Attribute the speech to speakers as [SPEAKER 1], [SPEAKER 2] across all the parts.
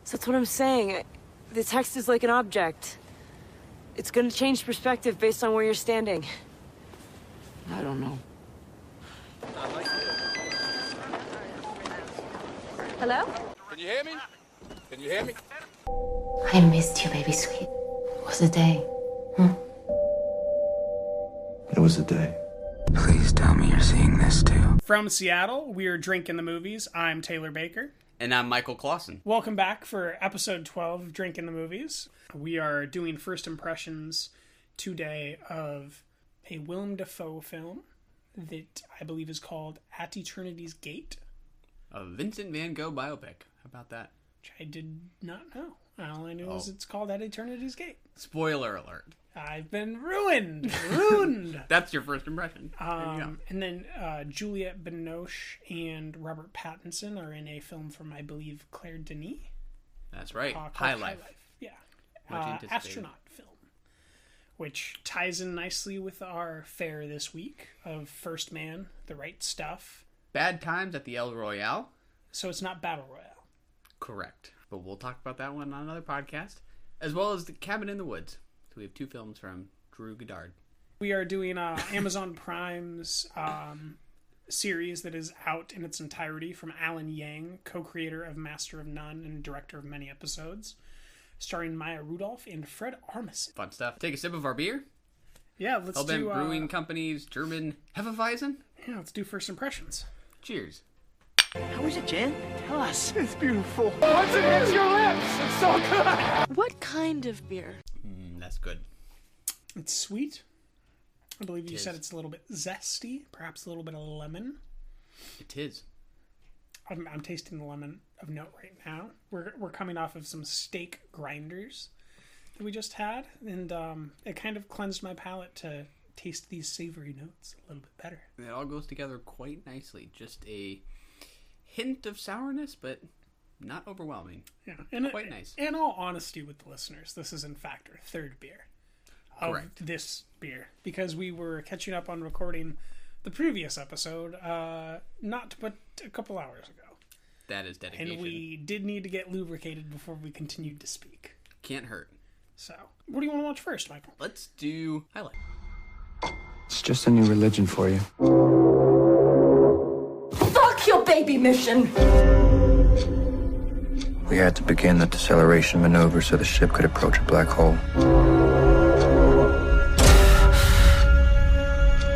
[SPEAKER 1] So that's what I'm saying. The text is like an object. It's gonna change perspective based on where you're standing. I don't know.
[SPEAKER 2] Hello?
[SPEAKER 3] Can you hear me? Can you hear me?
[SPEAKER 2] I missed you, baby sweet. It was a day.
[SPEAKER 4] It was a day.
[SPEAKER 5] Please tell me you're seeing this too.
[SPEAKER 6] From Seattle, we're Drinking the Movies. I'm Taylor Baker.
[SPEAKER 7] And I'm Michael Clausen.
[SPEAKER 6] Welcome back for episode 12 of Drinking the Movies. We are doing first impressions today of a Willem Dafoe film that I believe is called At Eternity's Gate.
[SPEAKER 7] A Vincent van Gogh biopic. How about that?
[SPEAKER 6] Which I did not know. All I knew is it's called At Eternity's Gate.
[SPEAKER 7] Spoiler alert.
[SPEAKER 6] I've been ruined. Ruined.
[SPEAKER 7] That's your first impression.
[SPEAKER 6] And then Juliette Binoche and Robert Pattinson are in a film from, I believe, Claire Denis.
[SPEAKER 7] That's right.
[SPEAKER 6] High Life. Yeah. Astronaut film. Which ties in nicely with our fare this week of First Man, The Right Stuff.
[SPEAKER 7] Bad Times at the El Royale.
[SPEAKER 6] So it's not Battle Royale.
[SPEAKER 7] Correct. But we'll talk about that one on another podcast. As well as The Cabin in the Woods. So we have two films from Drew Goddard.
[SPEAKER 6] We are doing Amazon Prime's series that is out in its entirety from Alan Yang, co-creator of Master of None and director of many episodes, starring Maya Rudolph and Fred Armisen.
[SPEAKER 7] Fun stuff. Take a sip of our beer.
[SPEAKER 6] Yeah, let's do...
[SPEAKER 7] Hellbent Brewing Company's German Hefeweizen.
[SPEAKER 6] Yeah, let's do first impressions.
[SPEAKER 7] Cheers.
[SPEAKER 8] How is it, Jen? Tell us.
[SPEAKER 3] It's beautiful. Once it hits your lips, it's so good.
[SPEAKER 1] What kind of beer?
[SPEAKER 7] That's good.
[SPEAKER 6] It's sweet. I believe you
[SPEAKER 7] It
[SPEAKER 6] said
[SPEAKER 7] is.
[SPEAKER 6] it's a little bit zesty, perhaps a little bit of lemon.
[SPEAKER 7] It is.
[SPEAKER 6] I'm tasting the lemon of note right now. We're coming off of some steak grinders that we just had, and it kind of cleansed my palate to taste these savory notes a little bit better.
[SPEAKER 7] It all goes together quite nicely. Just a hint of sourness, but not overwhelming.
[SPEAKER 6] Yeah, and
[SPEAKER 7] quite nice.
[SPEAKER 6] In all honesty with the listeners, this is in fact our third beer of
[SPEAKER 7] Correct.
[SPEAKER 6] this beer, because we were catching up on recording the previous episode not but a couple hours ago.
[SPEAKER 7] That is dedication.
[SPEAKER 6] And we did need to get lubricated before we continued to speak.
[SPEAKER 7] Can't hurt.
[SPEAKER 6] So, what do you want to watch first, Michael?
[SPEAKER 7] Let's do Highlight.
[SPEAKER 4] It's just a new religion for you.
[SPEAKER 2] Fuck your baby mission!
[SPEAKER 4] We had to begin the deceleration maneuver so the ship could approach a black hole.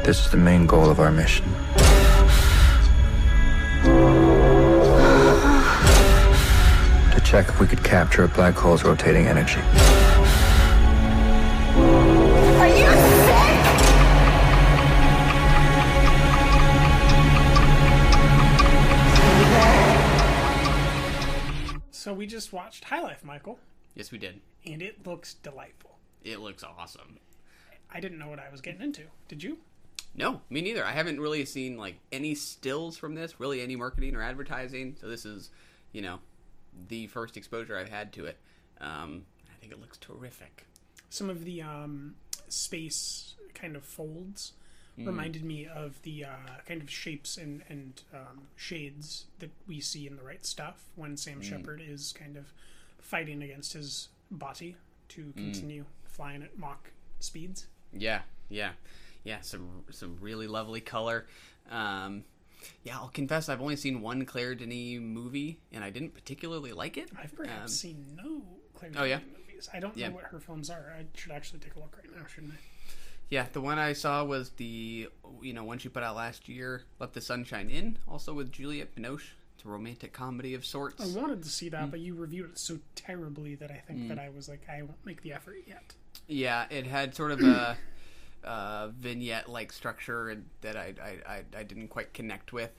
[SPEAKER 4] This is the main goal of our mission. To check if we could capture a black hole's rotating energy.
[SPEAKER 2] Are you sick?
[SPEAKER 6] So we just watched High Life, Michael,
[SPEAKER 7] Yes, we did.
[SPEAKER 6] and it looks delightful.
[SPEAKER 7] It looks awesome.
[SPEAKER 6] I didn't know what I was getting into. Did you?
[SPEAKER 7] No, me neither. I haven't really seen any stills from this, really any marketing or advertising. So this is, the first exposure I've had to it. I think it looks terrific.
[SPEAKER 6] Some of the space kind of folds reminded me of the kind of shapes and shades that we see in The Right Stuff when Sam Shepard is kind of fighting against his body to continue flying at Mach speeds.
[SPEAKER 7] Yeah. Some really lovely color. I'll confess I've only seen one Claire Denis movie, and I didn't particularly like it.
[SPEAKER 6] I've perhaps seen no Claire
[SPEAKER 7] Oh, yeah?
[SPEAKER 6] Denis movies. I don't know what her films are. I should actually take a look right now, shouldn't I?
[SPEAKER 7] Yeah, the one I saw was the one she put out last year, Let the Sunshine In, also with Juliette Binoche. It's a romantic comedy of sorts.
[SPEAKER 6] I wanted to see that, but you reviewed it so terribly that I think that I was like, I won't make the effort yet.
[SPEAKER 7] Yeah, it had sort of a vignette-like structure that I didn't quite connect with.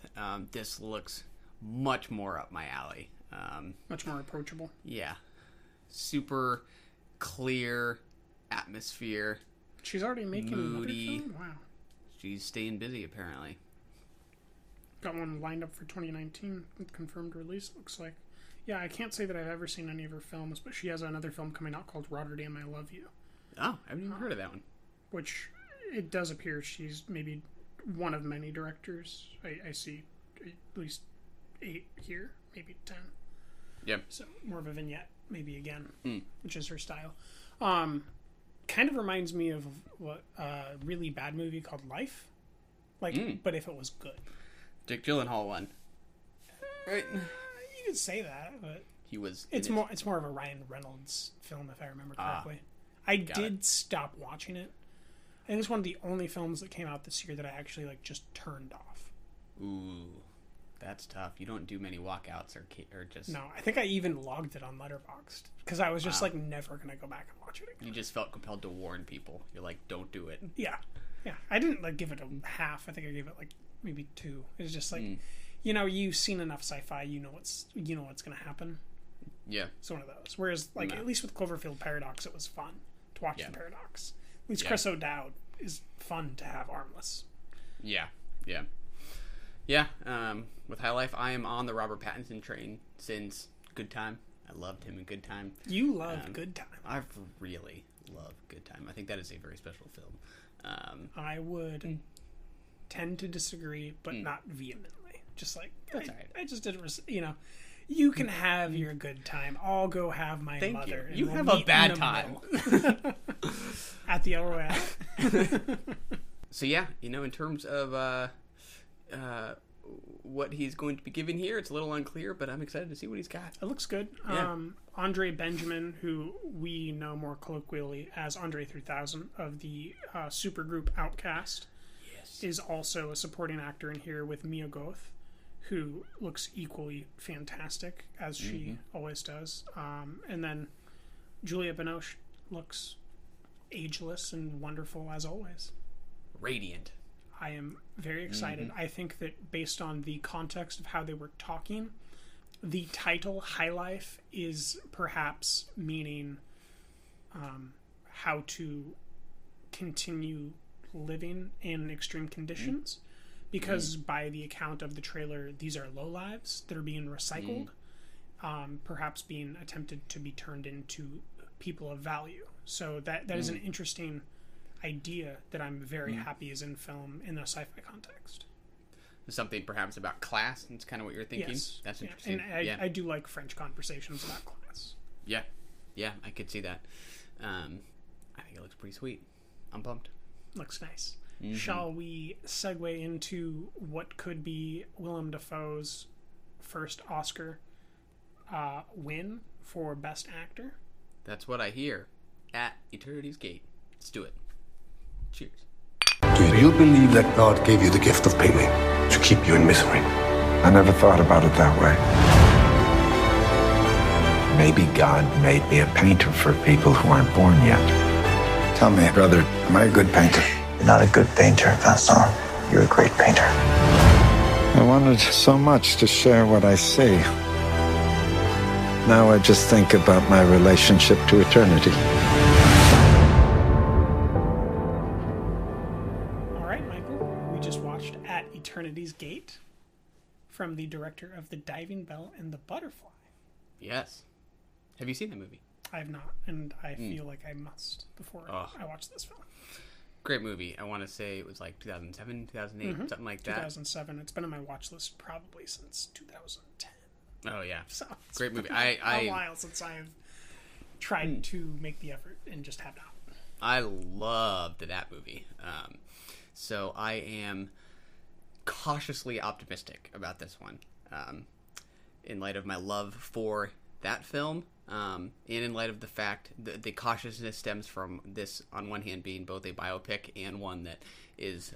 [SPEAKER 7] This looks much more up my alley.
[SPEAKER 6] Much more approachable.
[SPEAKER 7] Yeah. Super clear atmosphere.
[SPEAKER 6] She's already making
[SPEAKER 7] moody.
[SPEAKER 6] another film? Wow.
[SPEAKER 7] She's staying busy, apparently.
[SPEAKER 6] Got one lined up for 2019 with confirmed release, looks like. Yeah, I can't say that I've ever seen any of her films, but she has another film coming out called Rotterdam, I Love You.
[SPEAKER 7] Oh, I haven't even heard of that one.
[SPEAKER 6] Which, it does appear she's maybe one of many directors. I see at least 8 here, maybe 10.
[SPEAKER 7] Yep.
[SPEAKER 6] So more of a vignette, maybe again, which is her style. Kind of reminds me of what a really bad movie called Life. But if it was good.
[SPEAKER 7] Dick Gyllenhaal one. Right.
[SPEAKER 6] You could say that, but
[SPEAKER 7] He was.
[SPEAKER 6] it's more of a Ryan Reynolds film, if I remember correctly. I did stop watching it. I think it's one of the only films that came out this year that I actually just turned off.
[SPEAKER 7] Ooh, that's tough. You don't do many walkouts or just.
[SPEAKER 6] No, I think I even logged it on Letterboxd because I was just never gonna go back and watch it again.
[SPEAKER 7] You just felt compelled to warn people. You're like, don't do it.
[SPEAKER 6] Yeah. I didn't give it a half. I think I gave it maybe 2. It was just you've seen enough sci-fi. You know what's gonna happen.
[SPEAKER 7] Yeah.
[SPEAKER 6] It's one of those. Whereas at least with Cloverfield Paradox, it was fun to watch the paradox. At least Chris O'Dowd is fun to have armless.
[SPEAKER 7] Yeah. With High Life, I am on the Robert Pattinson train since Good Time. I loved him in Good Time.
[SPEAKER 6] You loved Good Time.
[SPEAKER 7] I've really loved Good Time. I think that is a very special film.
[SPEAKER 6] I would tend to disagree, but not vehemently. Just
[SPEAKER 7] That's all right.
[SPEAKER 6] I just didn't. You can have your good time. I'll go have my
[SPEAKER 7] Thank
[SPEAKER 6] mother.
[SPEAKER 7] you. You
[SPEAKER 6] and
[SPEAKER 7] have
[SPEAKER 6] we'll
[SPEAKER 7] a
[SPEAKER 6] meet
[SPEAKER 7] bad
[SPEAKER 6] in the
[SPEAKER 7] time.
[SPEAKER 6] middle. At the Royale.
[SPEAKER 7] So in terms of what he's going to be given here, it's a little unclear, but I'm excited to see what he's got.
[SPEAKER 6] It looks good.
[SPEAKER 7] Yeah.
[SPEAKER 6] Andre Benjamin, who we know more colloquially as Andre 3000 of the supergroup Outcast, is also a supporting actor in here with Mia Goth, who looks equally fantastic, as she always does. And then Julia Binoche looks ageless and wonderful as always.
[SPEAKER 7] Radiant.
[SPEAKER 6] I am very excited. I think that based on the context of how they were talking, the title High Life is perhaps meaning how to continue living in extreme conditions. Because by the account of the trailer, these are low lives that are being recycled, perhaps being attempted to be turned into people of value. So that is an interesting idea that I'm very happy is in film in a sci-fi context.
[SPEAKER 7] Something perhaps about class. That's kind of what you're thinking.
[SPEAKER 6] Yes.
[SPEAKER 7] That's interesting.
[SPEAKER 6] And I do like French conversations about class.
[SPEAKER 7] Yeah, I could see that. I think it looks pretty sweet. I'm pumped.
[SPEAKER 6] Looks nice. Shall we segue into what could be Willem Dafoe's first Oscar win for Best Actor?
[SPEAKER 7] That's what I hear at Eternity's Gate. Let's do it. Cheers.
[SPEAKER 9] Do you believe that God gave you the gift of painting to keep you in misery?
[SPEAKER 4] I never thought about it that way. Maybe God made me a painter for people who aren't born yet. Tell me, brother, am I a good painter?
[SPEAKER 10] You're not a good painter, Vincent. You're a great painter.
[SPEAKER 4] I wanted so much to share what I see. Now I just think about my relationship to eternity.
[SPEAKER 6] All right, Michael. We just watched At Eternity's Gate from the director of The Diving Bell and the Butterfly.
[SPEAKER 7] Yes. Have you seen the movie?
[SPEAKER 6] I have not, and I feel like I must before I watch this film.
[SPEAKER 7] Great movie. I want to say it was 2007, 2008, something like that.
[SPEAKER 6] 2007. It's been on my watch list probably since 2010.
[SPEAKER 7] Oh, yeah.
[SPEAKER 6] So it's
[SPEAKER 7] Great movie.
[SPEAKER 6] been a while since I've tried to make the effort and just have not.
[SPEAKER 7] I loved that movie. So I am cautiously optimistic about this one. In light of my love for that film, and in light of the fact that the cautiousness stems from this, on one hand, being both a biopic and one that is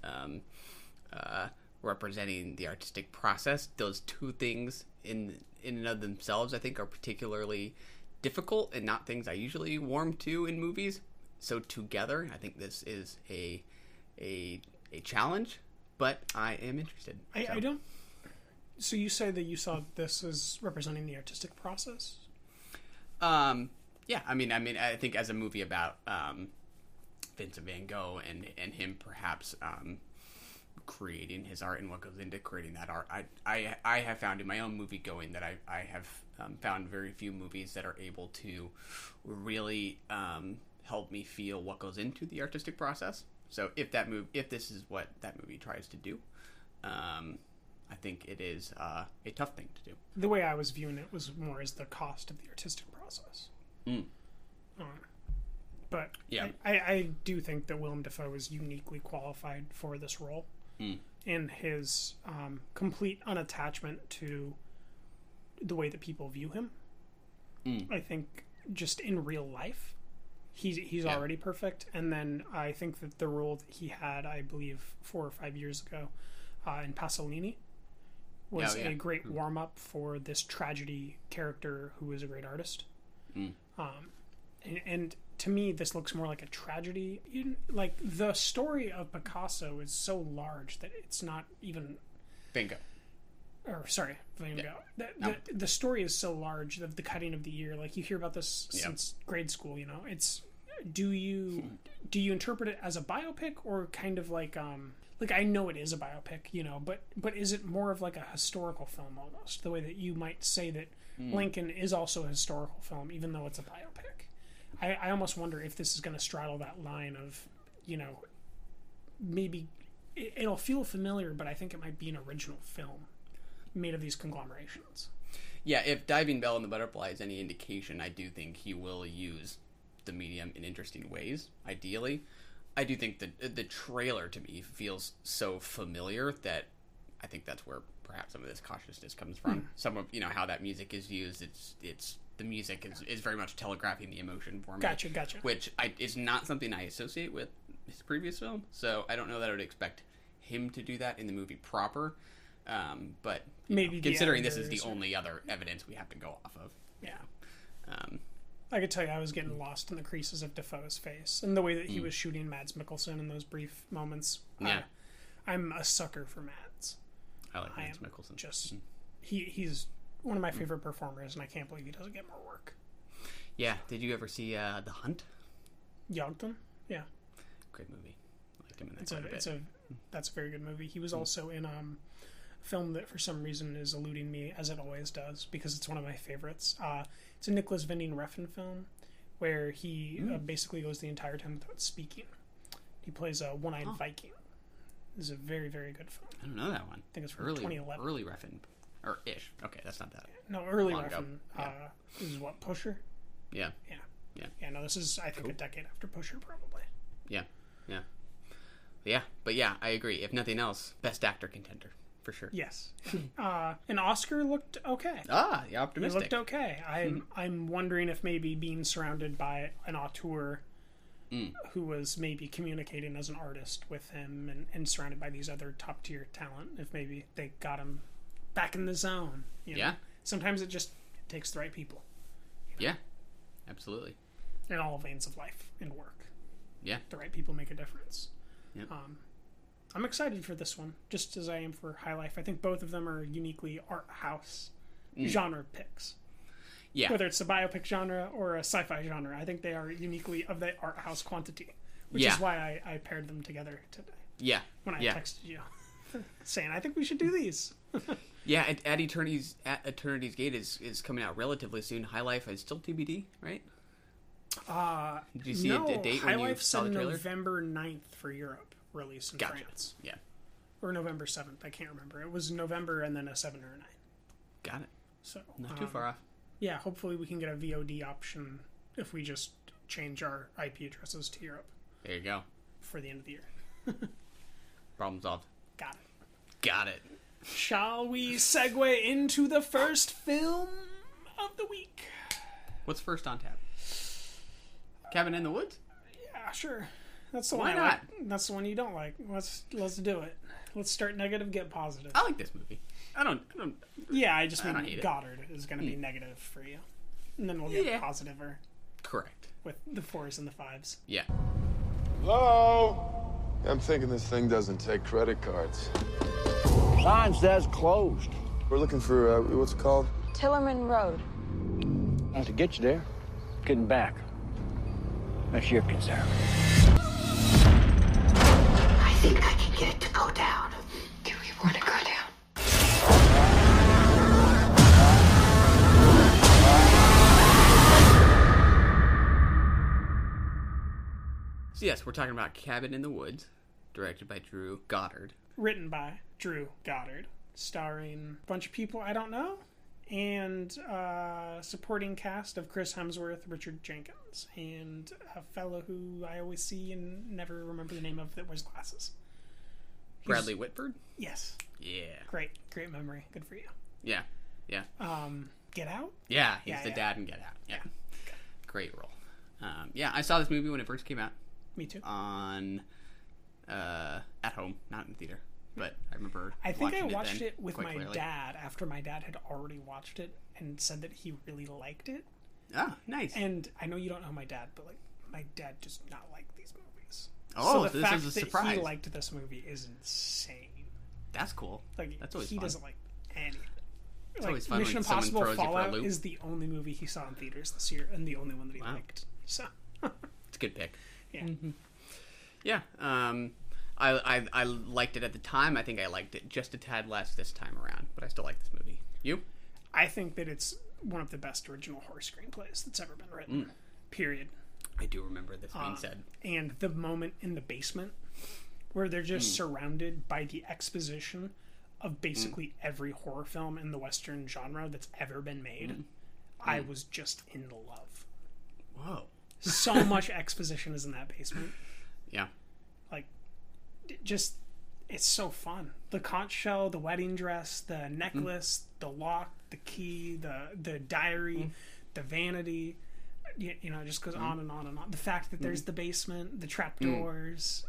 [SPEAKER 7] representing the artistic process. Those two things in and of themselves, I think, are particularly difficult and not things I usually warm to in movies. So together, I think this is a challenge, but I am interested.
[SPEAKER 6] I don't. So you say that you saw this as representing the artistic process?
[SPEAKER 7] Yeah. I mean, I think as a movie about Vincent Van Gogh and him perhaps creating his art and what goes into creating that art, I have found in my own movie going that I have found very few movies that are able to really help me feel what goes into the artistic process. So if this is what that movie tries to do, I think it is a tough thing to do.
[SPEAKER 6] The way I was viewing it was more as the cost of the artistic process. But yeah. I do think that Willem Dafoe is uniquely qualified for this role. In his complete unattachment to the way that people view him. I think just in real life, he's already perfect. And then I think that the role that he had, I believe, 4 or 5 years ago in Pasolini was a great warm-up for this tragedy character who is a great artist. And to me, this looks more like a tragedy. Like, the story of Picasso is so large that it's not even...
[SPEAKER 7] Bingo.
[SPEAKER 6] Or, sorry, Van Gogh. The story is so large of the cutting of the ear. Like, you hear about this since grade school, you know? It's... Do you interpret it as a biopic or kind of like I know it is a biopic, you know, but is it more of like a historical film almost? The way that you might say that Lincoln is also a historical film, even though it's a biopic. I almost wonder if this is going to straddle that line of, you know, maybe it'll feel familiar, but I think it might be an original film made of these conglomerations.
[SPEAKER 7] Yeah, if Diving Bell and the Butterfly is any indication, I do think he will use the medium in interesting ways, ideally. I do think that the trailer to me feels so familiar that I think that's where perhaps some of this cautiousness comes from. Some of, you know, how that music is used, it's the music is very much telegraphing the emotion for me.
[SPEAKER 6] Gotcha.
[SPEAKER 7] Which is not something I associate with his previous film, so I don't know that I would expect him to do that in the movie proper. But maybe considering this is the only other evidence we have to go off of.
[SPEAKER 6] Yeah. I could tell you I was getting lost in the creases of Defoe's face and the way that he was shooting Mads Mikkelsen in those brief moments.
[SPEAKER 7] Yeah.
[SPEAKER 6] I'm a sucker for Mads.
[SPEAKER 7] I like Mads Mikkelsen.
[SPEAKER 6] Just he's one of my favorite performers, and I can't believe he doesn't get more work.
[SPEAKER 7] Yeah. Did you ever see The Hunt?
[SPEAKER 6] Jagden? Yeah.
[SPEAKER 7] Great movie. I liked him in that
[SPEAKER 6] That's a very good movie. He was also in a film that for some reason is eluding me, as it always does, because it's one of my favorites. It's a Nicholas Winding Refn film where he basically goes the entire time without speaking. He plays a one-eyed Viking. This is a very, very good film.
[SPEAKER 7] I don't know that one.
[SPEAKER 6] I think it's from 2011.
[SPEAKER 7] Early Refn. Or ish. Okay, that's not that.
[SPEAKER 6] No, early Refn. This is what, Pusher?
[SPEAKER 7] Yeah.
[SPEAKER 6] Yeah, no, this is, I think, a decade after Pusher, probably.
[SPEAKER 7] Yeah. But yeah, I agree. If nothing else, best actor contender. For sure.
[SPEAKER 6] Yes. And Oscar looked okay.
[SPEAKER 7] Yeah, optimistic.
[SPEAKER 6] He looked okay. I'm wondering if maybe being surrounded by an auteur who was maybe communicating as an artist with him and surrounded by these other top tier talent, if maybe they got him back in the zone. You know? Yeah. Sometimes it just takes the right people.
[SPEAKER 7] You know? Yeah. Absolutely.
[SPEAKER 6] In all veins of life and work.
[SPEAKER 7] Yeah.
[SPEAKER 6] The right people make a difference.
[SPEAKER 7] Yep.
[SPEAKER 6] I'm excited for this one, just as I am for High Life. I think both of them are uniquely art house genre picks.
[SPEAKER 7] Yeah.
[SPEAKER 6] Whether it's a biopic genre or a sci-fi genre, I think they are uniquely of the art house quantity, which is why I paired them together today.
[SPEAKER 7] Yeah.
[SPEAKER 6] When I texted you, saying I think we should do these.
[SPEAKER 7] Yeah, at Eternity's Gate is coming out relatively soon. High Life is still TBD, right? Did you see a date
[SPEAKER 6] High
[SPEAKER 7] when you
[SPEAKER 6] Life
[SPEAKER 7] saw the
[SPEAKER 6] said
[SPEAKER 7] trailer?
[SPEAKER 6] November 9th for Europe release in France.
[SPEAKER 7] Yeah.
[SPEAKER 6] Or November 7th, I can't remember. It was November and then a 7 or a 9.
[SPEAKER 7] Got it.
[SPEAKER 6] So
[SPEAKER 7] not too far off.
[SPEAKER 6] Yeah, hopefully we can get a VOD option if we just change our IP addresses to Europe.
[SPEAKER 7] There you go.
[SPEAKER 6] For the end of the year.
[SPEAKER 7] Problem solved.
[SPEAKER 6] Got it. Shall we segue into the first film of the week?
[SPEAKER 7] What's first on tap? Cabin in the Woods?
[SPEAKER 6] Yeah, sure. That's the one
[SPEAKER 7] Why
[SPEAKER 6] I
[SPEAKER 7] not?
[SPEAKER 6] like. That's the one you don't like. Let's do it. Let's start negative, get positive.
[SPEAKER 7] I like this movie. I don't.
[SPEAKER 6] Yeah, I just mean Goddard is going to be negative for you, and then we'll get positive or
[SPEAKER 7] correct
[SPEAKER 6] with the 4s and the 5s.
[SPEAKER 7] Yeah.
[SPEAKER 11] Hello. I'm thinking this thing doesn't take credit cards.
[SPEAKER 12] Sign says closed.
[SPEAKER 11] We're looking for what's it called?
[SPEAKER 13] Tillerman Road.
[SPEAKER 12] Not to get you there, getting back. That's your concern.
[SPEAKER 2] I think I can get it to go down. Do we want to go down?
[SPEAKER 7] So yes, we're talking about Cabin in the Woods, directed by Drew Goddard.
[SPEAKER 6] Written by Drew Goddard. starring a bunch of people I don't know, and supporting cast of Chris Hemsworth, Richard Jenkins, and a fellow who I always see and never remember the name of that wears glasses.
[SPEAKER 7] Bradley Whitford?
[SPEAKER 6] Yes.
[SPEAKER 7] Yeah.
[SPEAKER 6] Great memory. Good for you.
[SPEAKER 7] Yeah.
[SPEAKER 6] Get Out?
[SPEAKER 7] Yeah, he's the dad in Get Out. Yeah. Great role. I saw this movie when it first came out.
[SPEAKER 6] Me too.
[SPEAKER 7] On at home, not in theater. But I remember
[SPEAKER 6] I think I watched
[SPEAKER 7] it
[SPEAKER 6] with my dad after my dad had already watched it and said that he really liked it.
[SPEAKER 7] Ah, nice.
[SPEAKER 6] And I know you don't know my dad, but like my dad does not like these movies.
[SPEAKER 7] Oh,
[SPEAKER 6] so the
[SPEAKER 7] this
[SPEAKER 6] fact
[SPEAKER 7] is a
[SPEAKER 6] that
[SPEAKER 7] surprise.
[SPEAKER 6] he liked this movie is insane.
[SPEAKER 7] That's cool.
[SPEAKER 6] Like
[SPEAKER 7] that's always
[SPEAKER 6] he
[SPEAKER 7] fun.
[SPEAKER 6] doesn't like anything.
[SPEAKER 7] It's always fun
[SPEAKER 6] Mission
[SPEAKER 7] when someone
[SPEAKER 6] Impossible
[SPEAKER 7] throws you for a
[SPEAKER 6] Fallout
[SPEAKER 7] loop.
[SPEAKER 6] is the only movie he saw in theaters this year, and the only one that he liked. So
[SPEAKER 7] it's a good pick.
[SPEAKER 6] Yeah.
[SPEAKER 7] Mm-hmm. Yeah. I liked it at the time. I think I liked it just a tad less this time around, but I still like this movie. You?
[SPEAKER 6] I think that it's one of the best original horror screenplays that's ever been written. Period.
[SPEAKER 7] I do remember this being said.
[SPEAKER 6] And the moment in the basement where they're just surrounded by the exposition of basically every horror film in the Western genre that's ever been made, I was just in love.
[SPEAKER 7] Whoa.
[SPEAKER 6] So much exposition is in that basement.
[SPEAKER 7] Yeah.
[SPEAKER 6] Like, just, it's so fun. The conch shell, the wedding dress, the necklace, the lock, the key, the diary, the vanity, you know, it just goes on and on and on. The fact that there's the basement, the trapdoors,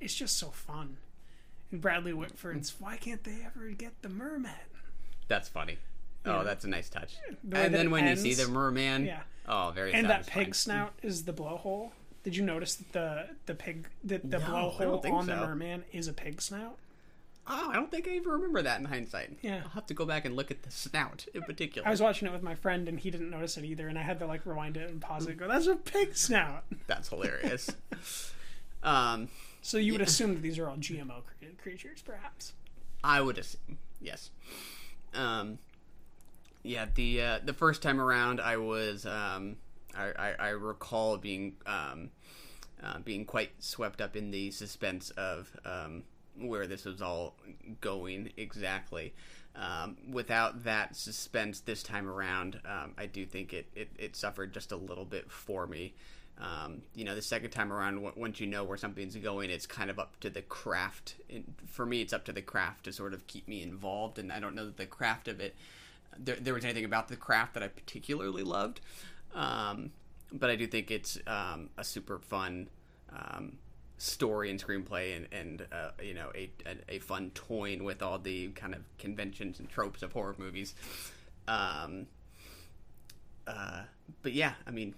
[SPEAKER 6] it's just so fun. And Bradley Whitford's, why can't they ever get the merman?
[SPEAKER 7] That's funny.
[SPEAKER 6] Yeah.
[SPEAKER 7] Oh, that's a nice touch.
[SPEAKER 6] And
[SPEAKER 7] then when you see the merman, oh, very
[SPEAKER 6] and
[SPEAKER 7] satisfying.
[SPEAKER 6] that pig snout is the blowhole. Did you notice that the pig that the
[SPEAKER 7] No, I
[SPEAKER 6] blowhole
[SPEAKER 7] don't think
[SPEAKER 6] on the
[SPEAKER 7] so.
[SPEAKER 6] merman is a pig snout?
[SPEAKER 7] Oh, I don't think I even remember that in hindsight.
[SPEAKER 6] Yeah.
[SPEAKER 7] I'll have to go back and look at the snout in particular.
[SPEAKER 6] I was watching it with my friend and he didn't notice it either, and I had to like rewind it and pause it and go, that's a pig snout.
[SPEAKER 7] That's hilarious.
[SPEAKER 6] So you would assume that these are all GMO created creatures, perhaps?
[SPEAKER 7] I would assume, yes. The first time around, I was I recall being quite swept up in the suspense of where this was all going exactly. Without that suspense this time around, I do think it suffered just a little bit for me. The second time around, once you know where something's going, it's kind of up to the craft. For me, it's up to the craft to sort of keep me involved, and I don't know that the craft of it, there was anything about the craft that I particularly loved. But I do think it's a super fun story and screenplay, and a fun toying with all the kind of conventions and tropes of horror movies. But yeah, I mean,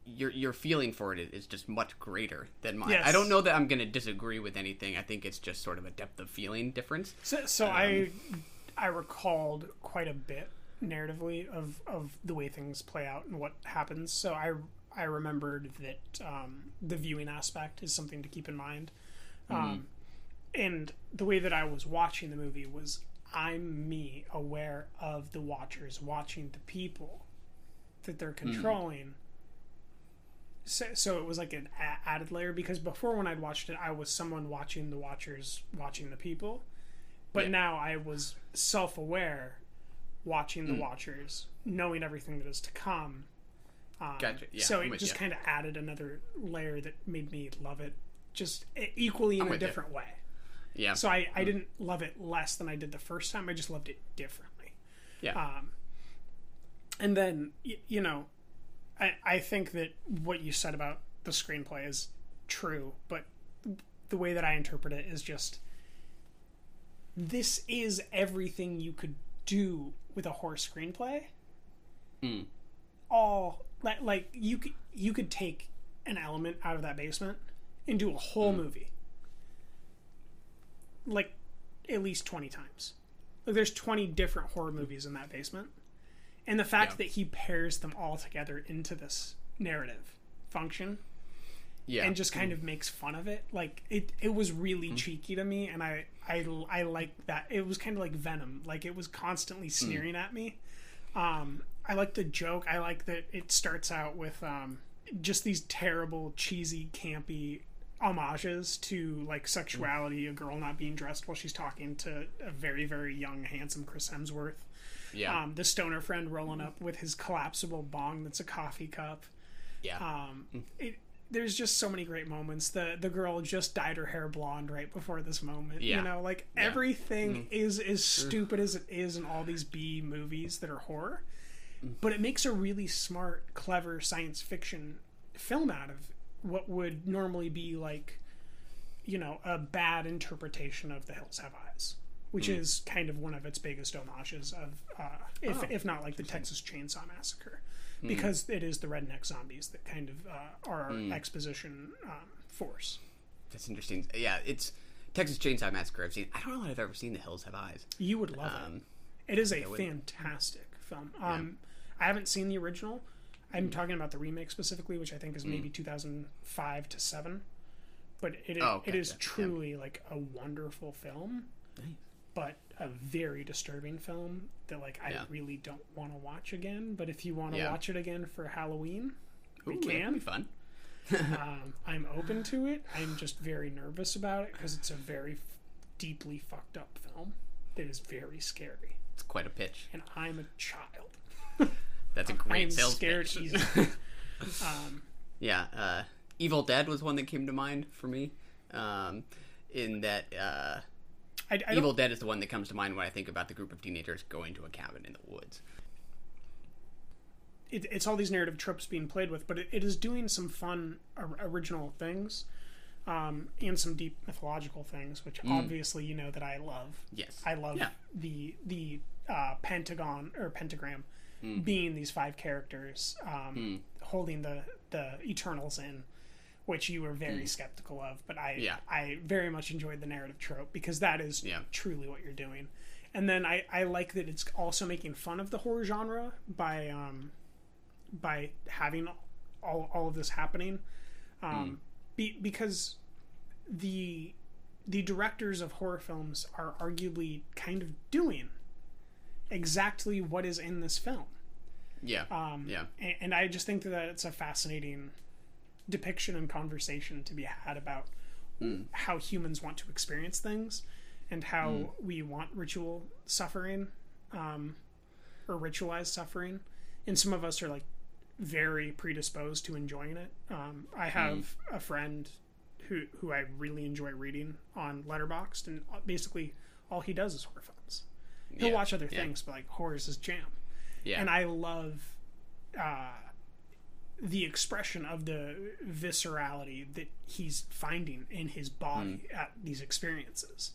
[SPEAKER 7] your feeling for it is just much greater than mine.
[SPEAKER 6] Yes.
[SPEAKER 7] I don't know that I'm going to disagree with anything. I think it's just sort of a depth of feeling difference.
[SPEAKER 6] So I recalled quite a bit narratively of the way things play out and what happens. So I remembered that the viewing aspect is something to keep in mind. And the way that I was watching the movie was I'm me aware of the watchers watching the people that they're controlling. So it was like an added layer, because before when I'd watched it, I was someone watching the watchers watching the people. But now I was self-aware watching the watchers, knowing everything that is to come.
[SPEAKER 7] Gotcha. Yeah,
[SPEAKER 6] so it just kind of added another layer that made me love it just equally in a different way.
[SPEAKER 7] Yeah.
[SPEAKER 6] So I didn't love it less than I did the first time. I just loved it differently.
[SPEAKER 7] Yeah.
[SPEAKER 6] And then, I think that what you said about the screenplay is true, but the way that I interpret it is just, this is everything you could do with a horror screenplay. All like you could take an element out of that basement and do a whole movie, like at least 20 times. Like there's 20 different horror movies in that basement, and the fact that he pairs them all together into this narrative function, and just kind of makes fun of it. Like it was really cheeky to me, and I like that. It was kind of like Venom. Like it was constantly sneering at me. I like the joke. I like that it starts out with just these terrible, cheesy, campy homages to like sexuality, a girl not being dressed while she's talking to a very, very young, handsome Chris Hemsworth.
[SPEAKER 7] Yeah.
[SPEAKER 6] The stoner friend rolling up with his collapsible bong that's a coffee cup.
[SPEAKER 7] Yeah.
[SPEAKER 6] There's just so many great moments. The girl just dyed her hair blonde right before this moment.
[SPEAKER 7] Yeah.
[SPEAKER 6] You know, like everything is as stupid as it is in all these B movies that are horror. But it makes a really smart, clever science fiction film out of what would normally be like, you know, a bad interpretation of The Hills Have Eyes, which is kind of one of its biggest homages of, if not like the Texas Chainsaw Massacre, because it is the redneck zombies that kind of are our exposition force.
[SPEAKER 7] That's interesting. Yeah, it's Texas Chainsaw Massacre. I've seen. I don't know if I've ever seen The Hills Have Eyes.
[SPEAKER 6] You would love it. It is a fantastic film. I haven't seen the original. I'm talking about the remake specifically, which I think is maybe 2005 to 7. But it is truly like a wonderful film, but a very disturbing film that like I really don't want to watch again. But if you want to watch it again for Halloween, we can.
[SPEAKER 7] That'd be fun.
[SPEAKER 6] I'm open to it. I'm just very nervous about it because it's a very deeply fucked up film that is very scary.
[SPEAKER 7] It's quite a pitch.
[SPEAKER 6] And I'm a child.
[SPEAKER 7] That's a great
[SPEAKER 6] I'm
[SPEAKER 7] sales
[SPEAKER 6] scared
[SPEAKER 7] pitch.
[SPEAKER 6] easily.
[SPEAKER 7] Evil Dead was one that came to mind for me. In that, Evil Dead is the one that comes to mind when I think about the group of teenagers going to a cabin in the woods.
[SPEAKER 6] It's all these narrative tropes being played with, but it is doing some fun, original things, and some deep mythological things, which obviously you know that I love.
[SPEAKER 7] Yes,
[SPEAKER 6] I love the pentagram being these 5 characters holding the Eternals in, which you were very skeptical of, but I very much enjoyed the narrative trope because that is truly what you're doing. And then I like that it's also making fun of the horror genre by having all of this happening, because the directors of horror films are arguably kind of doing exactly what is in this film. And I just think that it's a fascinating depiction and conversation to be had about how humans want to experience things and how we want ritual suffering, or ritualized suffering, and some of us are like very predisposed to enjoying it. I have a friend who I really enjoy reading on Letterboxd, and basically all he does is horror films. He'll watch other things, but like horror is his jam. And I love the expression of the viscerality that he's finding in his body at these experiences.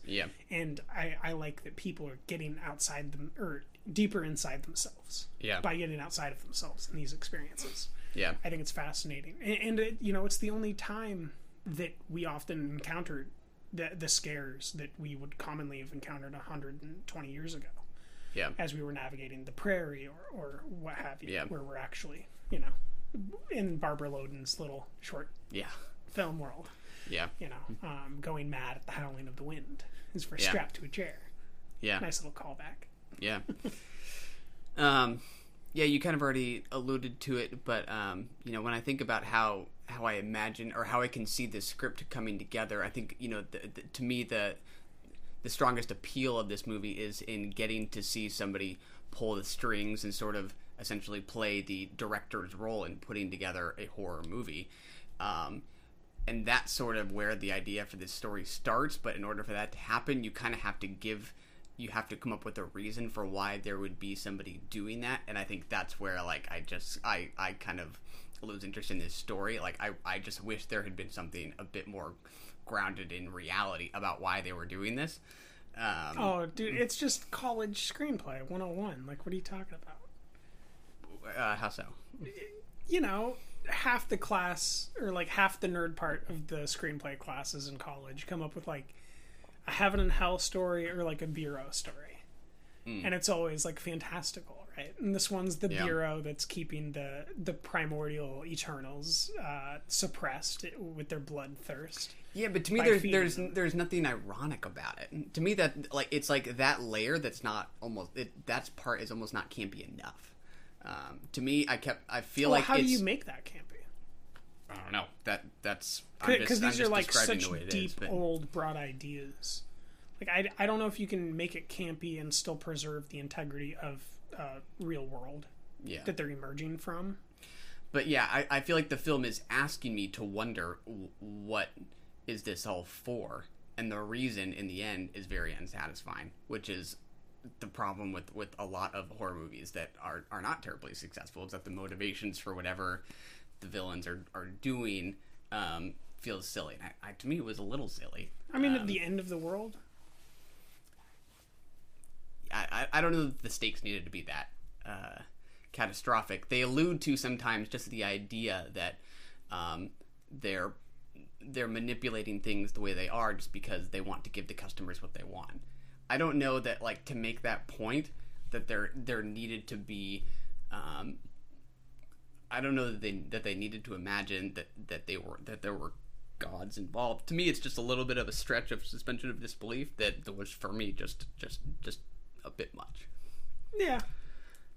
[SPEAKER 6] And I like that people are getting outside them, or deeper inside themselves by getting outside of themselves in these experiences. I think it's fascinating. And it, you know, it's the only time that we often encountered the scares that we would commonly have encountered 120 years ago. As we were navigating the prairie or what have you, where we're actually, you know, in Barbara Loden's little short film world. You know, going mad at the howling of the wind is for strapped to a chair. Nice little callback.
[SPEAKER 7] You kind of already alluded to it, but you know, when I think about how I imagine or how I can see this script coming together, I think, you know, to me the strongest appeal of this movie is in getting to see somebody pull the strings and sort of essentially play the director's role in putting together a horror movie. And that's sort of where the idea for this story starts, but in order for that to happen, you kind of have to come up with a reason for why there would be somebody doing that. And I think that's where, like, I kind of lose interest in this story. Like, I just wish there had been something a bit more grounded in reality about why they were doing this.
[SPEAKER 6] Oh, dude, it's just college screenplay 101. Like, what are you talking about?
[SPEAKER 7] How so?
[SPEAKER 6] You know, half the class, or like half the nerd part of the screenplay classes in college come up with like a heaven and hell story or like a bureau story. And it's always like fantastical, right? And this one's the bureau that's keeping the primordial Eternals suppressed with their bloodthirst.
[SPEAKER 7] Yeah, but to me, there's nothing ironic about it. To me, that like it's like that layer that's not almost that's part is almost not campy enough. To me, I feel like
[SPEAKER 6] how do you make that campy?
[SPEAKER 7] I don't know. That's
[SPEAKER 6] because these are like
[SPEAKER 7] describing
[SPEAKER 6] such
[SPEAKER 7] the way it
[SPEAKER 6] deep,
[SPEAKER 7] is, but...
[SPEAKER 6] old, broad ideas. Like I don't know if you can make it campy and still preserve the integrity of real world that they're emerging from.
[SPEAKER 7] But yeah, I feel like the film is asking me to wonder what is this all for, and the reason in the end is very unsatisfying, which is the problem with a lot of horror movies that are not terribly successful. Is that the motivations for whatever the villains are doing feels silly. And to me, it was a little silly.
[SPEAKER 6] I mean, at the end of the world.
[SPEAKER 7] I don't know that the stakes needed to be that catastrophic. They allude to sometimes just the idea that they're manipulating things the way they are just because they want to give the customers what they want. I don't know that, like, to make that point that there needed to be. I don't know that they needed to imagine that there were gods involved. To me, it's just a little bit of a stretch of suspension of disbelief that was, for me, just a bit much.
[SPEAKER 6] Yeah,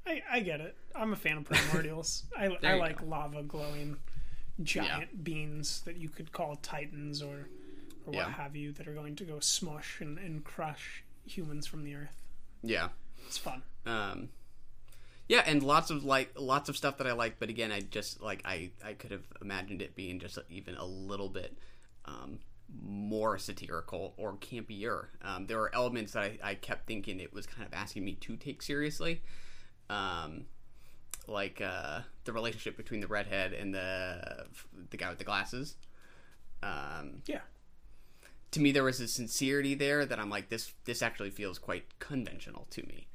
[SPEAKER 6] I get it. I'm a fan of primordials. I like lava glowing giant beings that you could call titans or what have you, that are going to go smush and crush humans from the earth.
[SPEAKER 7] Yeah,
[SPEAKER 6] it's fun.
[SPEAKER 7] Yeah, and lots of stuff that I like, but again, I just I could have imagined it being just even a little bit more satirical or campier. There were elements that I kept thinking it was kind of asking me to take seriously, like the relationship between the redhead and the guy with the glasses. To me, there was a sincerity there that I'm like, this actually feels quite conventional to me,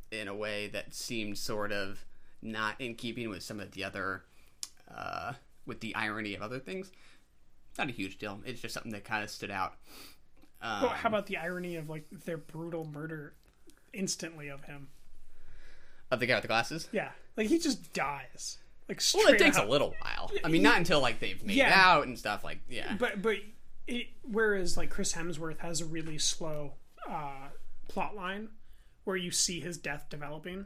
[SPEAKER 7] in a way that seemed sort of not in keeping with some of the other, with the irony of other things. Not a huge deal. It's just something that kind of stood out.
[SPEAKER 6] But how about the irony of like their brutal murder instantly of him?
[SPEAKER 7] Of the guy with the glasses?
[SPEAKER 6] Yeah. Like he just dies. Like
[SPEAKER 7] straight Well, it takes a little while. I mean, not until like they've made out and stuff like,
[SPEAKER 6] But whereas like Chris Hemsworth has a really slow plot line where you see his death developing.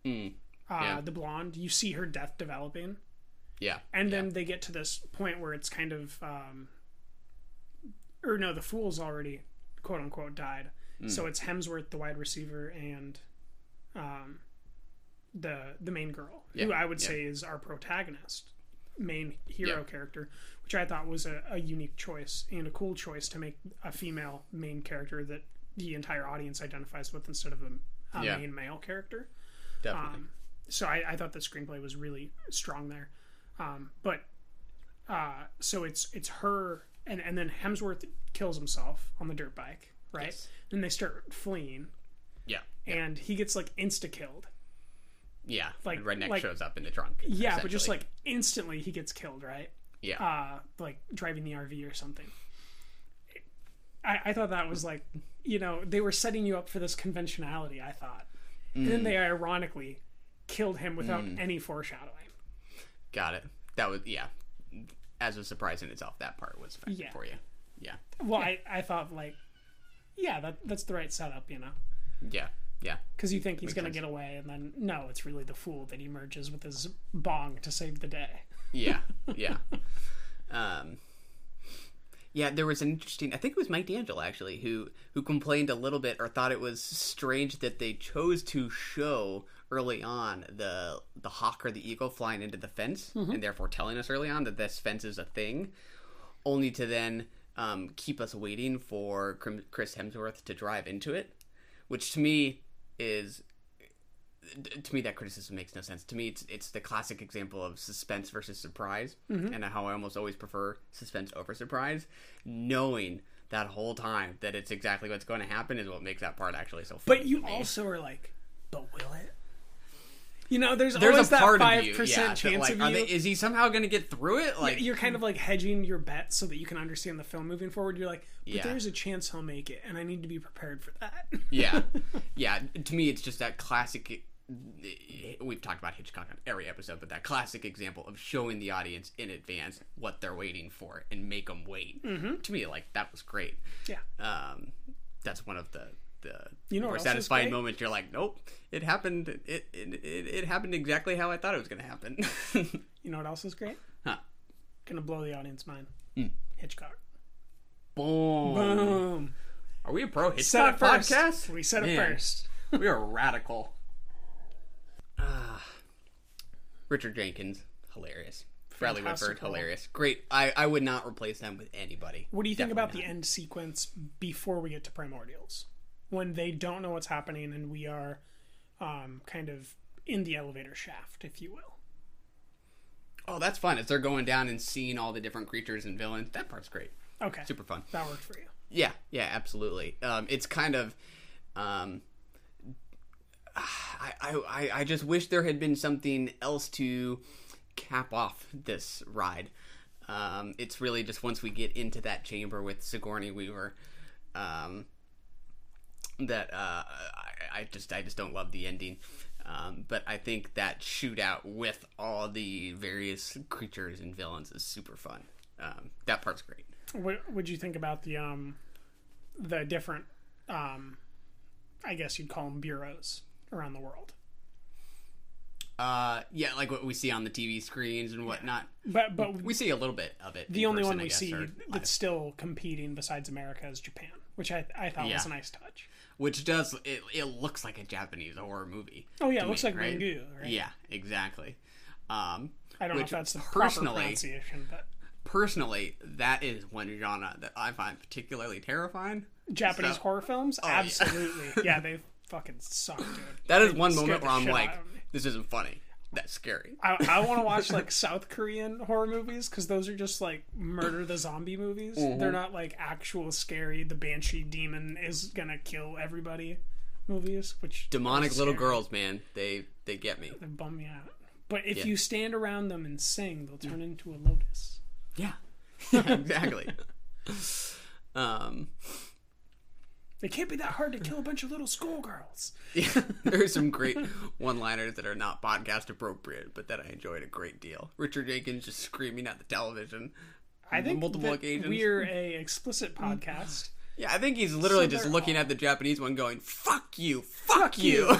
[SPEAKER 6] The blonde, you see her death developing.
[SPEAKER 7] Yeah.
[SPEAKER 6] And then they get to this point where it's kind of the fool's already quote unquote died. So it's Hemsworth, the wide receiver, and the main girl, who I would say is our protagonist, main hero character, which I thought was a unique choice and a cool choice to make a female main character that the entire audience identifies with instead of a main male character.
[SPEAKER 7] Definitely.
[SPEAKER 6] So I thought the screenplay was really strong there. So it's her, and then Hemsworth kills himself on the dirt bike, right? Yes. Then they start fleeing.
[SPEAKER 7] Yeah.
[SPEAKER 6] And he gets like insta-killed.
[SPEAKER 7] Yeah. Like redneck shows up in the trunk.
[SPEAKER 6] Yeah, but just like instantly he gets killed, right?
[SPEAKER 7] Yeah.
[SPEAKER 6] Like driving the RV or something. I thought that was like, they were setting you up for this conventionality, I thought. And then they ironically killed him without any foreshadowing.
[SPEAKER 7] Got it. That was, as a surprise in itself, that part was effective for you. Yeah.
[SPEAKER 6] Well, I thought like, that's the right setup,
[SPEAKER 7] Yeah.
[SPEAKER 6] Because you think he's going to get away, and then, no, it's really the fool that emerges with his bong to save the day.
[SPEAKER 7] Yeah. Yeah, there was an interesting... I think it was Mike D'Angelo, actually, who complained a little bit or thought it was strange that they chose to show early on the hawk or the eagle flying into the fence, and therefore telling us early on that this fence is a thing, only to then keep us waiting for Chris Hemsworth to drive into it, which to me is... To me, that criticism makes no sense. To me, it's the classic example of suspense versus surprise, and how I almost always prefer suspense over surprise. Knowing that whole time that it's exactly what's going to happen is what makes that part actually so fun.
[SPEAKER 6] But you also are like, but will it? There's always that 5% chance of you.
[SPEAKER 7] Is he somehow going to get through it? Like
[SPEAKER 6] you're kind of like hedging your bet so that you can understand the film moving forward. You're like, but there's a chance he'll make it, and I need to be prepared for that.
[SPEAKER 7] Yeah. To me, it's just that classic. We've talked about Hitchcock on every episode, but that classic example of showing the audience in advance what they're waiting for and make them wait. To me, like, that was great.
[SPEAKER 6] Yeah.
[SPEAKER 7] That's one of more satisfying moment. You're like, nope, it happened. It happened exactly how I thought it was going to happen.
[SPEAKER 6] You know what else is great?
[SPEAKER 7] Huh?
[SPEAKER 6] Gonna blow the audience mind. Hitchcock.
[SPEAKER 7] Boom. Are we a pro Hitchcock podcast?
[SPEAKER 6] We said it first.
[SPEAKER 7] We are radical. Richard Jenkins, hilarious. Bradley Whitford, hilarious. Great. I would not replace them with anybody.
[SPEAKER 6] What do you think about the end sequence before we get to Primordials? When they don't know what's happening and we are kind of in the elevator shaft, if you will.
[SPEAKER 7] Oh, that's fun. As they're going down and seeing all the different creatures and villains. That part's great.
[SPEAKER 6] Okay.
[SPEAKER 7] Super fun.
[SPEAKER 6] That worked for you.
[SPEAKER 7] Yeah, absolutely. It's kind of... I just wish there had been something else to cap off this ride. It's really just once we get into that chamber with Sigourney Weaver, that I just don't love the ending. But I think that shootout with all the various creatures and villains is super fun. That part's great.
[SPEAKER 6] What would you think about the different, I guess you'd call them bureaus around the world?
[SPEAKER 7] Yeah, like what we see on the TV screens and whatnot.
[SPEAKER 6] But
[SPEAKER 7] we see a little bit of it.
[SPEAKER 6] The only one we see that's still competing besides America is Japan, which I thought was a nice touch.
[SPEAKER 7] Which does it looks like a Japanese horror movie.
[SPEAKER 6] Oh yeah, it looks like Ringu, right?
[SPEAKER 7] Yeah, exactly.
[SPEAKER 6] I don't know if that's the proper pronunciation, but
[SPEAKER 7] personally, that is one genre that I find particularly terrifying.
[SPEAKER 6] Japanese horror films, absolutely. Yeah, they fucking suck, dude.
[SPEAKER 7] That is one moment where I'm like, this isn't funny. That's scary.
[SPEAKER 6] I want to watch like South Korean horror movies because those are just like murder the zombie movies. Mm-hmm. They're not like actual scary. The Banshee demon is gonna kill everybody movies. Which
[SPEAKER 7] demonic little girls, man, they get me.
[SPEAKER 6] They bum me out. But if you stand around them and sing, they'll turn into a lotus.
[SPEAKER 7] Yeah, exactly.
[SPEAKER 6] It can't be that hard to kill a bunch of little schoolgirls.
[SPEAKER 7] Yeah, there are some great one-liners that are not podcast appropriate, but that I enjoyed a great deal. Richard Jenkins just screaming at the television.
[SPEAKER 6] I think
[SPEAKER 7] multiple occasions.
[SPEAKER 6] We're a explicit podcast.
[SPEAKER 7] Yeah, I think he's literally just looking at the Japanese one going, fuck you, fuck you.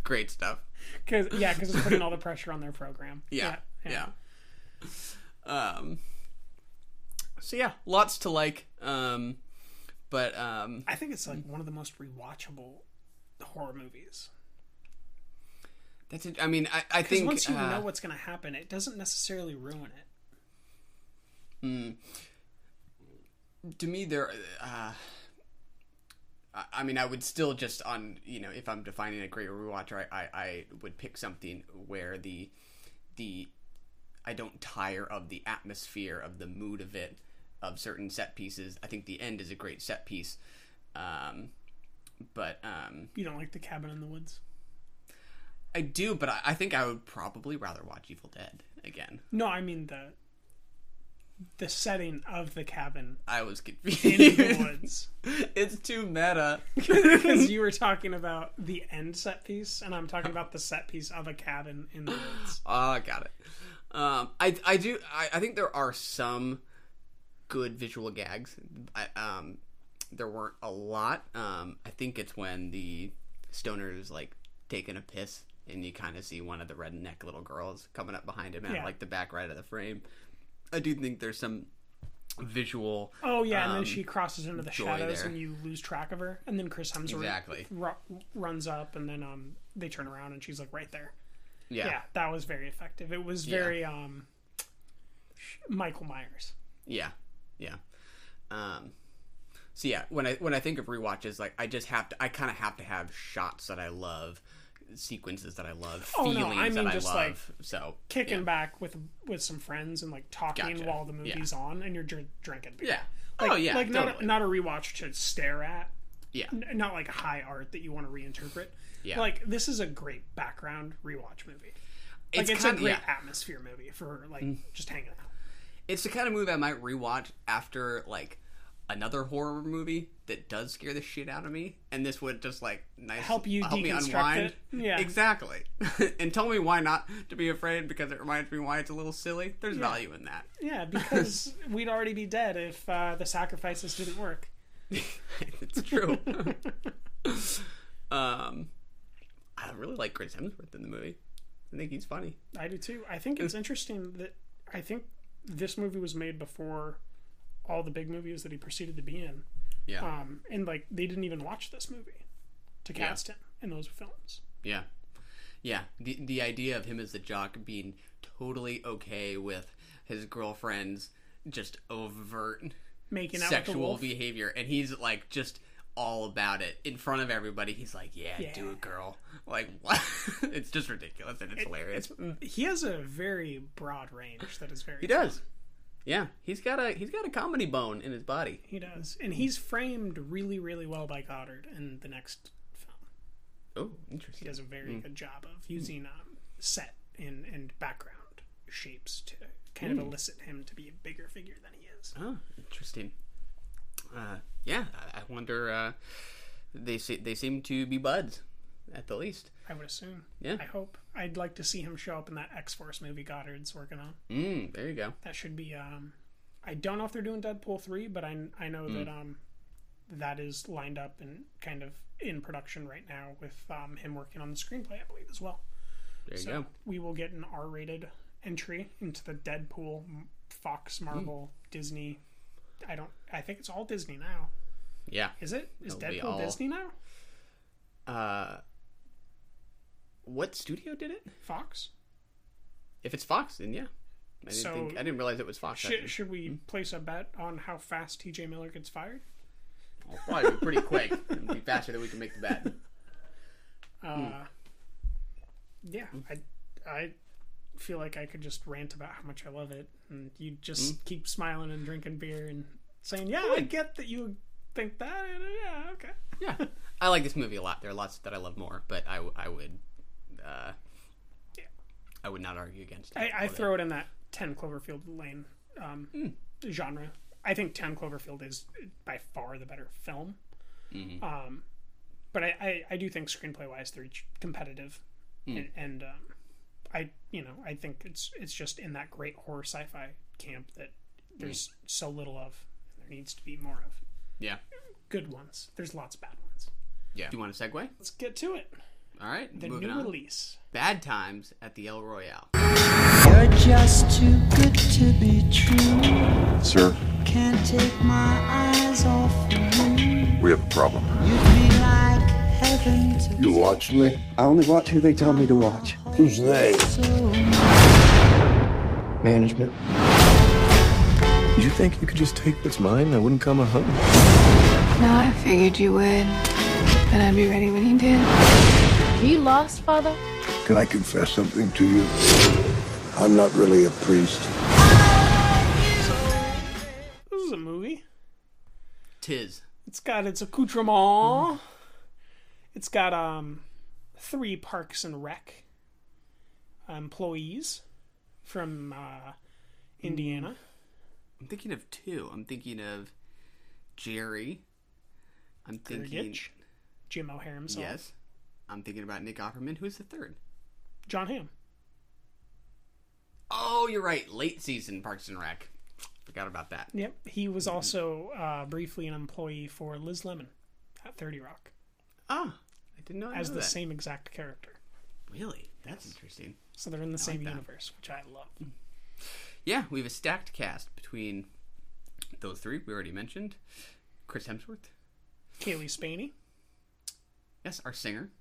[SPEAKER 7] Great stuff.
[SPEAKER 6] Because it's putting all the pressure on their program.
[SPEAKER 7] Yeah. So yeah, lots to like. But
[SPEAKER 6] I think it's like one of the most rewatchable horror movies.
[SPEAKER 7] That's it. I mean, I think
[SPEAKER 6] once you know what's going to happen, it doesn't necessarily ruin it.
[SPEAKER 7] To me, there. I mean, I would still just if I'm defining a great rewatcher, I would pick something where the I don't tire of the atmosphere, of the mood of it, of certain set pieces. I think the end is a great set piece. But
[SPEAKER 6] you don't like The Cabin in the Woods?
[SPEAKER 7] I do, but I think I would probably rather watch Evil Dead again.
[SPEAKER 6] No, I mean the setting of the cabin.
[SPEAKER 7] I was confused.
[SPEAKER 6] In the woods.
[SPEAKER 7] It's too meta.
[SPEAKER 6] Because you were talking about the end set piece, and I'm talking about the set piece of a cabin in the woods.
[SPEAKER 7] Oh, I got it. I think there are some good visual gags. There weren't a lot. I think it's when the stoner is like taking a piss and you kind of see one of the redneck little girls coming up behind him at like the back right of the frame. I do think there's some visual.
[SPEAKER 6] Oh yeah, and then she crosses into the shadows and you lose track of her, and then Chris Hemsworth runs up, and then they turn around and she's like right there. Yeah, that was very effective. It was very Michael Myers.
[SPEAKER 7] Yeah. So yeah, when I think of rewatches, like I kind of have to have shots that I love, sequences that I love, feelings that I love. Like, so
[SPEAKER 6] kicking back with some friends and like talking while the movie's on, and you're drinking beer.
[SPEAKER 7] Yeah.
[SPEAKER 6] Like
[SPEAKER 7] totally.
[SPEAKER 6] not a rewatch to stare at.
[SPEAKER 7] Yeah.
[SPEAKER 6] Not like high art that you want to reinterpret.
[SPEAKER 7] Yeah.
[SPEAKER 6] Like this is a great background rewatch movie. Like it's a great atmosphere movie for like just hanging out.
[SPEAKER 7] It's the kind of movie I might rewatch after like another horror movie that does scare the shit out of me, and this would just like
[SPEAKER 6] help me unwind it. Yeah,
[SPEAKER 7] exactly. And tell me why not to be afraid, because it reminds me why it's a little silly. There's value in that.
[SPEAKER 6] Yeah, because we'd already be dead if the sacrifices didn't work.
[SPEAKER 7] It's true. I really like Chris Hemsworth in the movie. I think he's funny.
[SPEAKER 6] I do too. I think it's interesting that I think this movie was made before all the big movies that he proceeded to be in.
[SPEAKER 7] Yeah.
[SPEAKER 6] And like they didn't even watch this movie to cast him in those films.
[SPEAKER 7] Yeah. Yeah. The idea of him as the jock being totally okay with his girlfriend's just overt
[SPEAKER 6] making out
[SPEAKER 7] sexual
[SPEAKER 6] with the wolf
[SPEAKER 7] behavior, and he's like just all about it in front of everybody. He's like, yeah. Do it, girl. Like, what? It's just ridiculous, and it's hilarious.
[SPEAKER 6] He has a very broad range that is very
[SPEAKER 7] He does. Yeah, he's got a comedy bone in his body.
[SPEAKER 6] He does, and he's framed really, really well by Goddard in the next film.
[SPEAKER 7] Oh, interesting.
[SPEAKER 6] He does a very good job of using set and background shapes to kind of elicit him to be a bigger figure than he is.
[SPEAKER 7] Oh, interesting. Yeah, I wonder. They seem to be buds, at the least.
[SPEAKER 6] I would assume.
[SPEAKER 7] Yeah.
[SPEAKER 6] I hope. I'd like to see him show up in that X-Force movie Goddard's working on.
[SPEAKER 7] There you go.
[SPEAKER 6] That should be. I don't know if they're doing Deadpool 3, but I know that that is lined up and kind of in production right now with him working on the screenplay, I believe, as well.
[SPEAKER 7] There you go.
[SPEAKER 6] We will get an R-rated entry into the Deadpool, Fox, Marvel, Disney. I think it's all Disney now.
[SPEAKER 7] Yeah.
[SPEAKER 6] Is it? Is Deadpool Disney now?
[SPEAKER 7] What studio did it?
[SPEAKER 6] Fox.
[SPEAKER 7] If it's Fox, then yeah. I didn't realize it was Fox.
[SPEAKER 6] Should we place a bet on how fast TJ Miller gets fired?
[SPEAKER 7] I'll probably be pretty quick. It'll be faster than we can make the bet.
[SPEAKER 6] Yeah, I feel like I could just rant about how much I love it, and you just keep smiling and drinking beer and saying, "Yeah, I get that you think that." Yeah, okay.
[SPEAKER 7] Yeah, I like this movie a lot. There are lots that I love more, but I would not argue against it.
[SPEAKER 6] I throw it in that 10 Cloverfield Lane genre. I think 10 Cloverfield is by far the better film. But I do think screenplay wise they're each competitive, and I think it's just in that great horror sci-fi camp that there's so little of. There needs to be more of.
[SPEAKER 7] Yeah,
[SPEAKER 6] good ones. There's lots of bad ones.
[SPEAKER 7] Yeah. Do you want to segue?
[SPEAKER 6] Let's get to it.
[SPEAKER 7] All right.
[SPEAKER 6] The new release.
[SPEAKER 7] Bad Times at the El Royale.
[SPEAKER 13] You're just too good to be true.
[SPEAKER 11] Sir?
[SPEAKER 13] Can't take my eyes off of you.
[SPEAKER 11] We have a problem.
[SPEAKER 13] You'd be like heaven to
[SPEAKER 9] You watch me?
[SPEAKER 10] I only watch who they tell me to watch.
[SPEAKER 9] Who's they?
[SPEAKER 10] Management.
[SPEAKER 11] You think you could just take what's mine? I wouldn't come a hunt.
[SPEAKER 14] No, I figured you would. And I'd be ready when you did.
[SPEAKER 15] Are you lost, Father?
[SPEAKER 9] Can I confess something to you? I'm not really a priest.
[SPEAKER 6] This is a movie.
[SPEAKER 7] Tis.
[SPEAKER 6] It's got its accoutrement. It's got 3 Parks and Rec employees from Indiana.
[SPEAKER 7] I'm thinking of 2. I'm thinking of Jerry. I'm thinking
[SPEAKER 6] Jim O'Hare himself.
[SPEAKER 7] Yes. I'm thinking about Nick Offerman. Who's the 3rd?
[SPEAKER 6] John Hamm.
[SPEAKER 7] Oh, you're right. Late season Parks and Rec. Forgot about that.
[SPEAKER 6] Yep. He was also briefly an employee for Liz Lemon at 30 Rock.
[SPEAKER 7] Ah, I didn't know.
[SPEAKER 6] As the same exact character.
[SPEAKER 7] Really? That's interesting.
[SPEAKER 6] So they're in the same universe, which I love.
[SPEAKER 7] Yeah, we have a stacked cast between those 3 we already mentioned. Chris Hemsworth.
[SPEAKER 6] Kaylee Spaney.
[SPEAKER 7] Yes, our singer.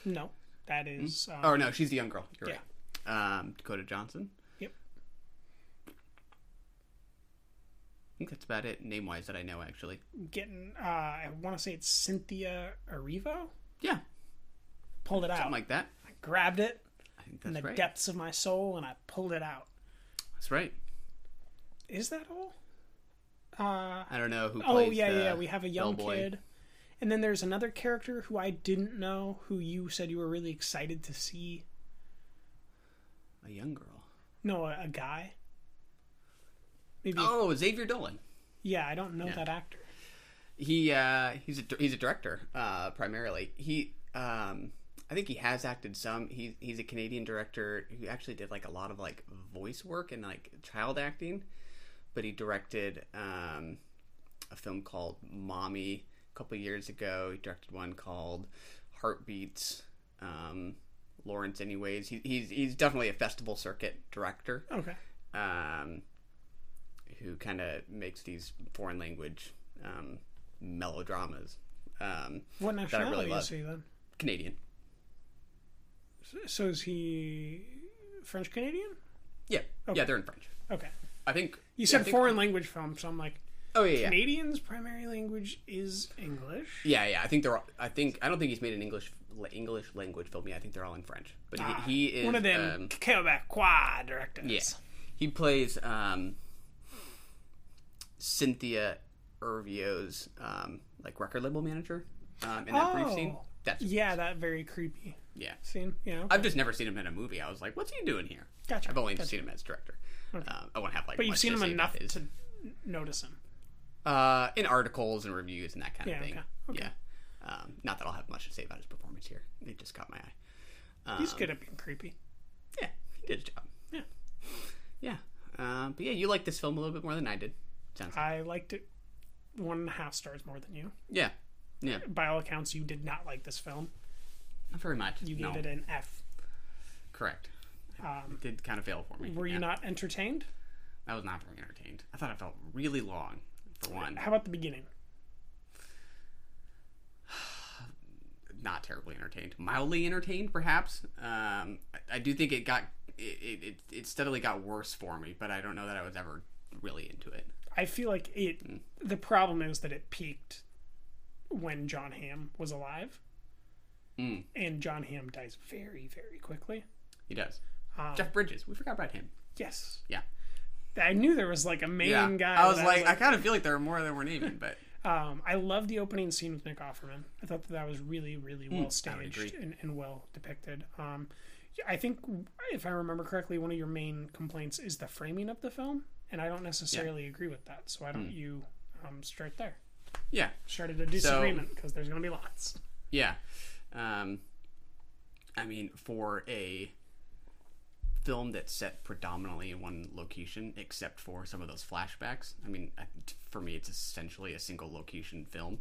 [SPEAKER 6] No, that is...
[SPEAKER 7] oh, no, she's the young girl. You're
[SPEAKER 6] yeah.
[SPEAKER 7] right. Dakota Johnson.
[SPEAKER 6] Yep.
[SPEAKER 7] I think that's about it, name-wise, that I know, actually.
[SPEAKER 6] Getting, I want to say it's Cynthia Erivo?
[SPEAKER 7] Yeah.
[SPEAKER 6] Pulled it out.
[SPEAKER 7] Something like that.
[SPEAKER 6] I grabbed it
[SPEAKER 7] I think that's
[SPEAKER 6] in the depths of my soul, and I pulled it out.
[SPEAKER 7] That's right.
[SPEAKER 6] Is that all?
[SPEAKER 7] I don't know who plays
[SPEAKER 6] yeah. We have a young kid. And then there's another character who I didn't know, who you said you were really excited to see.
[SPEAKER 7] A young girl?
[SPEAKER 6] No, a guy. Maybe.
[SPEAKER 7] Oh, Xavier Dolan.
[SPEAKER 6] Yeah, I don't know that actor.
[SPEAKER 7] He's a director primarily. I think he has acted some. He's a Canadian director who actually did like a lot of like voice work and like child acting. But he directed a film called Mommy a couple years ago. He directed one called Heartbeats. Lawrence, anyways. He's definitely a festival circuit director.
[SPEAKER 6] Okay.
[SPEAKER 7] Who kind of makes these foreign language melodramas.
[SPEAKER 6] What nationality is he then?
[SPEAKER 7] Canadian.
[SPEAKER 6] So is he French Canadian?
[SPEAKER 7] Yeah.
[SPEAKER 6] Okay.
[SPEAKER 7] Yeah, they're in French.
[SPEAKER 6] Okay.
[SPEAKER 7] I think
[SPEAKER 6] you said foreign language film, so I'm like,
[SPEAKER 7] oh yeah,
[SPEAKER 6] Canadians' primary language is English.
[SPEAKER 7] Yeah. I think they're. I don't think he's made an English language film yet. I think they're all in French. But he is
[SPEAKER 6] one of them Quebecois directors.
[SPEAKER 7] Yeah, he plays Cynthia Ervio's like record label manager in that brief scene. That's
[SPEAKER 6] that very creepy.
[SPEAKER 7] Yeah.
[SPEAKER 6] Scene. Yeah. Okay.
[SPEAKER 7] I've just never seen him in a movie. I was like, what's he doing here?
[SPEAKER 6] Gotcha.
[SPEAKER 7] I've only seen him as director. Okay. I won't have like.
[SPEAKER 6] But you've
[SPEAKER 7] much
[SPEAKER 6] seen
[SPEAKER 7] to
[SPEAKER 6] him
[SPEAKER 7] say
[SPEAKER 6] enough
[SPEAKER 7] about
[SPEAKER 6] to notice him.
[SPEAKER 7] In articles and reviews and that kind of thing.
[SPEAKER 6] Okay.
[SPEAKER 7] Yeah. Not that I'll have much to say about his performance here. It just caught my eye.
[SPEAKER 6] He's good at being creepy.
[SPEAKER 7] Yeah, he did his job.
[SPEAKER 6] Yeah.
[SPEAKER 7] Yeah. But yeah, you liked this film a little bit more than I did.
[SPEAKER 6] I liked it 1.5 stars more than you.
[SPEAKER 7] Yeah. Yeah.
[SPEAKER 6] By all accounts, you did not like this film.
[SPEAKER 7] Not very much.
[SPEAKER 6] You gave it an F.
[SPEAKER 7] Correct. It did kind of fail for me.
[SPEAKER 6] Were you not entertained?
[SPEAKER 7] I was not very entertained. I thought it felt really long, for one.
[SPEAKER 6] How about the beginning?
[SPEAKER 7] Not terribly entertained. Mildly entertained, perhaps. I do think it steadily got worse for me, but I don't know that I was ever really into it.
[SPEAKER 6] I feel like the problem is that it peaked when John Hamm was alive. And John Hamm dies very, very quickly.
[SPEAKER 7] He does. Jeff Bridges. We forgot about him.
[SPEAKER 6] Yes.
[SPEAKER 7] Yeah.
[SPEAKER 6] I knew there was like a main guy.
[SPEAKER 7] I was like, I kind of feel like there are more than we're naming, but...
[SPEAKER 6] I love the opening scene with Nick Offerman. I thought that was really, really well staged and well depicted. I think, if I remember correctly, one of your main complaints is the framing of the film, and I don't necessarily agree with that. So why don't you start there?
[SPEAKER 7] Yeah.
[SPEAKER 6] Started a disagreement, because there's going to be lots.
[SPEAKER 7] Yeah. I mean, for a film that's set predominantly in one location, except for some of those flashbacks, I mean, for me, it's essentially a single location film.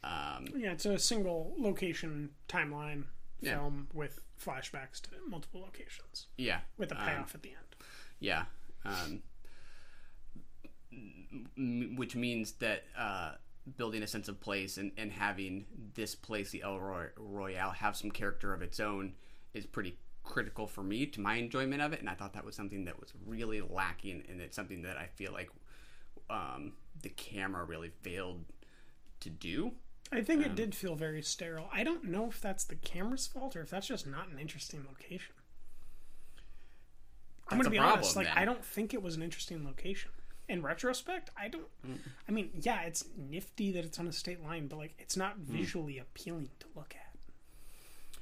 [SPEAKER 6] Yeah, it's a single location timeline film with flashbacks to multiple locations.
[SPEAKER 7] Yeah.
[SPEAKER 6] With a payoff at the end.
[SPEAKER 7] Yeah. Which means that building a sense of place and having this place, the El Royale, have some character of its own is pretty critical for me to my enjoyment of it, and I thought that was something that was really lacking, and it's something that I feel like the camera really failed to do.
[SPEAKER 6] I think it did feel very sterile. I don't know if that's the camera's fault or if that's just not an interesting location. I'm going to be honest, like, I don't think it was an interesting location. In retrospect, I don't... I mean, yeah, it's nifty that it's on a state line, but, like, it's not visually appealing to look at.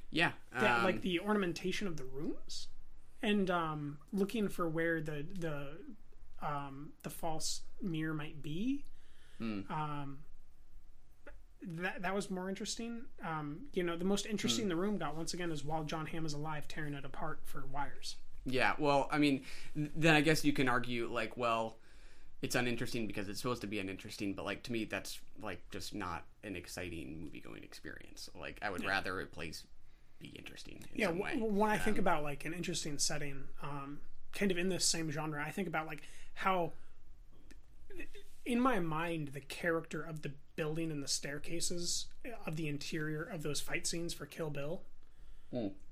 [SPEAKER 7] Yeah.
[SPEAKER 6] Like, the ornamentation of the rooms and looking for where the false mirror might be. That was more interesting. The most interesting the room got, once again, is while John Hamm is alive, tearing it apart for wires.
[SPEAKER 7] Yeah, well, I mean, then I guess you can argue, like, well, it's uninteresting because it's supposed to be uninteresting, but, like, to me, that's, like, just not an exciting movie-going experience. Like, I would rather a place be interesting in some way.
[SPEAKER 6] When I think about, like, an interesting setting, kind of in this same genre, I think about, like, how, in my mind, the character of the building and the staircases of the interior of those fight scenes for Kill Bill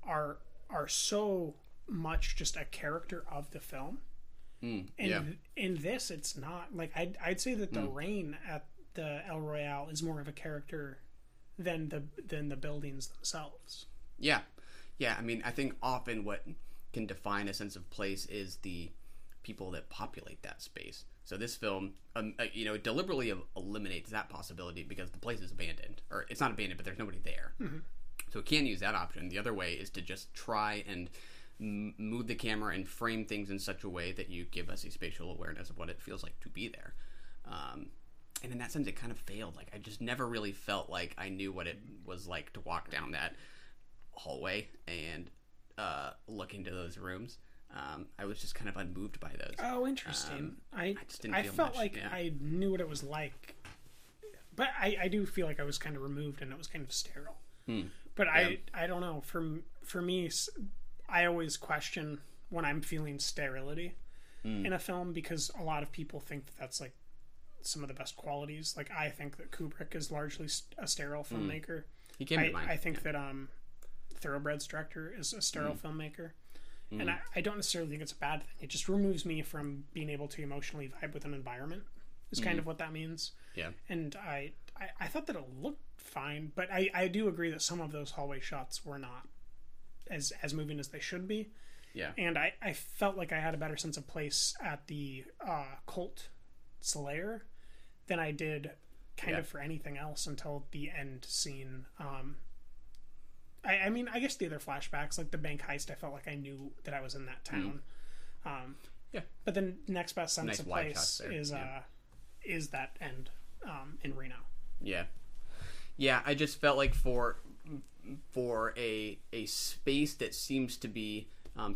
[SPEAKER 6] are so much just a character of the film. And in this, it's not. Like, I'd say that the rain at the El Royale is more of a character than the buildings themselves.
[SPEAKER 7] Yeah. I mean, I think often what can define a sense of place is the people that populate that space. So this film, deliberately eliminates that possibility because the place is abandoned, or it's not abandoned, but there's nobody there. So it can't use that option. The other way is to just try and move the camera and frame things in such a way that you give us a spatial awareness of what it feels like to be there. And in that sense, it kind of failed. Like, I just never really felt like I knew what it was like to walk down that hallway and look into those rooms. I was just kind of unmoved by those.
[SPEAKER 6] Oh, interesting. I
[SPEAKER 7] just didn't feel
[SPEAKER 6] felt
[SPEAKER 7] much,
[SPEAKER 6] like I knew what it was like But I do feel like I was kind of removed and it was kind of sterile. But I don't know. For me, I always question when I'm feeling sterility in a film, because a lot of people think that that's like some of the best qualities. Like, I think that Kubrick is largely a sterile filmmaker.
[SPEAKER 7] He came to mind.
[SPEAKER 6] I think that Thoroughbred's director is a sterile filmmaker. And I don't necessarily think it's a bad thing. It just removes me from being able to emotionally vibe with an environment, is kind of what that means. Yeah. And I thought that it looked fine, but I do agree that some of those hallway shots were not as moving as they should be. Yeah. And I felt like I had a better sense of place at the cult Slayer than I did kind of for anything else until the end scene. I mean, I guess the other flashbacks, like the bank heist, I felt like I knew that I was in that town. But the next best sense of place is that end in Reno. Yeah.
[SPEAKER 7] Yeah, I just felt like for a space that seems to be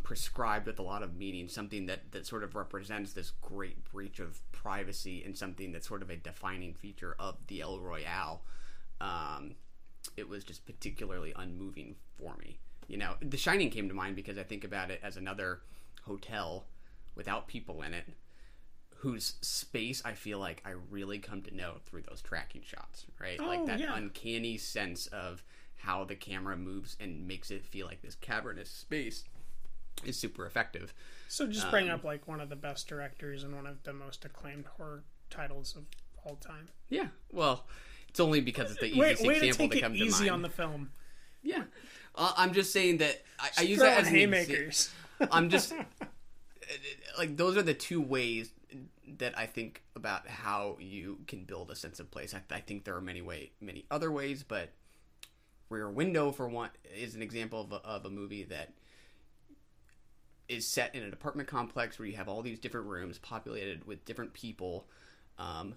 [SPEAKER 7] prescribed with a lot of meaning, something that sort of represents this great breach of privacy, and something that's sort of a defining feature of the El Royale, it was just particularly unmoving for me. You know, The Shining came to mind because I think about it as another hotel without people in it, whose space I feel like I really come to know through those tracking shots, right? Like that uncanny sense of how the camera moves and makes it feel like this cavernous space is super effective.
[SPEAKER 6] So just bring up like one of the best directors and one of the most acclaimed horror titles of all time.
[SPEAKER 7] Yeah, well, it's only because it's the easiest example to come to mind.
[SPEAKER 6] Easy on the film.
[SPEAKER 7] Yeah, I'm just saying that I use that as
[SPEAKER 6] haymakers.
[SPEAKER 7] I'm just like, those are the two ways that I think about how you can build a sense of place. I think there are many other ways, but Rear Window, for one, is an example of a movie that is set in an apartment complex where you have all these different rooms populated with different people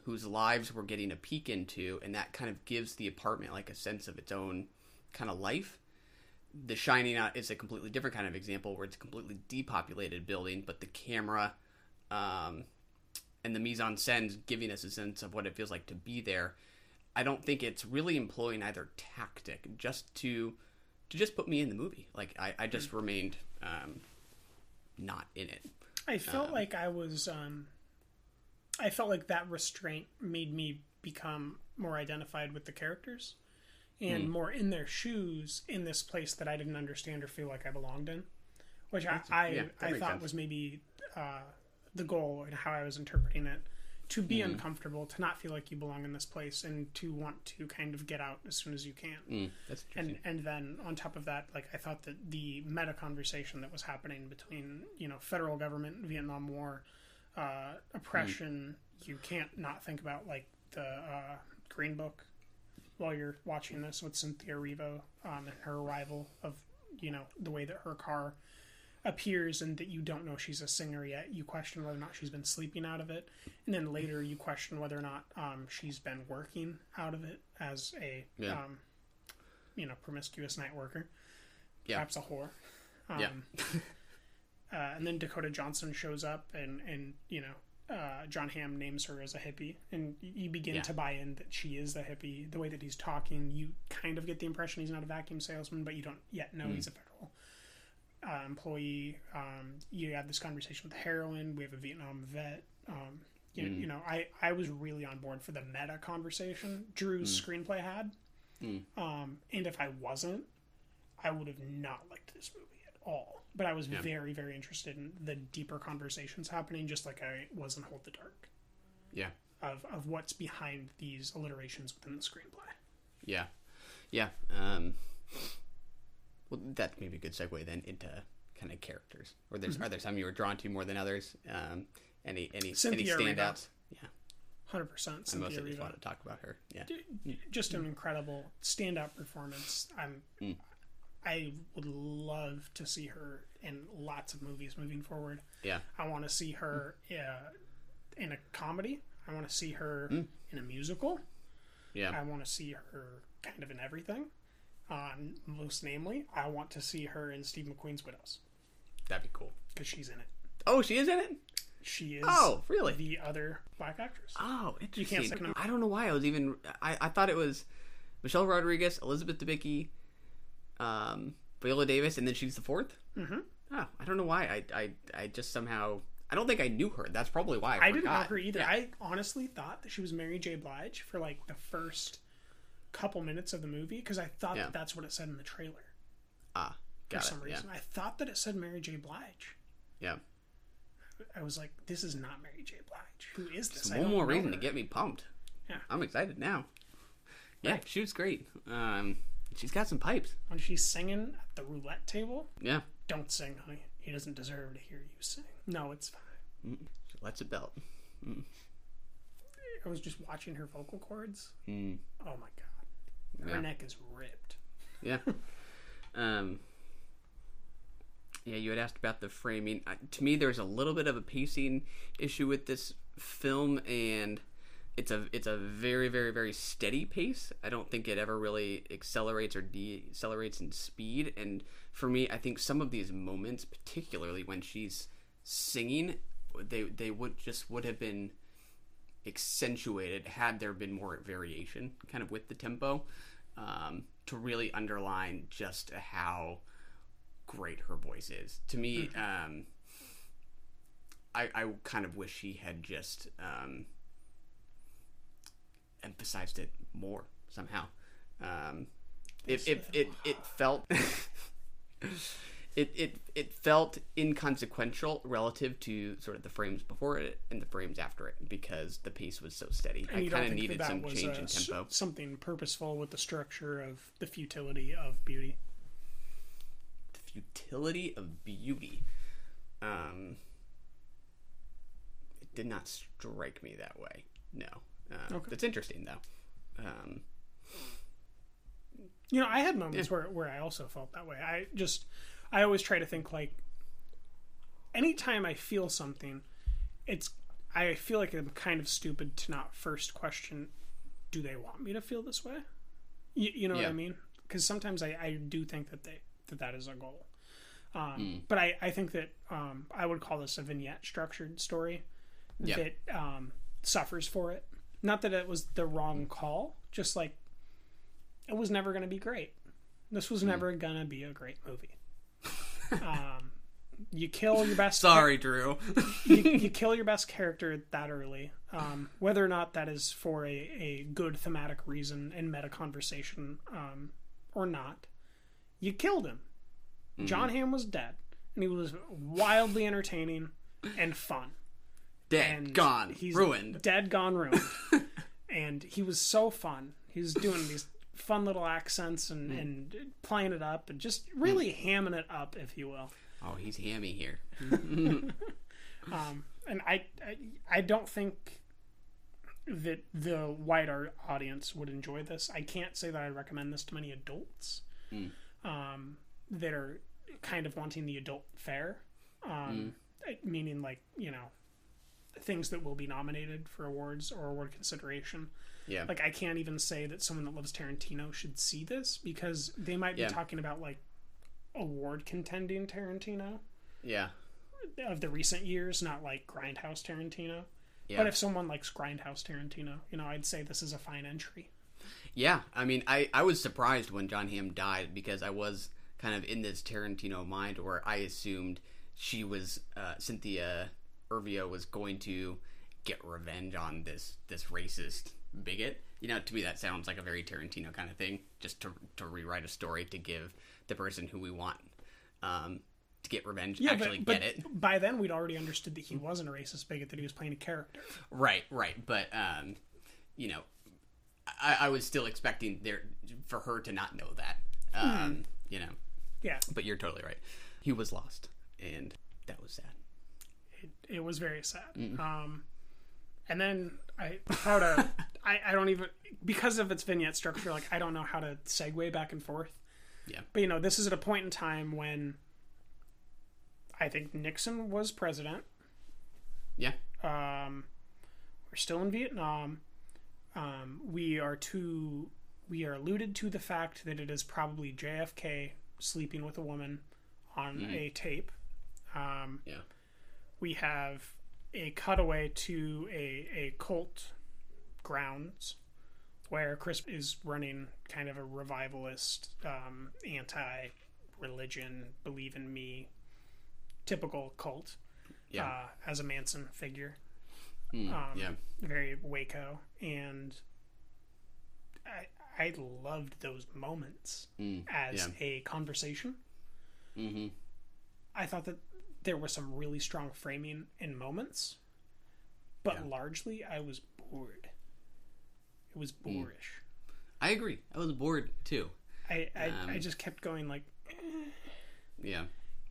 [SPEAKER 7] whose lives we're getting a peek into, and that kind of gives the apartment like a sense of its own kind of life. The Shining is a completely different kind of example where it's a completely depopulated building, but the camera and the mise-en-scène giving us a sense of what it feels like to be there. I don't think it's really employing either tactic just to just put me in the movie. Like, I just remained not in it.
[SPEAKER 6] I felt like I was I felt like that restraint made me become more identified with the characters and more in their shoes in this place that I didn't understand or feel like I belonged in, which I thought was maybe the goal and how I was interpreting it, to be uncomfortable, to not feel like you belong in this place, and to want to kind of get out as soon as you can.
[SPEAKER 7] That's interesting.
[SPEAKER 6] And then on top of that, like, I thought that the meta conversation that was happening between, you know, federal government, Vietnam War, oppression, you can't not think about like the Green Book while you're watching this with Cynthia Erivo and her arrival of, you know, the way that her car appears and that you don't know she's a singer yet. You question whether or not she's been sleeping out of it, and then later you question whether or not she's been working out of it as a you know, promiscuous night worker, perhaps a whore. And then Dakota Johnson shows up and you know, John Hamm names her as a hippie, and you begin to buy in that she is the hippie. The way that he's talking, you kind of get the impression he's not a vacuum salesman, but you don't yet know he's a federal employee. You have this conversation with the heroine. We have a Vietnam vet. You know, I was really on board for the meta conversation Drew's screenplay had. And if I wasn't, I would have not liked this movie at all. But I was very, very interested in the deeper conversations happening, just like I was in Hold the Dark. Yeah. Of what's behind these alliterations within the screenplay.
[SPEAKER 7] Yeah. Yeah. Well, that's maybe a good segue then into kind of characters. Or are there some you were drawn to more than others? Any standouts? Yeah.
[SPEAKER 6] 100%.
[SPEAKER 7] I mostly just want to talk about her. Yeah.
[SPEAKER 6] Just an incredible standout performance. I would love to see her in lots of movies moving forward. Yeah. I want to see her in a comedy. I want to see her in a musical. Yeah. I want to see her kind of in everything. Most namely, I want to see her in Steve McQueen's Widows.
[SPEAKER 7] That'd be cool.
[SPEAKER 6] Because she's in it.
[SPEAKER 7] Oh, she is in it?
[SPEAKER 6] She is
[SPEAKER 7] really?
[SPEAKER 6] the other black actress.
[SPEAKER 7] Oh, interesting.
[SPEAKER 6] You can't say no.
[SPEAKER 7] I don't know why I thought it was Michelle Rodriguez, Elizabeth Debicki, Viola Davis, and then she's the fourth?
[SPEAKER 6] Mm-hmm.
[SPEAKER 7] Oh, I don't know why. I just somehow... I don't think I knew her. That's probably why
[SPEAKER 6] I
[SPEAKER 7] forgot.
[SPEAKER 6] didn't know her either.
[SPEAKER 7] Yeah.
[SPEAKER 6] I honestly thought that she was Mary J. Blige for like the first couple minutes of the movie because I thought that that's what it said in the trailer.
[SPEAKER 7] Got
[SPEAKER 6] for some reason.
[SPEAKER 7] Yeah.
[SPEAKER 6] I thought that it said Mary J. Blige.
[SPEAKER 7] Yeah.
[SPEAKER 6] I was like, this is not Mary J. Blige. Who is this?
[SPEAKER 7] One more reason to get me pumped.
[SPEAKER 6] Yeah.
[SPEAKER 7] I'm excited now. Yeah,
[SPEAKER 6] Right.
[SPEAKER 7] she was great. She's got some pipes.
[SPEAKER 6] When she's singing at the roulette table,
[SPEAKER 7] yeah.
[SPEAKER 6] Don't sing, honey. He doesn't deserve to hear you sing. No, it's fine.
[SPEAKER 7] She lets it belt.
[SPEAKER 6] I was just watching her vocal cords. Oh my god. Her
[SPEAKER 7] Yeah.
[SPEAKER 6] neck is ripped.
[SPEAKER 7] Yeah. Yeah, you had asked about the framing. To me, there's a little bit of a pacing issue with this film, and it's a very, very, very steady pace. I don't think it ever really accelerates or decelerates in speed. And for me, I think some of these moments, particularly when she's singing, they would have been accentuated had there been more variation, kind of with the tempo, to really underline just how great her voice is. To me, I kind of wish she had just emphasized it more somehow. It felt it felt inconsequential relative to sort of the frames before it and the frames after it because the pace was so steady.
[SPEAKER 6] And
[SPEAKER 7] I kind of needed some change in tempo.
[SPEAKER 6] Something purposeful with the structure of the futility of beauty.
[SPEAKER 7] Futility of beauty. It did not strike me that way. No.
[SPEAKER 6] Okay.
[SPEAKER 7] That's interesting though.
[SPEAKER 6] I had moments where I also felt that way. I always try to think like anytime I feel something, I feel like I'm kind of stupid to not first question, do they want me to feel this way? You know what I mean? Because sometimes I do think that is a goal. But I think that I would call this a vignette structured story that suffers for it. Not that it was the wrong call, just like it was never going to be great. This was never going to be a great movie. You kill your best...
[SPEAKER 7] Sorry, Drew.
[SPEAKER 6] you kill your best character that early. Whether or not that is for a good thematic reason and meta conversation or not, you killed him. John Hamm was dead, and he was wildly entertaining and fun.
[SPEAKER 7] Dead, gone, ruined.
[SPEAKER 6] Dead, gone, ruined. And he was so fun. He was doing these fun little accents and playing it up and just really hamming it up, if you will.
[SPEAKER 7] Oh, he's hammy here.
[SPEAKER 6] And I don't think that the wider audience would enjoy this. I can't say that I recommend this to many adults that are kind of wanting the adult fare, meaning like, things that will be nominated for awards or award consideration.
[SPEAKER 7] Yeah.
[SPEAKER 6] Like, I can't even say that someone that loves Tarantino should see this because they might be talking about like award contending Tarantino.
[SPEAKER 7] Yeah.
[SPEAKER 6] Of the recent years, not like Grindhouse Tarantino.
[SPEAKER 7] Yeah.
[SPEAKER 6] But if someone likes Grindhouse Tarantino, I'd say this is a fine entry.
[SPEAKER 7] Yeah. I mean, I was surprised when John Hamm died because I was kind of in this Tarantino mind where I assumed she was, Cynthia Erivo was going to get revenge on this racist bigot. To me that sounds like a very Tarantino kind of thing, just to rewrite a story to give the person who we want to get revenge get it.
[SPEAKER 6] By then we'd already understood that he wasn't a racist bigot, that he was playing a character.
[SPEAKER 7] Right. But I was still expecting for her to not know that. Yeah. But you're totally right. He was lost, and that was sad.
[SPEAKER 6] It was very sad. And then I don't even, because of its vignette structure, like I don't know how to segue back and forth.
[SPEAKER 7] Yeah.
[SPEAKER 6] But this is at a point in time when I think Nixon was president.
[SPEAKER 7] Yeah.
[SPEAKER 6] We're still in Vietnam. We are alluded to the fact that it is probably JFK sleeping with a woman on a tape.
[SPEAKER 7] Yeah.
[SPEAKER 6] We have a cutaway to a cult grounds where Chris is running kind of a revivalist, anti-religion, believe in me, typical cult, as a Manson figure. Very Waco. And I loved those moments as a conversation. Mm-hmm. I thought that there was some really strong framing in moments, but largely I was bored. It was boorish.
[SPEAKER 7] I agree. I was bored too.
[SPEAKER 6] I just kept going like,
[SPEAKER 7] yeah,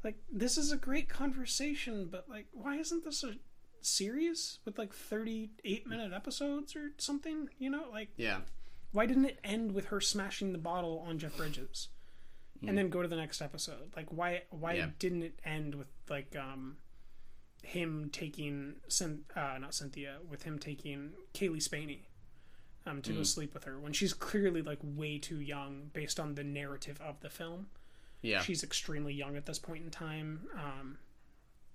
[SPEAKER 6] like this is a great conversation, but like, why isn't this a series with like 38-minute episodes or something? You know, like, why didn't it end with her smashing the bottle on Jeff Bridges, and then go to the next episode? Like, why didn't it end with like him taking not Cynthia, with him taking Kaylee Spaney to go sleep with her when she's clearly like way too young based on the narrative of the film. Yeah, she's extremely young at this point in time.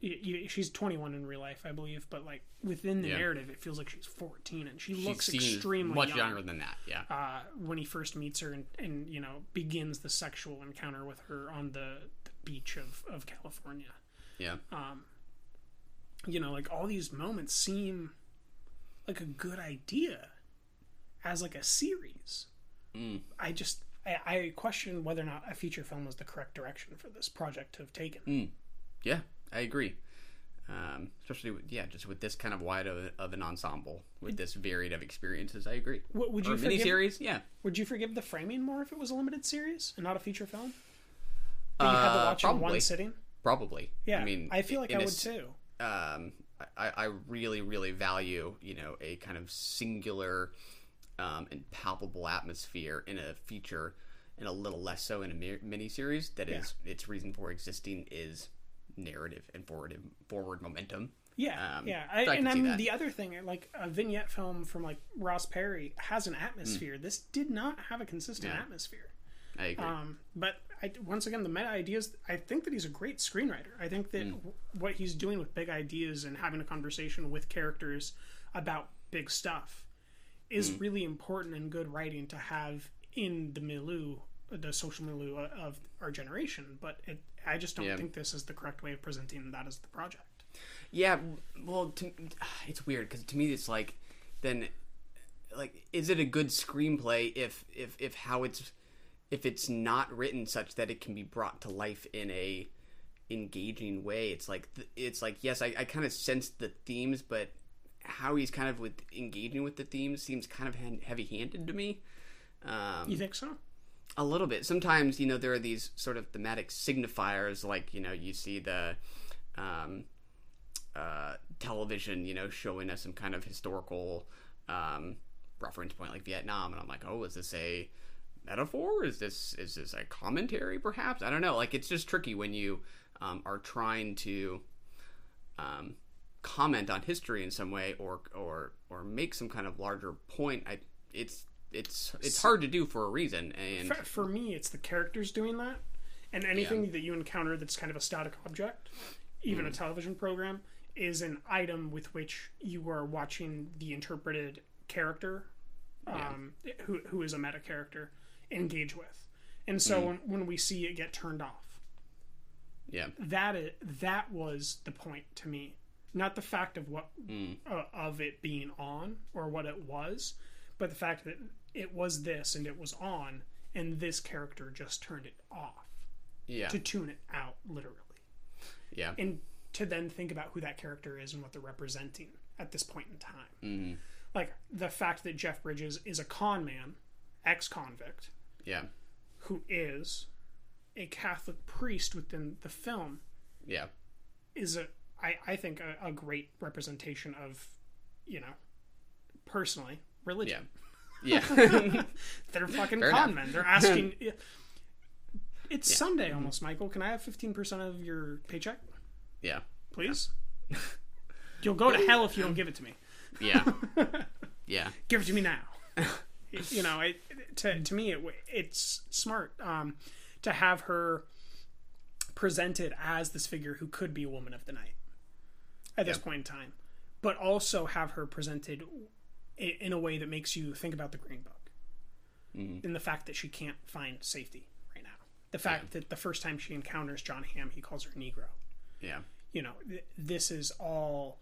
[SPEAKER 6] She's 21 in real life, I believe, but like within the narrative, it feels like she's 14, and she looks extremely
[SPEAKER 7] much
[SPEAKER 6] young.
[SPEAKER 7] Younger than that. Yeah.
[SPEAKER 6] When he first meets her and you know begins the sexual encounter with her on the beach of California. Yeah. You know, like all these moments seem like a good idea as like a series. I question whether or not a feature film was the correct direction for this project to have taken.
[SPEAKER 7] Yeah, I agree. Especially just with this kind of wide of an ensemble, with this varied of experiences. I agree.
[SPEAKER 6] Would you
[SPEAKER 7] miniseries? Yeah.
[SPEAKER 6] Would you forgive the framing more if it was a limited series and not a feature film? That you had to watch in one sitting?
[SPEAKER 7] Probably.
[SPEAKER 6] Yeah, I mean, I feel like I would too.
[SPEAKER 7] I really, really value, you know, a kind of singular and palpable atmosphere in a feature, and a little less so in a miniseries. That is, its reason for existing is narrative and forward momentum.
[SPEAKER 6] The other thing, like a vignette film from like Ross Perry has an atmosphere. This did not have a consistent atmosphere.
[SPEAKER 7] I agree.
[SPEAKER 6] But once again, the meta ideas, I think that he's a great screenwriter. I think that what he's doing with big ideas and having a conversation with characters about big stuff is really important and good writing to have in the milieu, the social milieu of our generation. But I just don't think this is the correct way of presenting that as the project.
[SPEAKER 7] Yeah, well, it's weird because to me it's like, then, like, is it a good screenplay if it's not written such that it can be brought to life in a engaging way? It's like yes, I kind of sense the themes, but how he's kind of engaging with the themes seems kind of heavy-handed to me.
[SPEAKER 6] You think so?
[SPEAKER 7] A little bit. Sometimes, you know, there are these sort of thematic signifiers, like, you know, you see the television, you know, showing us some kind of historical reference point like Vietnam, and I'm like, oh, is this a metaphor? Is this a commentary, perhaps? I don't know. Like, it's just tricky when you are trying to comment on history in some way, or make some kind of larger point. It's hard to do for a reason. And
[SPEAKER 6] for me, it's the characters doing that, and anything that you encounter that's kind of a static object, even a television program, is an item with which you are watching the interpreted character, who is a meta character, engage with. And so when we see it get turned off, that was the point to me. Not the fact of what of it being on or what it was, but the fact that it was this and it was on, and this character just turned it off. Yeah. To tune it out, literally. Yeah. And to then think about who that character is and what they're representing at this point in time. Mm-hmm. Like the fact that Jeff Bridges is a con man, ex-convict, who is a Catholic priest within the film, is I think a great representation of, you know, personally, religion. Yeah. They're fucking con men. They're asking. It's Sunday almost, Michael. Can I have 15% of your paycheck?
[SPEAKER 7] Yeah.
[SPEAKER 6] Please? You'll go to hell if you don't give it to me.
[SPEAKER 7] Yeah. Yeah.
[SPEAKER 6] Give it to me now. You know, to me, it's smart to have her presented as this figure who could be a woman of the night at this point in time. but also have her presented in a way that makes you think about the Green Book.
[SPEAKER 7] Mm-hmm.
[SPEAKER 6] And the fact that she can't find safety right now. The fact that the first time she encounters John Hamm, he calls her Negro.
[SPEAKER 7] Yeah.
[SPEAKER 6] You know, this is all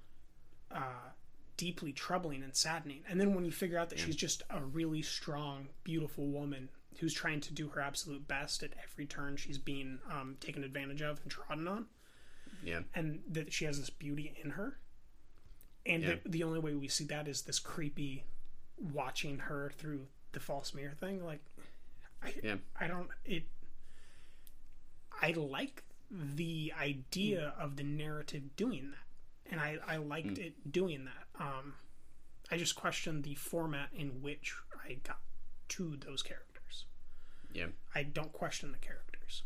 [SPEAKER 6] deeply troubling and saddening. And then when you figure out that she's just a really strong, beautiful woman who's trying to do her absolute best at every turn, she's being taken advantage of and trodden on.
[SPEAKER 7] Yeah.
[SPEAKER 6] And that she has this beauty in her. And the only way we see that is this creepy watching her through the false mirror thing. Like, I like the idea of the narrative doing that. And I liked it doing that. I just questioned the format in which I got to those characters.
[SPEAKER 7] Yeah.
[SPEAKER 6] I don't question the characters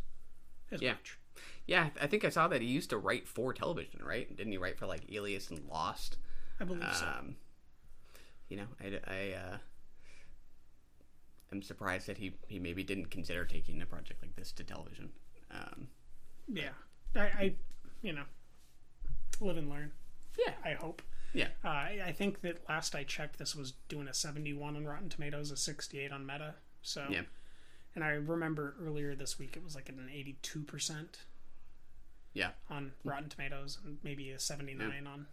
[SPEAKER 6] as much.
[SPEAKER 7] Yeah, I think I saw that he used to write for television, right? Didn't he write for like Alias and Lost?
[SPEAKER 6] I believe so.
[SPEAKER 7] You know, I am surprised that he maybe didn't consider taking a project like this to television.
[SPEAKER 6] Yeah. I you know, live and learn.
[SPEAKER 7] Yeah.
[SPEAKER 6] I hope.
[SPEAKER 7] Yeah.
[SPEAKER 6] I think that last I checked, this was doing a 71 on Rotten Tomatoes, a 68 on Meta. So,
[SPEAKER 7] yeah.
[SPEAKER 6] And I remember earlier this week it was like an 82%.
[SPEAKER 7] Yeah.
[SPEAKER 6] On Rotten Tomatoes, and maybe a 79 on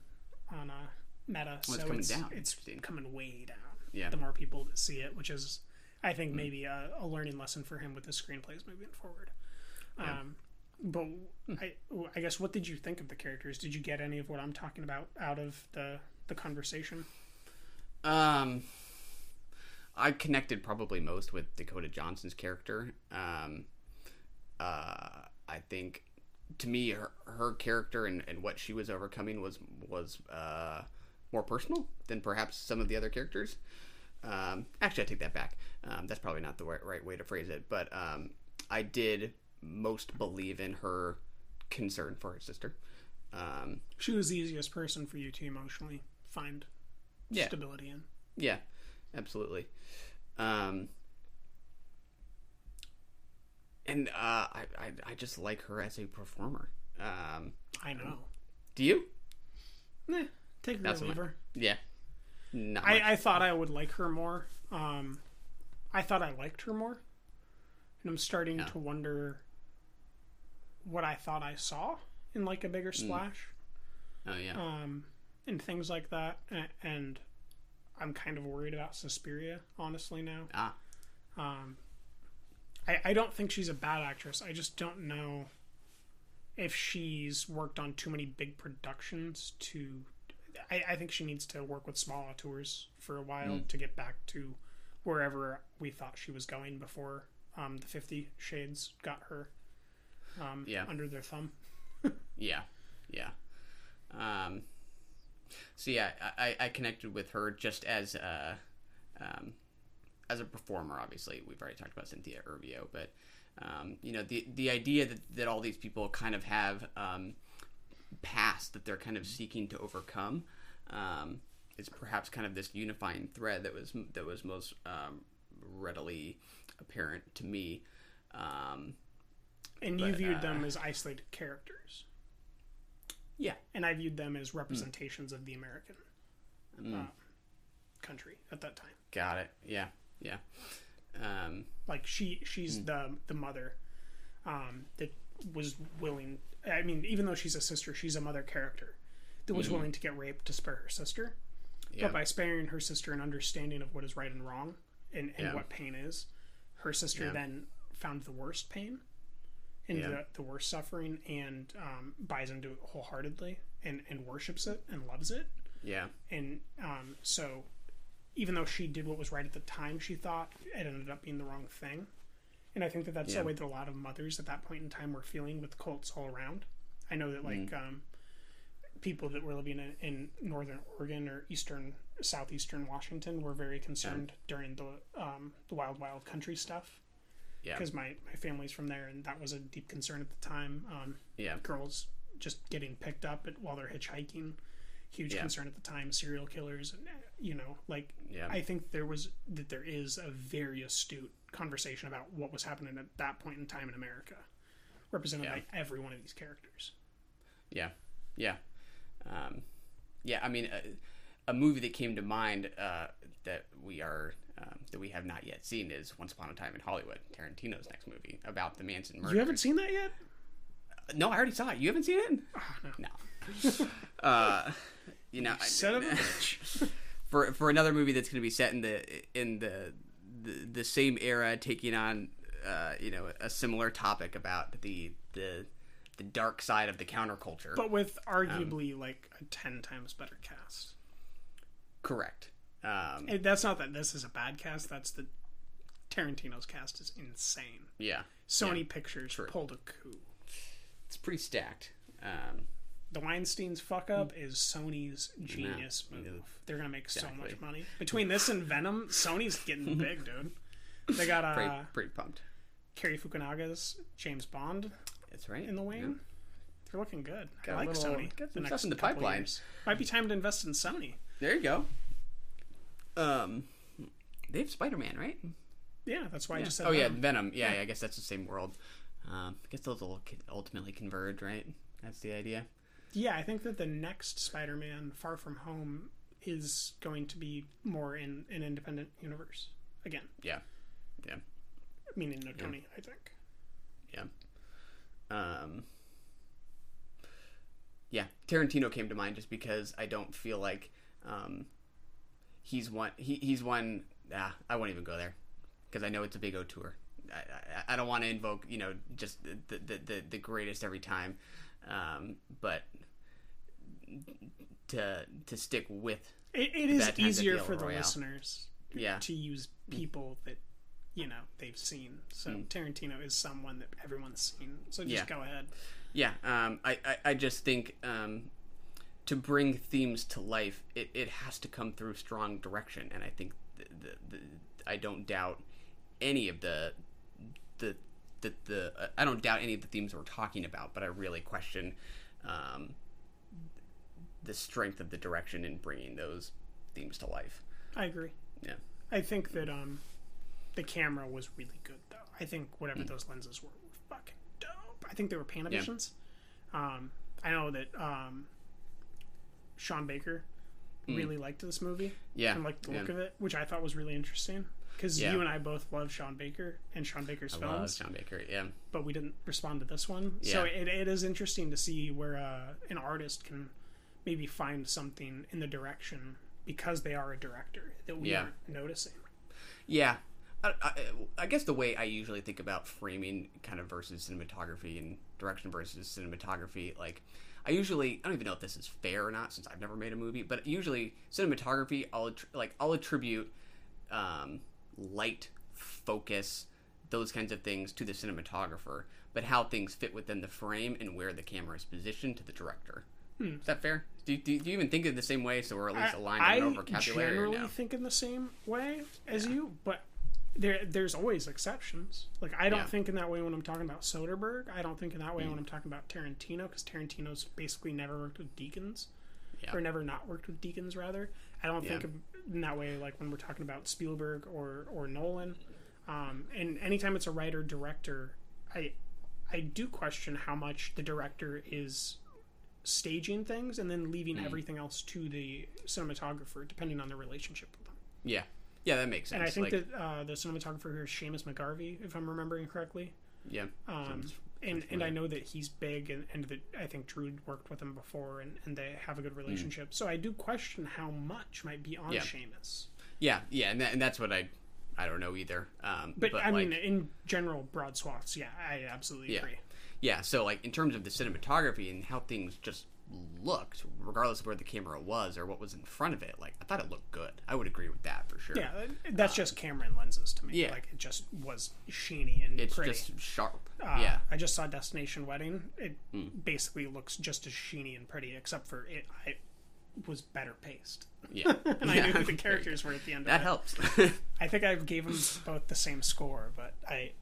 [SPEAKER 6] Meta.
[SPEAKER 7] Well,
[SPEAKER 6] so
[SPEAKER 7] coming down.
[SPEAKER 6] It's coming way down.
[SPEAKER 7] Yeah.
[SPEAKER 6] The more people that see it, which is, I think, maybe a learning lesson for him with his screenplays moving forward.
[SPEAKER 7] Yeah.
[SPEAKER 6] But I guess, what did you think of the characters? Did you get any of what I'm talking about out of the conversation?
[SPEAKER 7] I connected probably most with Dakota Johnson's character. I think, to me, her character and what she was overcoming was more personal than perhaps some of the other characters. Actually, I take that back. That's probably not the right way to phrase it. But I did most believe in her concern for her sister.
[SPEAKER 6] She was the easiest person for you to emotionally find stability in.
[SPEAKER 7] Yeah, absolutely. And I just like her as a performer.
[SPEAKER 6] I know.
[SPEAKER 7] Do you?
[SPEAKER 6] Take her or leave her.
[SPEAKER 7] Yeah.
[SPEAKER 6] I thought I would like her more. I thought I liked her more. And I'm starting to wonder what I thought I saw in like a bigger splash.
[SPEAKER 7] Oh, yeah.
[SPEAKER 6] And things like that. And I'm kind of worried about Suspiria, honestly, now. I don't think she's a bad actress. I just don't know if she's worked on too many big productions to... I think she needs to work with small auteurs for a while to get back to wherever we thought she was going before the 50 Shades got her under their thumb.
[SPEAKER 7] Yeah. So yeah, I connected with her just as a performer. Obviously, we've already talked about Cynthia Erivo, but you know, the idea that all these people kind of have past that they're kind of seeking to overcome is perhaps kind of this unifying thread that was most readily apparent to me.
[SPEAKER 6] And you viewed them as isolated characters.
[SPEAKER 7] Yeah.
[SPEAKER 6] And I viewed them as representations of the American country at that time.
[SPEAKER 7] Got it. Yeah.
[SPEAKER 6] Like she's the mother that was willing... I mean, even though she's a sister, she's a mother character that was willing to get raped to spare her sister. Yeah. But by sparing her sister an understanding of what is right and wrong and what pain is, her sister then found the worst pain and the worst suffering and buys into it wholeheartedly and worships it and loves it.
[SPEAKER 7] Yeah.
[SPEAKER 6] And so even though she did what was right at the time, she thought it ended up being the wrong thing. And I think that that's the way that a lot of mothers at that point in time were feeling with cults all around. I know that like people that were living in northern Oregon or southeastern Washington were very concerned during the wild country stuff. Yeah, because my family's from there, and that was a deep concern at the time. Girls just getting picked up while they're hitchhiking, huge concern at the time. Serial killers, and I think there is a very astute conversation about what was happening at that point in time in America, represented by every one of these characters.
[SPEAKER 7] Yeah. Yeah, I mean, a movie that came to mind that we have not yet seen is Once Upon a Time in Hollywood, Tarantino's next movie about the Manson murders.
[SPEAKER 6] You haven't seen that yet?
[SPEAKER 7] No, I already saw it. You haven't seen it?
[SPEAKER 6] Oh, no.
[SPEAKER 7] You know,
[SPEAKER 6] son of a bitch.
[SPEAKER 7] for another movie that's going to be set in the same era, taking on a similar topic about the dark side of the counterculture,
[SPEAKER 6] but with arguably like a 10 times better cast.
[SPEAKER 7] Correct.
[SPEAKER 6] That's not that this is a bad cast. That's the Tarantino's cast is insane.
[SPEAKER 7] Yeah.
[SPEAKER 6] Sony Pictures pulled a coup.
[SPEAKER 7] It's pretty stacked.
[SPEAKER 6] The Weinstein's fuck up is Sony's genius move. They're gonna make so much money between this and Venom. Sony's getting big, dude. They got
[SPEAKER 7] pretty pumped.
[SPEAKER 6] Cary Fukunaga's James Bond.
[SPEAKER 7] That's right.
[SPEAKER 6] In the wing. Yeah. They're looking good.
[SPEAKER 7] Got
[SPEAKER 6] I like Sony.
[SPEAKER 7] Got some stuff in the pipeline.
[SPEAKER 6] Years. Might be time to invest in Sony.
[SPEAKER 7] There you go. They have Spider-Man, right?
[SPEAKER 6] Yeah, that's why I just said.
[SPEAKER 7] Oh Venom. Yeah, Venom. Yeah, I guess that's the same world. I guess those will ultimately converge, right? That's the idea.
[SPEAKER 6] Yeah, I think that the next Spider-Man, Far From Home, is going to be more in an independent universe again.
[SPEAKER 7] Yeah.
[SPEAKER 6] Meaning no Tony, I think.
[SPEAKER 7] Yeah. Tarantino came to mind just because I don't feel like he's one. I won't even go there because I know it's a big auteur. I don't want to invoke just the greatest every time, but to stick with
[SPEAKER 6] it is easier for the listeners
[SPEAKER 7] yeah.
[SPEAKER 6] to use people that they've seen. So Tarantino is someone that everyone's seen, so just go ahead.
[SPEAKER 7] I just think to bring themes to life it has to come through strong direction, and I think I don't doubt any of the I don't doubt any of the themes we're talking about, but I really question the strength of the direction in bringing those themes to life.
[SPEAKER 6] I agree.
[SPEAKER 7] Yeah.
[SPEAKER 6] I think that the camera was really good, though. I think whatever those lenses were fucking dope. I think they were Panavisions. Yeah. I know that Sean Baker really liked this movie.
[SPEAKER 7] Yeah.
[SPEAKER 6] And liked the look of it, which I thought was really interesting. Because you and I both love Sean Baker and Sean Baker's films. I love
[SPEAKER 7] Sean Baker, yeah.
[SPEAKER 6] But we didn't respond to this one. Yeah. So it is interesting to see where an artist can maybe find something in the direction because they are a director that we aren't noticing.
[SPEAKER 7] Yeah. I guess the way I usually think about framing kind of versus cinematography and direction versus cinematography, like I don't even know if this is fair or not since I've never made a movie, but usually cinematography I'll attribute light, focus, those kinds of things to the cinematographer, but how things fit within the frame and where the camera is positioned to the director. Is that fair? Do you even think of it the same way, so we're at least aligned on our vocabulary?
[SPEAKER 6] I generally think in the same way as you, but there's always exceptions. Like I don't think in that way when I'm talking about Soderbergh. I don't think in that way when I'm talking about Tarantino, because Tarantino's basically never worked with Deakins. Or never not worked with Deakins, rather. I don't think in that way like when we're talking about Spielberg or Nolan. And anytime it's a writer-director, I do question how much the director is staging things and then leaving everything else to the cinematographer, depending on the relationship with them.
[SPEAKER 7] Yeah. Yeah, that makes sense.
[SPEAKER 6] And I think that the cinematographer here is Seamus McGarvey, if I'm remembering correctly.
[SPEAKER 7] Yeah.
[SPEAKER 6] And I know that he's big, and that I think Drew worked with him before, and they have a good relationship. So I do question how much might be on Seamus.
[SPEAKER 7] Yeah, and that's what I don't know either.
[SPEAKER 6] But I mean, in general, broad swaths, I absolutely agree.
[SPEAKER 7] Yeah, so like in terms of the cinematography and how things just looked, regardless of where the camera was or what was in front of it, like I thought it looked good. I would agree with that for sure.
[SPEAKER 6] Yeah, that's just camera and lenses to me. Yeah. Like it just was sheeny and
[SPEAKER 7] it's
[SPEAKER 6] pretty.
[SPEAKER 7] It's just sharp.
[SPEAKER 6] I just saw Destination Wedding. It basically looks just as sheeny and pretty, except for it was better paced.
[SPEAKER 7] Yeah.
[SPEAKER 6] And I knew who the characters were at the end of it.
[SPEAKER 7] That helps.
[SPEAKER 6] I think I gave them both the same score, but I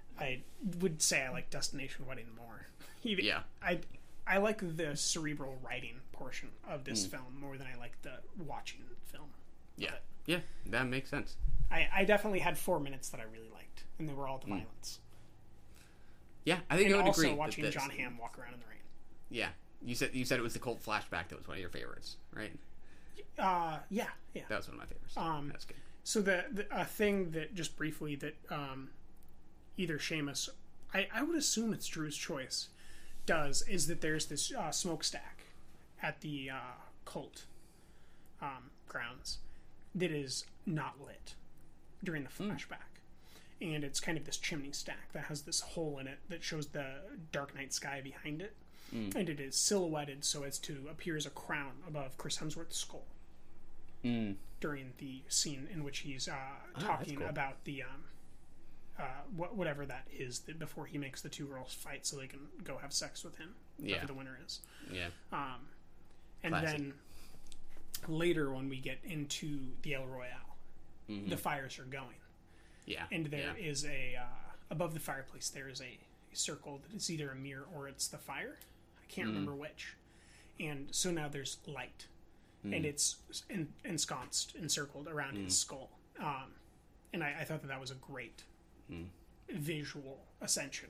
[SPEAKER 6] would say I like Destination Wedding more. I like the cerebral writing portion of this film more than I like the watching film.
[SPEAKER 7] Yeah, that makes sense.
[SPEAKER 6] I definitely had 4 minutes that I really liked, and they were all the violence.
[SPEAKER 7] Yeah, I think I would agree.
[SPEAKER 6] Also watching John Hamm walk around in the rain.
[SPEAKER 7] Yeah, you said it was the cult flashback that was one of your favorites, right?
[SPEAKER 6] Yeah.
[SPEAKER 7] That was one of my favorites. That's good.
[SPEAKER 6] So the thing that, just briefly, that either Seamus, I would assume it's Drew's choice, does, is that there's this smokestack at the cult grounds that is not lit during the flashback. And it's kind of this chimney stack that has this hole in it that shows the dark night sky behind it. And it is silhouetted so as to appear as a crown above Chris Hemsworth's skull. During the scene in which he's talking about the whatever that is, that before he makes the two girls fight so they can go have sex with him, whoever the winner is. And classic. Then later when we get into the El Royale, the fires are going. And there is a above the fireplace there is a circle that is either a mirror or it's the fire. I can't remember which. And so now there's light. And it's ensconced, encircled around his skull. And I thought that was a great visual ascension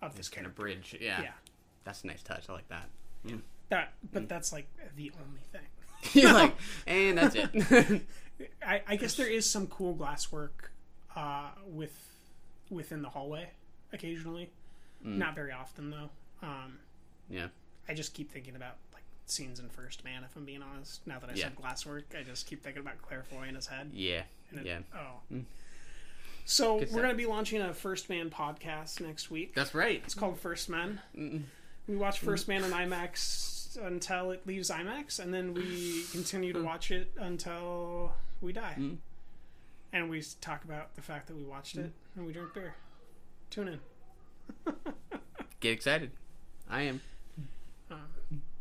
[SPEAKER 6] of this
[SPEAKER 7] kind
[SPEAKER 6] character.
[SPEAKER 7] of bridge. Yeah. That's a nice touch. I like that.
[SPEAKER 6] But that's like the only thing.
[SPEAKER 7] You're like, and that's it.
[SPEAKER 6] I guess there is some cool glasswork within the hallway occasionally. Not very often though. I just keep thinking about like scenes in First Man, if I'm being honest. Now that I said glasswork, I just keep thinking about Claire Foy in his head. So we're going to be launching a First Man podcast next week.
[SPEAKER 7] That's right.
[SPEAKER 6] It's called First Man. We watch First Man on IMAX until it leaves IMAX, and then we continue to watch it until we die. And we talk about the fact that we watched it, and we drink beer. Tune in.
[SPEAKER 7] Get excited. I am.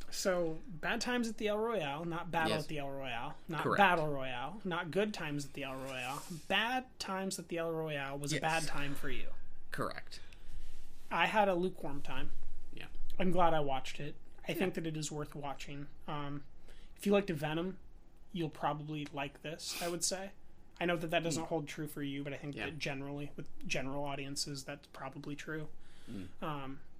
[SPEAKER 6] So, Bad Times at the El Royale, not Battle at the El Royale, not
[SPEAKER 7] Correct.
[SPEAKER 6] Battle Royale, not Good Times at the El Royale. Bad Times at the El Royale was a bad time for you.
[SPEAKER 7] Correct.
[SPEAKER 6] I had a lukewarm time. I'm glad I watched it. I think that it is worth watching. If you liked Venom, you'll probably like this, I would say. I know that doesn't hold true for you, but I think that generally, with general audiences, that's probably true.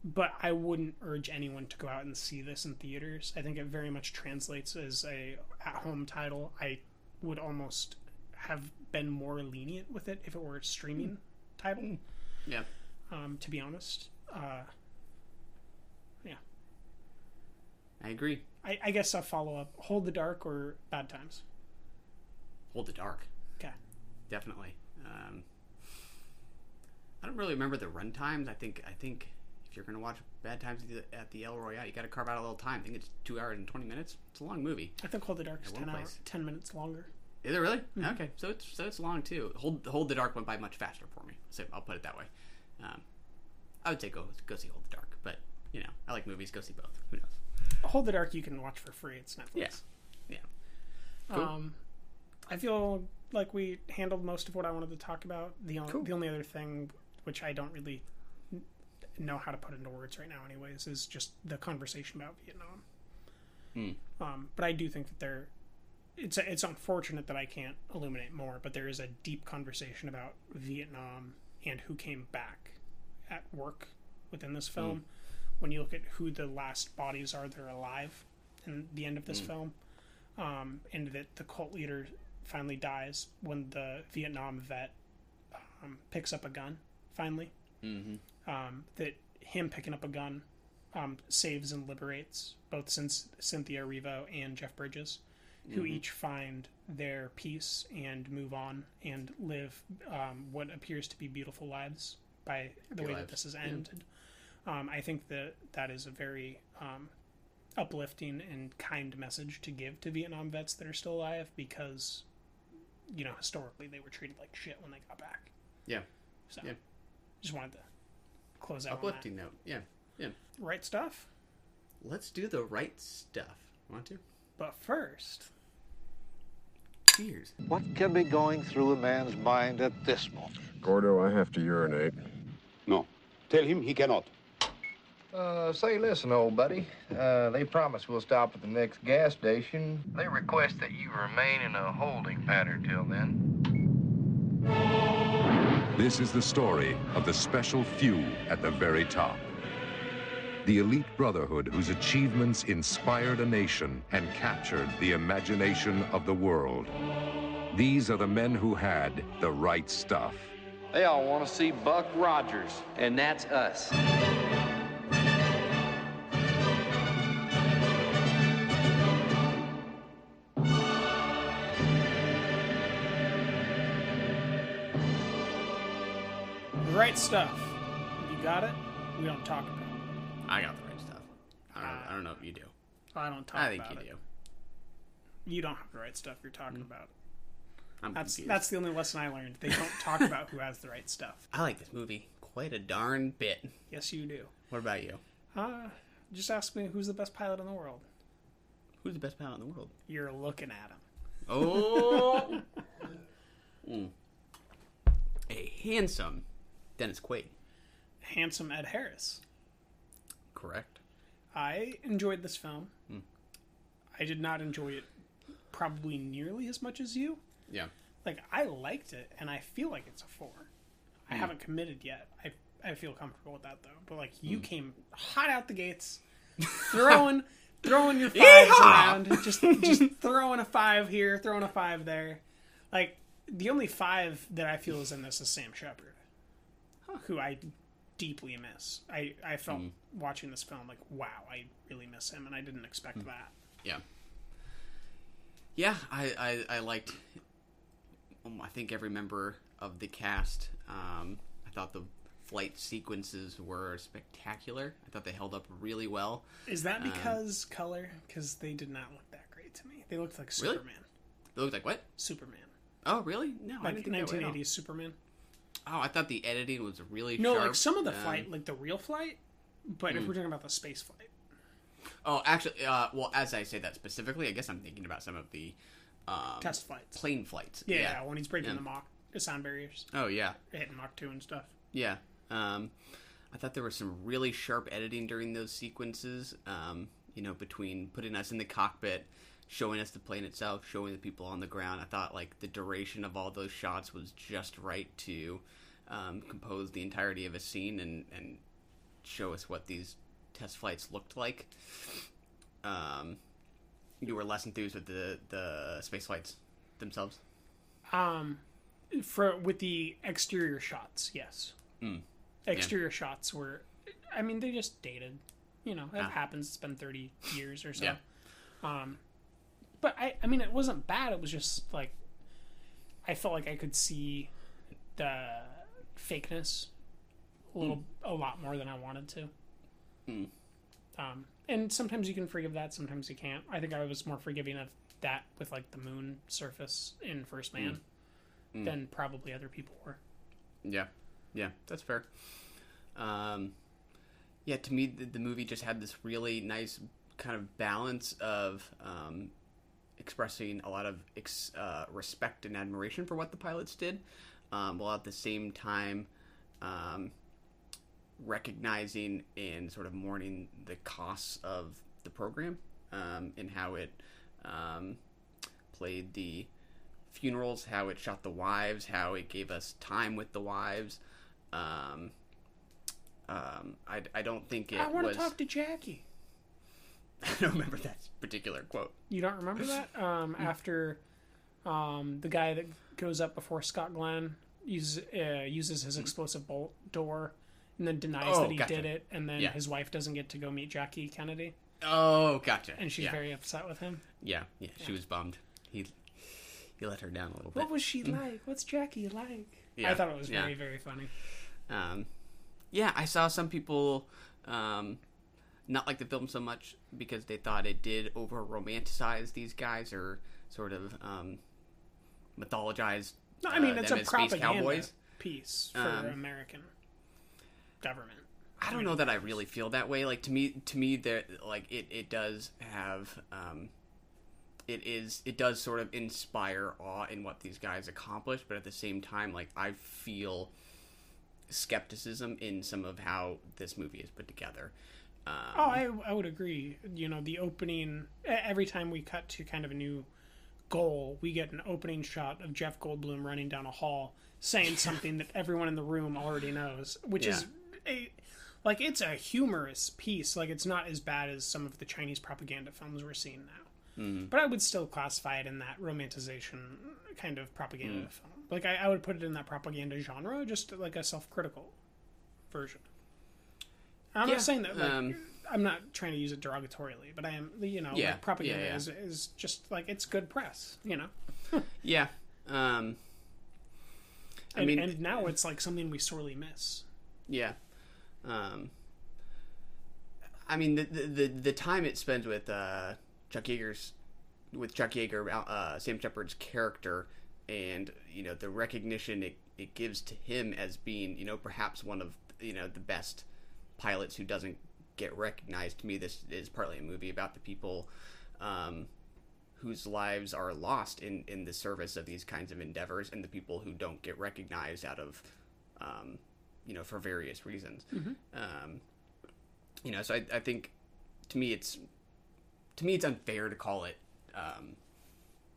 [SPEAKER 6] But I wouldn't urge anyone to go out and see this in theaters. I think it very much translates as a at-home title. I would almost have been more lenient with it if it were a streaming title. To be honest.
[SPEAKER 7] I agree.
[SPEAKER 6] I guess I'll follow up. Hold the Dark or Bad Times?
[SPEAKER 7] Hold the Dark.
[SPEAKER 6] Okay.
[SPEAKER 7] Definitely. I don't really remember the run times. I think if you're going to watch Bad Times at the El Royale, you got to carve out a little time. I think it's 2 hours and 20 minutes. It's a long movie.
[SPEAKER 6] I think Hold the Dark is 10 minutes longer.
[SPEAKER 7] Is it really? Okay, so it's long too. Hold the Dark went by much faster for me. So I'll put it that way. I would say go see Hold the Dark, but I like movies. Go see both. Who knows?
[SPEAKER 6] Hold the Dark you can watch for free. It's Netflix.
[SPEAKER 7] Yeah. Cool.
[SPEAKER 6] I feel like we handled most of what I wanted to talk about. The only other thing, which I don't really know how to put into words right now anyways, is just the conversation about Vietnam. But I do think that it's unfortunate that I can't illuminate more, but there is a deep conversation about Vietnam and who came back at work within this film. When you look at who the last bodies are that are alive in the end of this film, and that the cult leader finally dies when the Vietnam vet picks up a gun, finally. That him picking up a gun saves and liberates both Cynthia Erivo and Jeff Bridges, who each find their peace and move on and live what appears to be beautiful lives by the way that this has ended. I think that is a very uplifting and kind message to give to Vietnam vets that are still alive, because historically they were treated like shit when they got back. So just wanted to close out
[SPEAKER 7] uplifting
[SPEAKER 6] on that.
[SPEAKER 7] Note. Yeah.
[SPEAKER 6] Right stuff.
[SPEAKER 7] Let's do the right stuff. Want to?
[SPEAKER 6] But first,
[SPEAKER 7] cheers.
[SPEAKER 16] What can be going through a man's mind at this moment?
[SPEAKER 11] Gordo, I have to urinate.
[SPEAKER 17] No. Tell him he cannot.
[SPEAKER 18] Say, listen, old buddy. They promise we'll stop at the next gas station. They request that you remain in a holding pattern till then.
[SPEAKER 19] This is the story of the special few at the very top. the elite brotherhood whose achievements inspired a nation and captured the imagination of the world. These are the men who had the right stuff.
[SPEAKER 20] They all want to see Buck Rogers, and that's us.
[SPEAKER 6] Right stuff. You got it? We don't talk about it.
[SPEAKER 7] I got the right stuff. I don't know if you do.
[SPEAKER 6] I don't talk about it.
[SPEAKER 7] I think you do.
[SPEAKER 6] You don't have the right stuff you're talking about.
[SPEAKER 7] Confused.
[SPEAKER 6] That's the only lesson I learned. They don't talk about who has the right stuff.
[SPEAKER 7] I like this movie quite a darn bit.
[SPEAKER 6] Yes, you do.
[SPEAKER 7] What about you?
[SPEAKER 6] Just ask me who's the best pilot in the world.
[SPEAKER 7] Who's the best pilot in the world?
[SPEAKER 6] You're looking at him.
[SPEAKER 7] Oh! A handsome Dennis Quaid.
[SPEAKER 6] Handsome Ed Harris.
[SPEAKER 7] Correct.
[SPEAKER 6] I enjoyed this film. I did not enjoy it probably nearly as much as you.
[SPEAKER 7] Yeah.
[SPEAKER 6] Like, I liked it, and I feel like it's a 4. I haven't committed yet. I feel comfortable with that, though. But, like, you came hot out the gates, throwing your 5s around. Just throwing a 5 here, throwing a 5 there. Like, the only 5 that I feel is in this is Sam Shepard, who I deeply miss. I felt watching this film like, wow, I really miss him, and I didn't expect that.
[SPEAKER 7] Yeah. Yeah, I liked, I think, every member of the cast. I thought the flight sequences were spectacular. I thought they held up really well.
[SPEAKER 6] Is that because color? Because they did not look that great to me. They looked like Superman.
[SPEAKER 7] Really? They looked like what?
[SPEAKER 6] Superman.
[SPEAKER 7] Oh, really? No,
[SPEAKER 6] like
[SPEAKER 7] I didn't think
[SPEAKER 6] 1980s Superman.
[SPEAKER 7] Oh, I thought the editing was really
[SPEAKER 6] sharp.
[SPEAKER 7] No,
[SPEAKER 6] like some of the flight, like the real flight, but if we're talking about the space flight.
[SPEAKER 7] Oh, actually, well, as I say that specifically, I guess I'm thinking about some of the
[SPEAKER 6] test flights.
[SPEAKER 7] Plane flights.
[SPEAKER 6] Yeah, when he's breaking the sound barriers.
[SPEAKER 7] Oh, yeah.
[SPEAKER 6] Hitting Mach 2 and stuff.
[SPEAKER 7] Yeah. I thought there was some really sharp editing during those sequences, between putting us in the cockpit, showing us the plane itself, showing the people on the ground. I thought, like, the duration of all those shots was just right to compose the entirety of a scene and show us what these test flights looked like. You were less enthused with the space flights themselves?
[SPEAKER 6] With the exterior shots, yes. Exterior shots were, I mean, they just dated. It happens. It's been 30 years or so.
[SPEAKER 7] Yeah.
[SPEAKER 6] But I mean, it wasn't bad. It was just like, I felt like I could see the fakeness a lot more than I wanted to. And sometimes you can forgive that, sometimes you can't. I think I was more forgiving of that with like the moon surface in First Man than probably other people were.
[SPEAKER 7] Yeah, that's fair. To me, the movie just had this really nice kind of balance of expressing a lot of respect and admiration for what the pilots did, while at the same time recognizing and sort of mourning the costs of the program, and how it played the funerals, how it shot the wives, how it gave us time with the wives. I don't think it was...
[SPEAKER 6] I want to talk to Jackie.
[SPEAKER 7] I don't remember that particular quote.
[SPEAKER 6] You don't remember that? After the guy that goes up before Scott Glenn uses his explosive bolt door and then denies that he did it, and then his wife doesn't get to go meet Jackie Kennedy.
[SPEAKER 7] Oh, gotcha.
[SPEAKER 6] And she's very upset with him.
[SPEAKER 7] Yeah, she was bummed. He let her down a little bit.
[SPEAKER 6] What was she like? What's Jackie like?
[SPEAKER 7] Yeah.
[SPEAKER 6] I thought it was very, very funny.
[SPEAKER 7] I saw some people not like the film so much because they thought it did over romanticize these guys or sort of mythologize.
[SPEAKER 6] No, I mean it's a
[SPEAKER 7] propaganda cowboys
[SPEAKER 6] piece for American government.
[SPEAKER 7] I don't know that I really feel that way. Like to me, there like it does have it does sort of inspire awe in what these guys accomplished, but at the same time, like I feel skepticism in some of how this movie is put together.
[SPEAKER 6] I would agree. The opening, every time we cut to kind of a new goal, we get an opening shot of Jeff Goldblum running down a hall saying something that everyone in the room already knows, which is Like, it's a humorous piece. Like, it's not as bad as some of the Chinese propaganda films we're seeing now. But I would still classify it in that romanticization kind of propaganda film. Like, I would put it in that propaganda genre, just like a self-critical version. I'm not saying that, like, I'm not trying to use it derogatorily, but I am, like, propaganda is just, like, it's good press,
[SPEAKER 7] Yeah. I mean...
[SPEAKER 6] And now it's, like, something we sorely miss.
[SPEAKER 7] Yeah. I mean, the time it spends with Chuck Yeager, Sam Shepard's character, and the recognition it gives to him as being perhaps one of the best pilots who doesn't get recognized. To me, this is partly a movie about the people whose lives are lost in the service of these kinds of endeavors, and the people who don't get recognized out of for various reasons. So I think to me it's unfair to call it.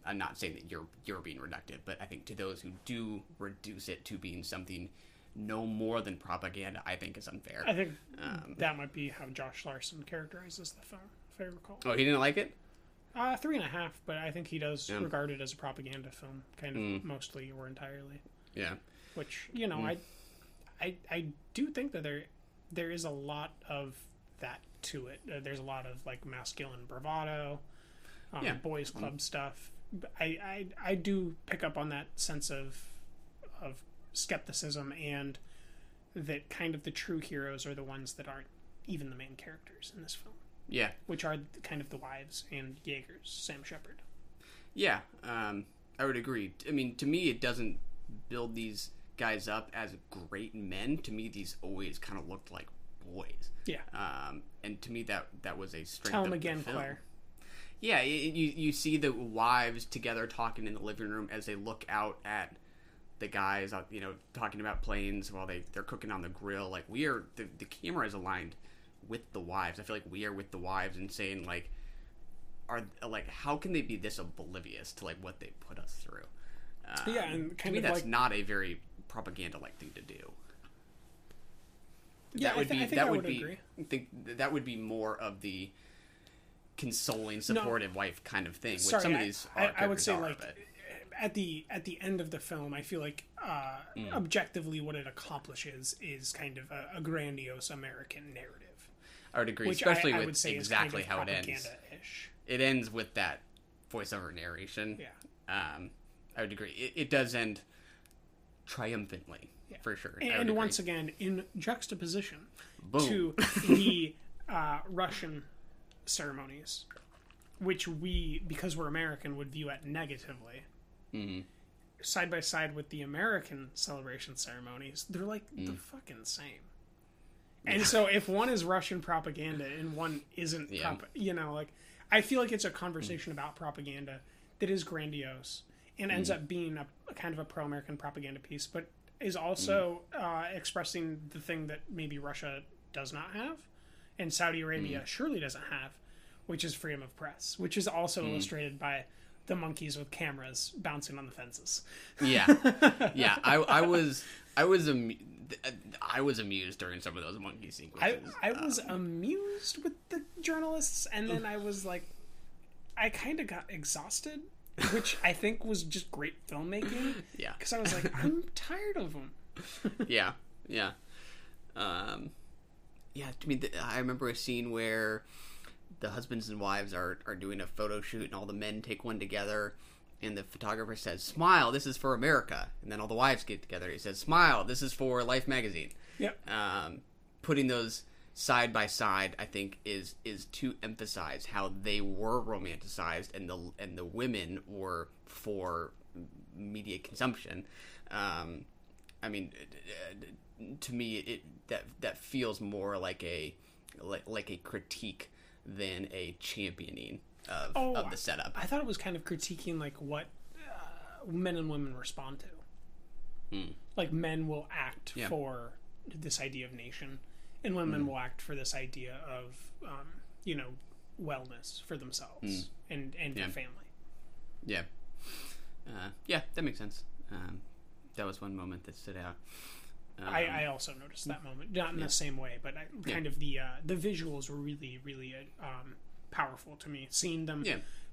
[SPEAKER 7] I'm not saying that you're being reductive, but I think to those who do reduce it to being something no more than propaganda, I think is unfair.
[SPEAKER 6] I think that might be how Josh Larson characterizes the film, if I recall.
[SPEAKER 7] Oh, he didn't like it?
[SPEAKER 6] 3.5, but I think he does regard it as a propaganda film, kind of mostly or entirely.
[SPEAKER 7] Yeah.
[SPEAKER 6] Which, I do think that there is a lot of that to it. There's a lot of, like, masculine bravado, boys club stuff. I do pick up on that sense of skepticism, and that kind of the true heroes are the ones that aren't even the main characters in this film.
[SPEAKER 7] Yeah.
[SPEAKER 6] Which are kind of the wives and Yeager's Sam Shepard.
[SPEAKER 7] Yeah, I would agree. I mean, to me, it doesn't build these guys up as great men. To me, these always kind of looked like boys.
[SPEAKER 6] Yeah.
[SPEAKER 7] And to me, that was a strength
[SPEAKER 6] Tell
[SPEAKER 7] of
[SPEAKER 6] them again,
[SPEAKER 7] the film.
[SPEAKER 6] Claire.
[SPEAKER 7] Yeah, you see the wives together talking in the living room as they look out at the guys, talking about planes while they're cooking on the grill. Like, the camera is aligned with the wives. I feel like we are with the wives and saying, like, how can they be this oblivious to, like, what they put us through?
[SPEAKER 6] And
[SPEAKER 7] to me, that's not a very propaganda-like thing to do.
[SPEAKER 6] Yeah, I think I would agree.
[SPEAKER 7] I think that would be more of the consoling, supportive wife kind of thing.
[SPEAKER 6] Sorry,
[SPEAKER 7] some of these
[SPEAKER 6] I would say, like, at the end of the film, I feel like objectively what it accomplishes is kind of a grandiose American narrative.
[SPEAKER 7] I would agree,
[SPEAKER 6] which
[SPEAKER 7] especially
[SPEAKER 6] I
[SPEAKER 7] with
[SPEAKER 6] would say
[SPEAKER 7] exactly
[SPEAKER 6] is kind of
[SPEAKER 7] how it ends. It ends with that voiceover narration.
[SPEAKER 6] Yeah.
[SPEAKER 7] I would agree. It does end triumphantly, for sure.
[SPEAKER 6] And once again, in juxtaposition
[SPEAKER 7] Boom.
[SPEAKER 6] to the Russian ceremonies, which we, because we're American, would view at negatively.
[SPEAKER 7] Mm-hmm.
[SPEAKER 6] Side by side with the American celebration ceremonies, they're like the fucking same. And so if one is Russian propaganda and one isn't, I feel like it's a conversation about propaganda that is grandiose and ends up being a kind of a pro-American propaganda piece, but is also expressing the thing that maybe Russia does not have and Saudi Arabia surely doesn't have, which is freedom of press, which is also illustrated by the monkeys with cameras bouncing on the fences.
[SPEAKER 7] Yeah. I was amused during some of those monkey sequences.
[SPEAKER 6] I was amused with the journalists, and then I was like, I kind of got exhausted, which I think was just great filmmaking.
[SPEAKER 7] Yeah.
[SPEAKER 6] Because I was like, I'm tired of them.
[SPEAKER 7] Yeah. To me, I remember a scene where the husbands and wives are doing a photo shoot, and all the men take one together, and the photographer says, "Smile, this is for America." And then all the wives get together. He says, "Smile, this is for Life magazine."
[SPEAKER 6] Yep.
[SPEAKER 7] Putting those side by side, I think, is to emphasize how they were romanticized, and the women were for media consumption. I mean, to me, that feels more like a critique than a championing of the setup.
[SPEAKER 6] I thought it was kind of critiquing like what men and women respond to. Like, men will act for this idea of nation, and women will act for this idea of wellness for themselves and their family.
[SPEAKER 7] Yeah. That makes sense. That was one moment that stood out.
[SPEAKER 6] I also noticed that moment, not in the same way, but kind of the visuals were really, really powerful to me. Seeing them,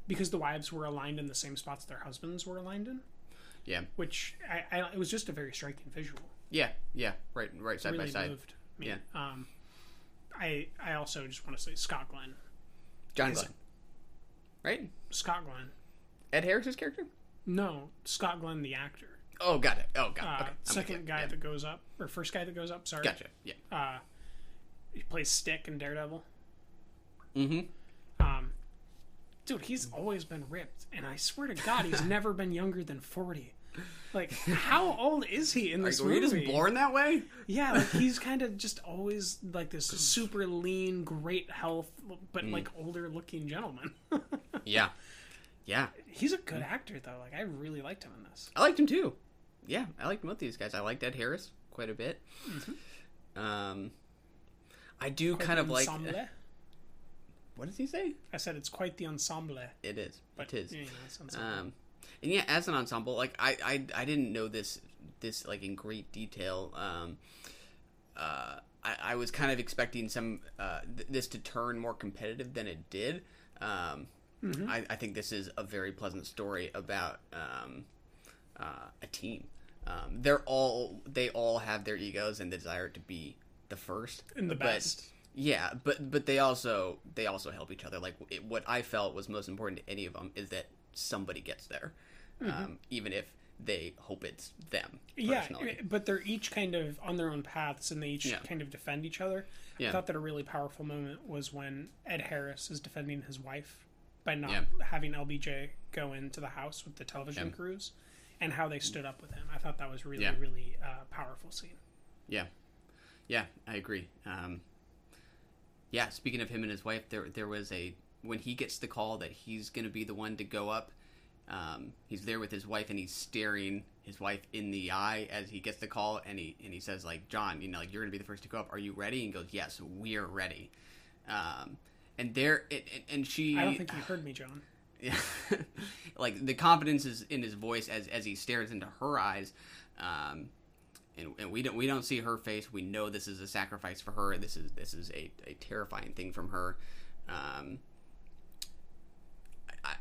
[SPEAKER 6] because the wives were aligned in the same spots their husbands were aligned in. Yeah, which it was just a very striking visual. Yeah, right, side really by side. Moved me. Yeah. I also just want to say Scott Glenn.
[SPEAKER 7] John Glenn. Right?
[SPEAKER 6] Scott Glenn.
[SPEAKER 7] Ed Harris's character?
[SPEAKER 6] No, Scott Glenn, the actor.
[SPEAKER 7] Oh, got it. Okay.
[SPEAKER 6] Second guy that goes up, or first guy that goes up, sorry.
[SPEAKER 7] Gotcha, yeah.
[SPEAKER 6] He plays Stick in Daredevil.
[SPEAKER 7] Mm-hmm.
[SPEAKER 6] Dude, he's always been ripped, and I swear to God, he's never been younger than 40. Like, how old is he in this movie?
[SPEAKER 7] Were you just born that way?
[SPEAKER 6] Yeah, like, he's kind of just always, like, this super lean, great health, but, like, older-looking gentleman.
[SPEAKER 7] Yeah.
[SPEAKER 6] He's a good actor, though. Like, I really liked him in this.
[SPEAKER 7] I liked him, too. Yeah, I liked both these guys. I liked Ed Harris quite a bit. Mm-hmm. I do quite kind of like... What does he say?
[SPEAKER 6] I said it's quite the ensemble.
[SPEAKER 7] It is.
[SPEAKER 6] But,
[SPEAKER 7] it is.
[SPEAKER 6] You know,
[SPEAKER 7] and yeah, as an ensemble, like I didn't know this like in great detail. I was kind of expecting some this to turn more competitive than it did. Mm-hmm. I think this is a very pleasant story about a team. They all have their egos and the desire to be the first
[SPEAKER 6] and the best.
[SPEAKER 7] Yeah, but they also help each other. Like what I felt was most important to any of them is that somebody gets there, even if they hope it's them. Personally.
[SPEAKER 6] Yeah, but they're each kind of on their own paths, and they each kind of defend each other. Yeah. I thought that a really powerful moment was when Ed Harris is defending his wife by not having LBJ go into the house with the television crews, and how they stood up with him. I thought that was really, really powerful scene.
[SPEAKER 7] Yeah, I agree. Speaking of him and his wife, there was when he gets the call that he's going to be the one to go up, he's there with his wife and he's staring his wife in the eye as he gets the call, and he says, like, John, you know, like, you're going to be the first to go up. Are you ready? And he goes, yes, we're ready. And she...
[SPEAKER 6] I don't think you heard me, John.
[SPEAKER 7] Yeah. Like, the confidence is in his voice as he stares into her eyes. And we don't see her face. We know this is a sacrifice for her. This is a terrifying thing from her.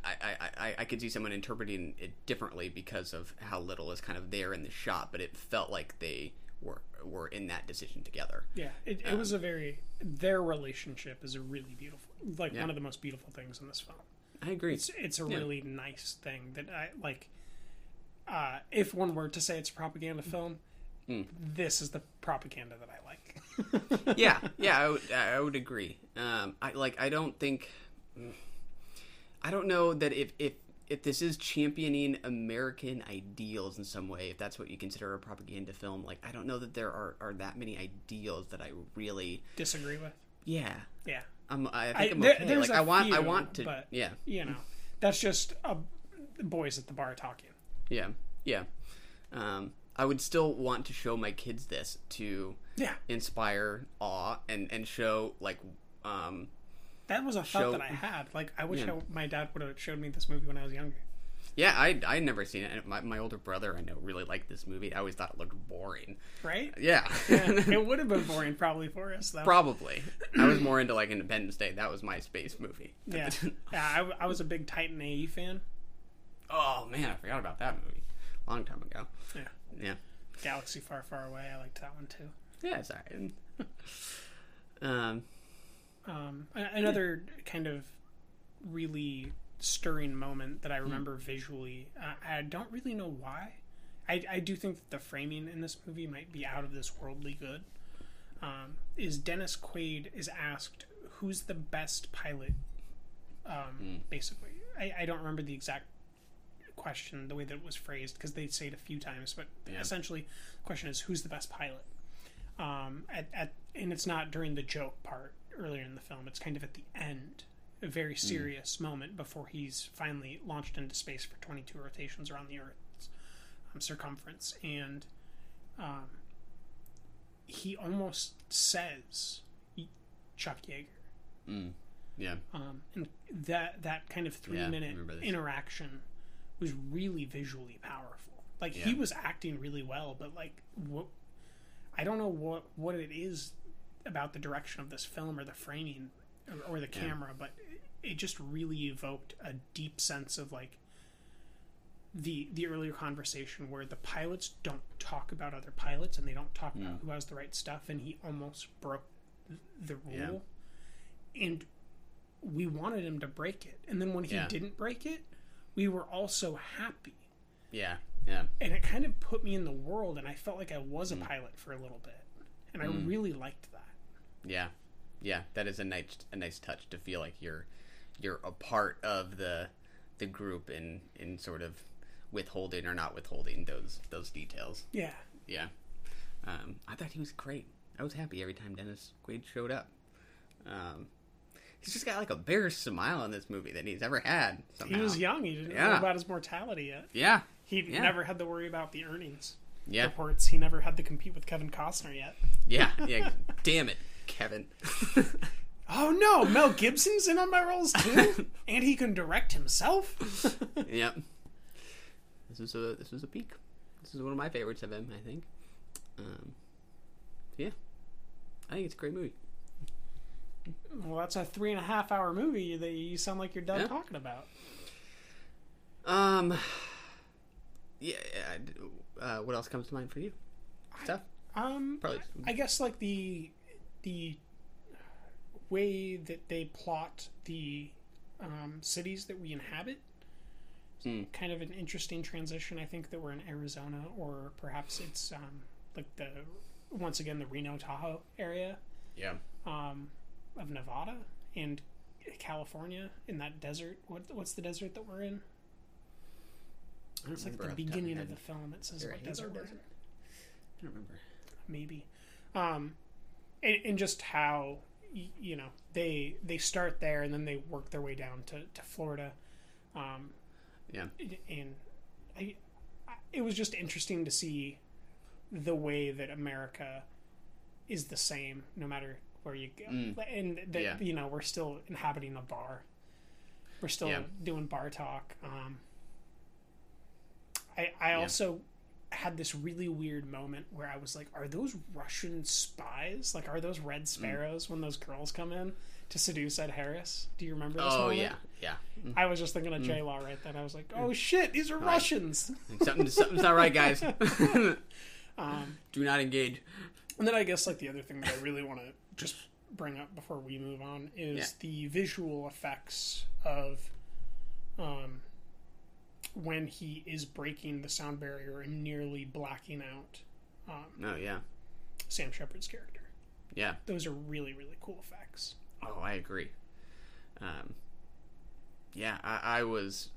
[SPEAKER 7] I could see someone interpreting it differently because of how little is kind of there in the shot, but it felt like they were in that decision together.
[SPEAKER 6] Yeah, it was their relationship is a really beautiful, one of the most beautiful things in this film.
[SPEAKER 7] I agree.
[SPEAKER 6] It's a really nice thing that I like. If one were to say it's a propaganda film. This is the propaganda that I like.
[SPEAKER 7] yeah, I would agree. I don't know that if this is championing American ideals in some way, if that's what you consider a propaganda film, like, I don't know that there are that many ideals that I really
[SPEAKER 6] disagree with.
[SPEAKER 7] Yeah. I think I'm
[SPEAKER 6] okay.
[SPEAKER 7] Like, I want to.
[SPEAKER 6] But, you know, that's just boys at the bar talking.
[SPEAKER 7] Yeah. I would still want to show my kids this to inspire awe and show, like,
[SPEAKER 6] that was a thought that I had. Like, I wish my dad would have showed me this movie when I was younger.
[SPEAKER 7] Yeah, I'd never seen it. And my older brother, I know, really liked this movie. I always thought it looked boring.
[SPEAKER 6] Right?
[SPEAKER 7] Yeah.
[SPEAKER 6] It would have been boring probably for us, though.
[SPEAKER 7] Probably. I was more into, like, Independence Day. That was my space movie.
[SPEAKER 6] Yeah. I was a big Titan AE fan.
[SPEAKER 7] Oh, man, I forgot about that movie. Long time ago. Yeah.
[SPEAKER 6] Galaxy Far, Far Away. I liked that one, too.
[SPEAKER 7] Yeah, it's alright.
[SPEAKER 6] Another kind of really stirring moment that I remember visually. I don't really know why. I do think that the framing in this movie might be out of this worldly good. Is Dennis Quaid is asked who's the best pilot, basically. I don't remember the exact question, the way that it was phrased, because they say it a few times, but essentially the question is who's the best pilot. And it's not during the joke part earlier in the film, it's kind of at the end, a very serious moment before he's finally launched into space for 22 rotations around the Earth's circumference, and he almost says Chuck Yeager. And that kind of 3-minute interaction was really visually powerful. Like, he was acting really well, but, like, I don't know what it is about the direction of this film or the framing or the camera, but it just really evoked a deep sense of like the earlier conversation where the pilots don't talk about other pilots and they don't talk about who has the right stuff, and he almost broke the rule, and we wanted him to break it, and then when he didn't break it, we were also happy.
[SPEAKER 7] Yeah.
[SPEAKER 6] And it kind of put me in the world, and I felt like I was a pilot for a little bit, and I really liked that.
[SPEAKER 7] Yeah, that is a nice touch to feel like you're a part of the group in sort of withholding or not withholding those details.
[SPEAKER 6] Yeah.
[SPEAKER 7] I thought he was great. I was happy every time Dennis Quaid showed up. He's just got like a bigger smile in this movie than he's ever had. Somehow.
[SPEAKER 6] He was young. He didn't know about his mortality yet.
[SPEAKER 7] Yeah.
[SPEAKER 6] He never had to worry about the earnings reports. He never had to compete with Kevin Costner yet.
[SPEAKER 7] Yeah. Damn it, Kevin.
[SPEAKER 6] Oh no, Mel Gibson's in on my roles too, and he can direct himself.
[SPEAKER 7] Yep. This was a peak. This is one of my favorites of him, I think. Yeah, I think it's a great movie.
[SPEAKER 6] Well, that's a 3.5 hour movie that you sound like you're done talking about.
[SPEAKER 7] What else comes to mind for you? Stuff.
[SPEAKER 6] Probably. I guess like the way that they plot the cities that we inhabit. Kind of an interesting transition. I think that we're in Arizona, or perhaps it's like once again the Reno Tahoe area.
[SPEAKER 7] Yeah.
[SPEAKER 6] Of Nevada and California in that desert. What's the desert that we're in? It's like the beginning of the film. It says what desert we're in.
[SPEAKER 7] I don't remember.
[SPEAKER 6] Maybe. And just how they start there and then they work their way down to Florida. And it was just interesting to see the way that America is the same no matter where you go, and that we're still inhabiting a bar. We're still doing bar talk. I also had this really weird moment where I was like, are those Russian spies? Like, are those Red Sparrows when those girls come in to seduce Ed Harris? Do you remember this moment?
[SPEAKER 7] Yeah.
[SPEAKER 6] I was just thinking of J-Law right then. I was like, oh shit, these are Russians.
[SPEAKER 7] Something's not right, guys. Do not engage.
[SPEAKER 6] And then I guess like the other thing that I really want to just bring up before we move on is the visual effects of when he is breaking the sound barrier and nearly blacking out Sam Shepard's character.
[SPEAKER 7] Yeah.
[SPEAKER 6] Those are really, really cool effects.
[SPEAKER 7] Oh, I agree. I was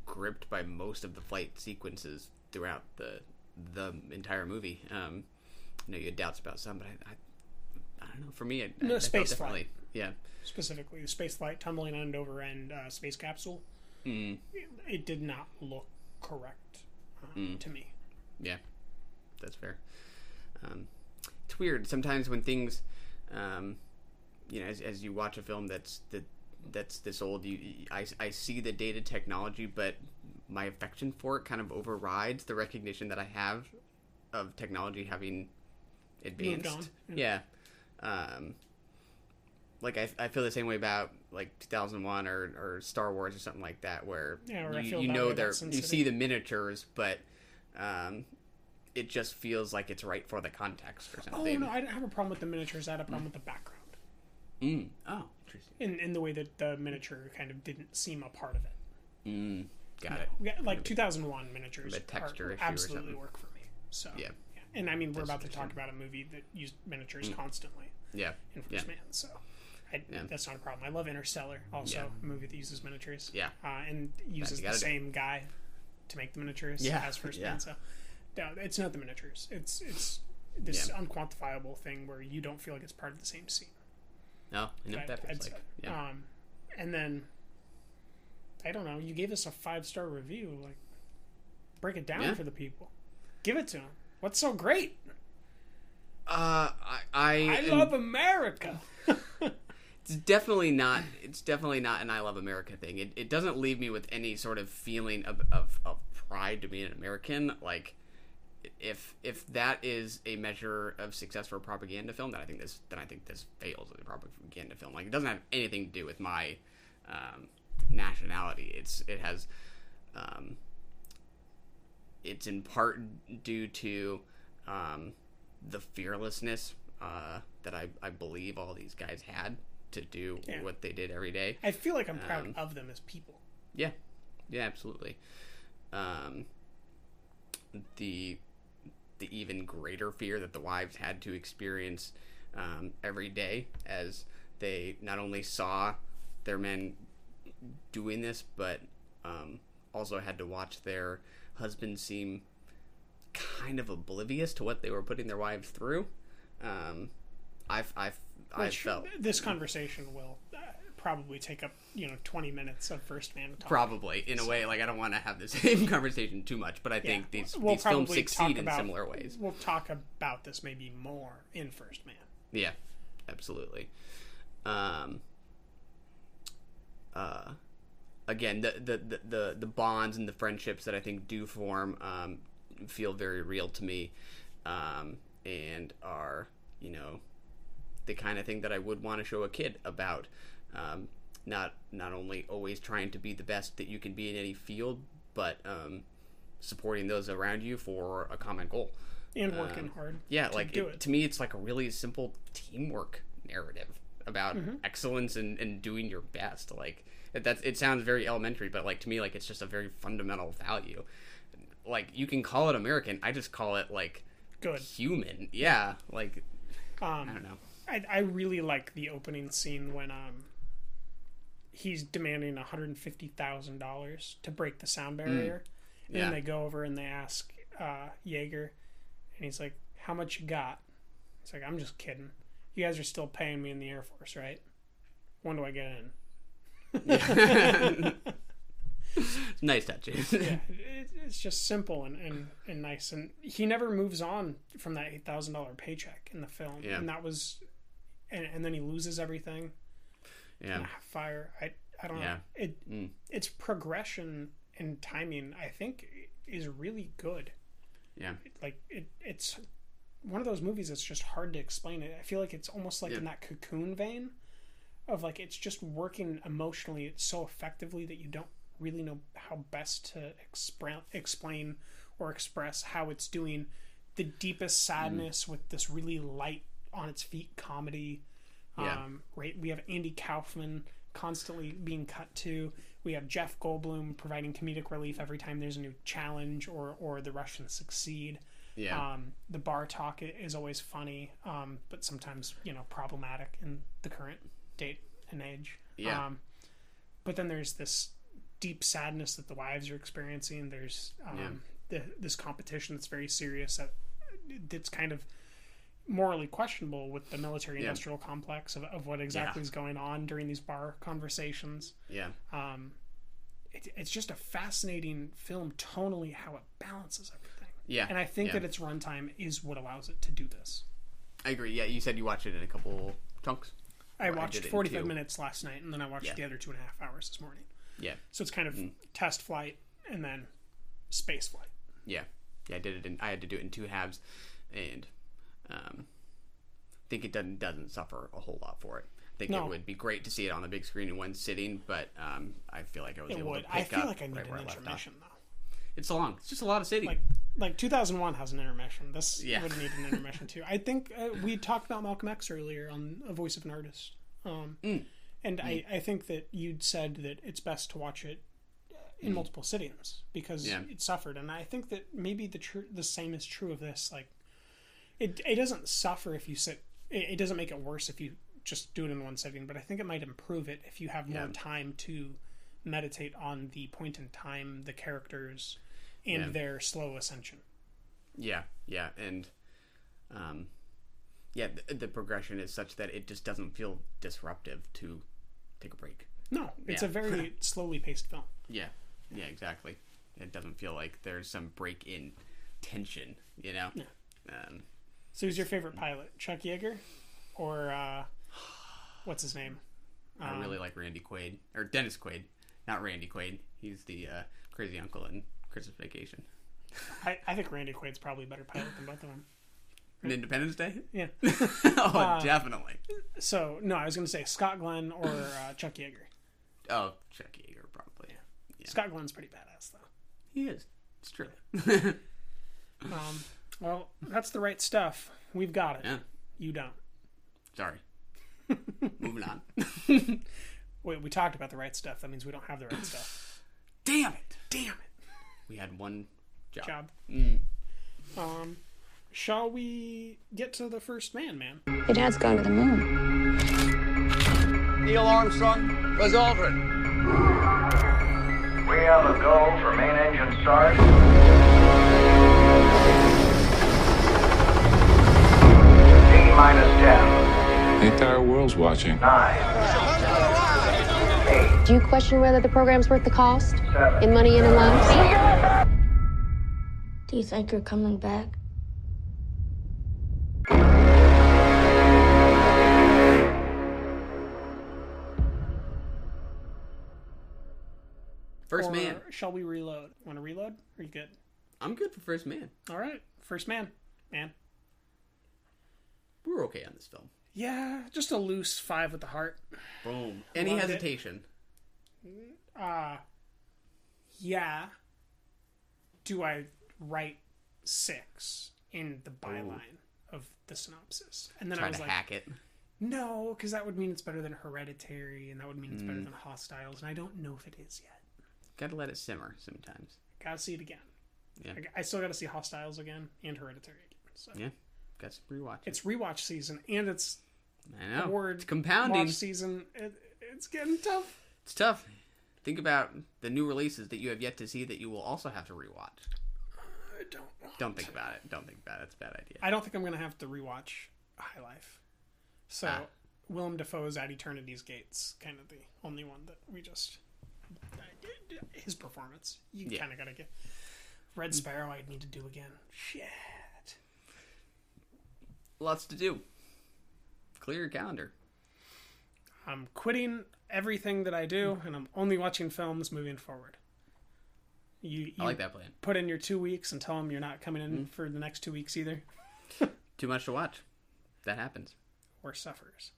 [SPEAKER 7] gripped by most of the flight sequences throughout the entire movie. You had doubts about some, but I don't know. For me,
[SPEAKER 6] space flight.
[SPEAKER 7] Yeah.
[SPEAKER 6] Specifically, the space flight, tumbling end over end space capsule. It did not look correct to me.
[SPEAKER 7] Yeah, that's fair. It's weird sometimes when things, as you watch a film that's this old, I see the dated technology, but my affection for it kind of overrides the recognition that I have of technology having advanced. Yeah. Like I feel the same way about like 2001 or Star Wars or something like that, where you see the miniatures, but it just feels like it's right for the context or something.
[SPEAKER 6] Oh no, I didn't have a problem with the miniatures. I had a problem with the background.
[SPEAKER 7] Oh, interesting.
[SPEAKER 6] In the way that the miniature kind of didn't seem a part of it.
[SPEAKER 7] Got it.
[SPEAKER 6] Like 2001 miniatures,
[SPEAKER 7] the texture
[SPEAKER 6] absolutely work for me. So yeah. And I mean, we're about to talk about a movie that used miniatures constantly.
[SPEAKER 7] Yeah.
[SPEAKER 6] In First Man, so that's not a problem. I love Interstellar, also a movie that uses miniatures.
[SPEAKER 7] Yeah.
[SPEAKER 6] And uses the same guy to make the miniatures as First Man. So no, it's not the miniatures. It's this unquantifiable thing where you don't feel like it's part of the same scene.
[SPEAKER 7] No, I know what that feels like. Yeah.
[SPEAKER 6] And then I don't know. You gave us a 5-star review. Like, break it down for the people. Give it to them. What's so great? I love America.
[SPEAKER 7] It's definitely not an I love America thing. It doesn't leave me with any sort of feeling of pride to be an American. Like, if that is a measure of success for a propaganda film, then I think this fails as a propaganda film. Like, it doesn't have anything to do with my nationality. It's in part due to the fearlessness that I believe all these guys had to do what they did every day.
[SPEAKER 6] I feel like I'm proud of them as people.
[SPEAKER 7] Yeah, absolutely. The even greater fear that the wives had to experience every day, as they not only saw their men doing this, but also had to watch their husbands seem kind of oblivious to what they were putting their wives through. I felt
[SPEAKER 6] this conversation will probably take up 20 minutes of First Man talk.
[SPEAKER 7] Probably, in a way. Like, I don't want to have the same conversation too much, but I think these films succeed in similar ways.
[SPEAKER 6] We'll talk about this maybe more in First Man.
[SPEAKER 7] Yeah, absolutely. Again, the bonds and the friendships that I think do form feel very real to me, and are, the kind of thing that I would want to show a kid about. Not only always trying to be the best that you can be in any field, but supporting those around you for a common goal.
[SPEAKER 6] And working hard.
[SPEAKER 7] Yeah, to me, it's like a really simple teamwork narrative about excellence and doing your best. Like, it sounds very elementary, but like, to me, like, it's just a very fundamental value. Like, you can call it American. I just call it like
[SPEAKER 6] good
[SPEAKER 7] human. Yeah, like I don't know.
[SPEAKER 6] I really like the opening scene when he's demanding $150,000 to break the sound barrier. And then they go over and they ask Yeager, and he's like, "How much you got?" It's like, "I'm just kidding. You guys are still paying me in the Air Force, right? When do I get in?"
[SPEAKER 7] Nice touches.
[SPEAKER 6] Yeah, it's just simple and nice. And he never moves on from that $8,000 paycheck in the film.
[SPEAKER 7] Yeah.
[SPEAKER 6] And that was... And then he loses everything.
[SPEAKER 7] Yeah.
[SPEAKER 6] Fire. I don't know. Its progression and timing, I think, is really good.
[SPEAKER 7] Yeah.
[SPEAKER 6] It's one of those movies that's just hard to explain. I feel like it's almost like in that Cocoon vein of, like, it's just working emotionally so effectively that you don't really know how best to explain or express how it's doing the deepest sadness with this really light on its feet comedy. Right, we have Andy Kaufman constantly being cut to. We have Jeff Goldblum providing comedic relief every time there's a new challenge or the Russians succeed. The bar talk is always funny, but sometimes problematic in the current date and age. But then there's this deep sadness that the wives are experiencing. There's this competition that's very serious, that's kind of morally questionable with the military-industrial complex of what exactly is going on during these bar conversations. It's just a fascinating film tonally, how it balances everything. And I think that its runtime is what allows it to do this.
[SPEAKER 7] I agree. Yeah, you said you watched it in a couple chunks.
[SPEAKER 6] I watched 45 minutes last night, and then I watched the other 2.5 hours this morning.
[SPEAKER 7] Yeah.
[SPEAKER 6] So it's kind of test flight and then space flight.
[SPEAKER 7] Yeah. I did it. I had to do it in 2 halves, and I think it doesn't suffer a whole lot for it. I think it would be great to see it on the big screen in one sitting, but I feel like I was able to pick up.
[SPEAKER 6] I feel like I need
[SPEAKER 7] an
[SPEAKER 6] intermission though.
[SPEAKER 7] It's long. It's just a lot of sitting.
[SPEAKER 6] Like 2001 has an intermission. This would need an intermission too. I think we talked about Malcolm X earlier on A Voice of an Artist. And I think that you'd said that it's best to watch it in multiple sittings because it suffered. And I think that maybe the same is true of this. Like, it doesn't suffer if you sit. It doesn't make it worse if you just do it in one sitting. But I think it might improve it if you have more time to meditate on the point in time, the characters, and their slow ascension.
[SPEAKER 7] And the progression is such that it just doesn't feel disruptive to take a break.
[SPEAKER 6] No, it's a very slowly paced film.
[SPEAKER 7] Yeah, exactly. It doesn't feel like there's some break in tension, Yeah.
[SPEAKER 6] So who's your favorite pilot? Chuck Yeager? Or, what's his name?
[SPEAKER 7] I really like Randy Quaid. Or Dennis Quaid. Not Randy Quaid. He's the crazy uncle in Christmas Vacation.
[SPEAKER 6] I think Randy Quaid's probably a better pilot than both of them.
[SPEAKER 7] Right? Independence Day?
[SPEAKER 6] Yeah.
[SPEAKER 7] Oh, definitely.
[SPEAKER 6] So, no, I was going to say Scott Glenn or Chuck Yeager.
[SPEAKER 7] Oh, Chuck Yeager, probably. Yeah.
[SPEAKER 6] Scott Glenn's pretty badass, though.
[SPEAKER 7] He is. It's true.
[SPEAKER 6] Well, that's the right stuff. We've got it.
[SPEAKER 7] Yeah.
[SPEAKER 6] You don't.
[SPEAKER 7] Sorry. Moving on.
[SPEAKER 6] Wait, we talked about the right stuff. That means we don't have the right stuff.
[SPEAKER 7] Damn it. We had one job.
[SPEAKER 6] Shall we get to the first man?
[SPEAKER 14] Your dad's gone to the moon.
[SPEAKER 20] Neil Armstrong, Buzz Aldrin.
[SPEAKER 21] We have a go for main engine start. T-10.
[SPEAKER 11] The entire world's watching.
[SPEAKER 21] 9. 8.
[SPEAKER 14] Do you question whether the program's worth the cost?
[SPEAKER 21] 7.
[SPEAKER 14] In money and in lives? Do you think you're coming back?
[SPEAKER 7] First man.
[SPEAKER 6] Shall we reload? Want to reload? Are you good?
[SPEAKER 7] I'm good for first man.
[SPEAKER 6] All right. First man.
[SPEAKER 7] We were okay on this film.
[SPEAKER 6] Yeah, just a loose 5 with the heart.
[SPEAKER 7] Boom. Any
[SPEAKER 6] Loved
[SPEAKER 7] hesitation?
[SPEAKER 6] Yeah. Do I write 6 in the byline of the synopsis? And then
[SPEAKER 7] Try
[SPEAKER 6] I was
[SPEAKER 7] to
[SPEAKER 6] like,
[SPEAKER 7] hack it.
[SPEAKER 6] No, because that would mean it's better than Hereditary, and that would mean it's better than Hostiles, and I don't know if it is yet.
[SPEAKER 7] Gotta let it simmer sometimes.
[SPEAKER 6] Gotta see it again.
[SPEAKER 7] Yeah.
[SPEAKER 6] I still gotta see Hostiles again and Hereditary again. So.
[SPEAKER 7] Yeah. Got some rewatch.
[SPEAKER 6] It's rewatch season, and it's
[SPEAKER 7] it's compounding.
[SPEAKER 6] Watch season. It's getting tough.
[SPEAKER 7] It's tough. Think about the new releases that you have yet to see that you will also have to rewatch.
[SPEAKER 6] I
[SPEAKER 7] Don't think about it. Don't think about it. It's a bad idea.
[SPEAKER 6] I don't think I'm gonna have to rewatch High Life. So Willem Dafoe's At Eternity's Gates, kind of the only one that we just his performance. You kind of gotta get Red Sparrow. I'd need to do again. Shit.
[SPEAKER 7] Lots to do. Clear your calendar.
[SPEAKER 6] I'm quitting everything that I do, and I'm only watching films moving forward. You
[SPEAKER 7] I like that plan.
[SPEAKER 6] Put in your 2 weeks and tell them you're not coming in for the next 2 weeks either.
[SPEAKER 7] Too much to watch. That happens.
[SPEAKER 6] Or suffers.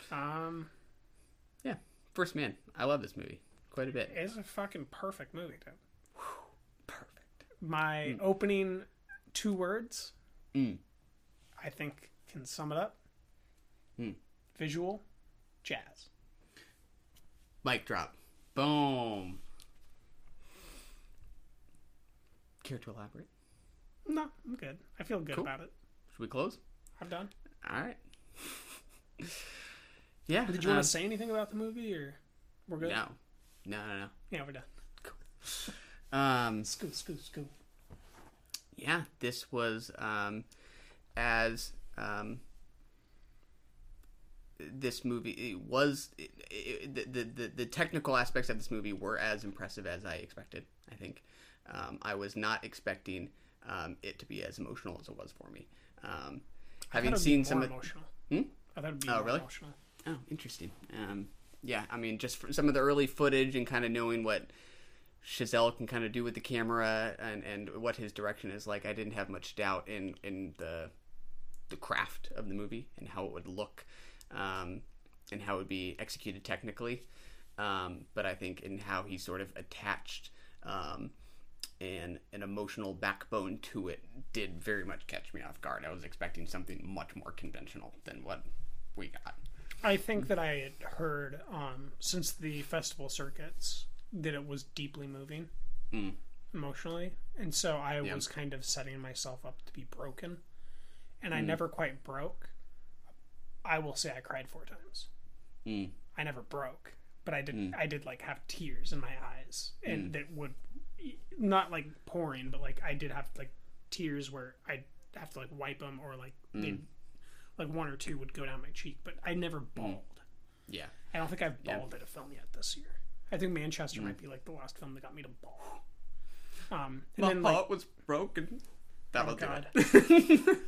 [SPEAKER 7] Yeah. First Man. I love this movie quite a bit.
[SPEAKER 6] It's a fucking perfect movie, dude.
[SPEAKER 7] Perfect.
[SPEAKER 6] My opening 2 words, I think, can sum it up. Visual, jazz.
[SPEAKER 7] Mic drop. Boom. Care to elaborate?
[SPEAKER 6] No, I'm good. I feel good about it.
[SPEAKER 7] Should we close?
[SPEAKER 6] I'm done.
[SPEAKER 7] All right. Yeah.
[SPEAKER 6] Did you want to say anything about the movie, or we're good?
[SPEAKER 7] No.
[SPEAKER 6] Yeah, we're done.
[SPEAKER 7] Cool.
[SPEAKER 6] School.
[SPEAKER 7] Yeah, this was this movie the technical aspects of this movie were as impressive as I expected. I think I was not expecting it to be as emotional as it was for me. Having seen some
[SPEAKER 6] emotional. I thought it'd be more
[SPEAKER 7] really?
[SPEAKER 6] emotional.
[SPEAKER 7] Oh, interesting. Yeah, I mean, just some of the early footage and kind of knowing what Chazelle can kind of do with the camera and what his direction is like, I didn't have much doubt in the craft of the movie and how it would look and how it would be executed technically. But I think in how he sort of attached an emotional backbone to it did very much catch me off guard. I was expecting something much more conventional than what we got.
[SPEAKER 6] I think that I had heard since the festival circuits that it was deeply moving emotionally, and so I was kind of setting myself up to be broken, and I never quite broke. I will say I cried 4 times. I never broke, but I did. I did like have tears in my eyes, and that would not like pouring, but like I did have like tears where I'd have to like wipe them, or like they like 1 or 2 would go down my cheek, but I never bawled.
[SPEAKER 7] Yeah,
[SPEAKER 6] I don't think I've bawled at a film yet this year. I think Manchester might be like the last film that got me to bawl. And
[SPEAKER 7] my
[SPEAKER 6] then,
[SPEAKER 7] heart was broken. That was
[SPEAKER 6] God.
[SPEAKER 7] it.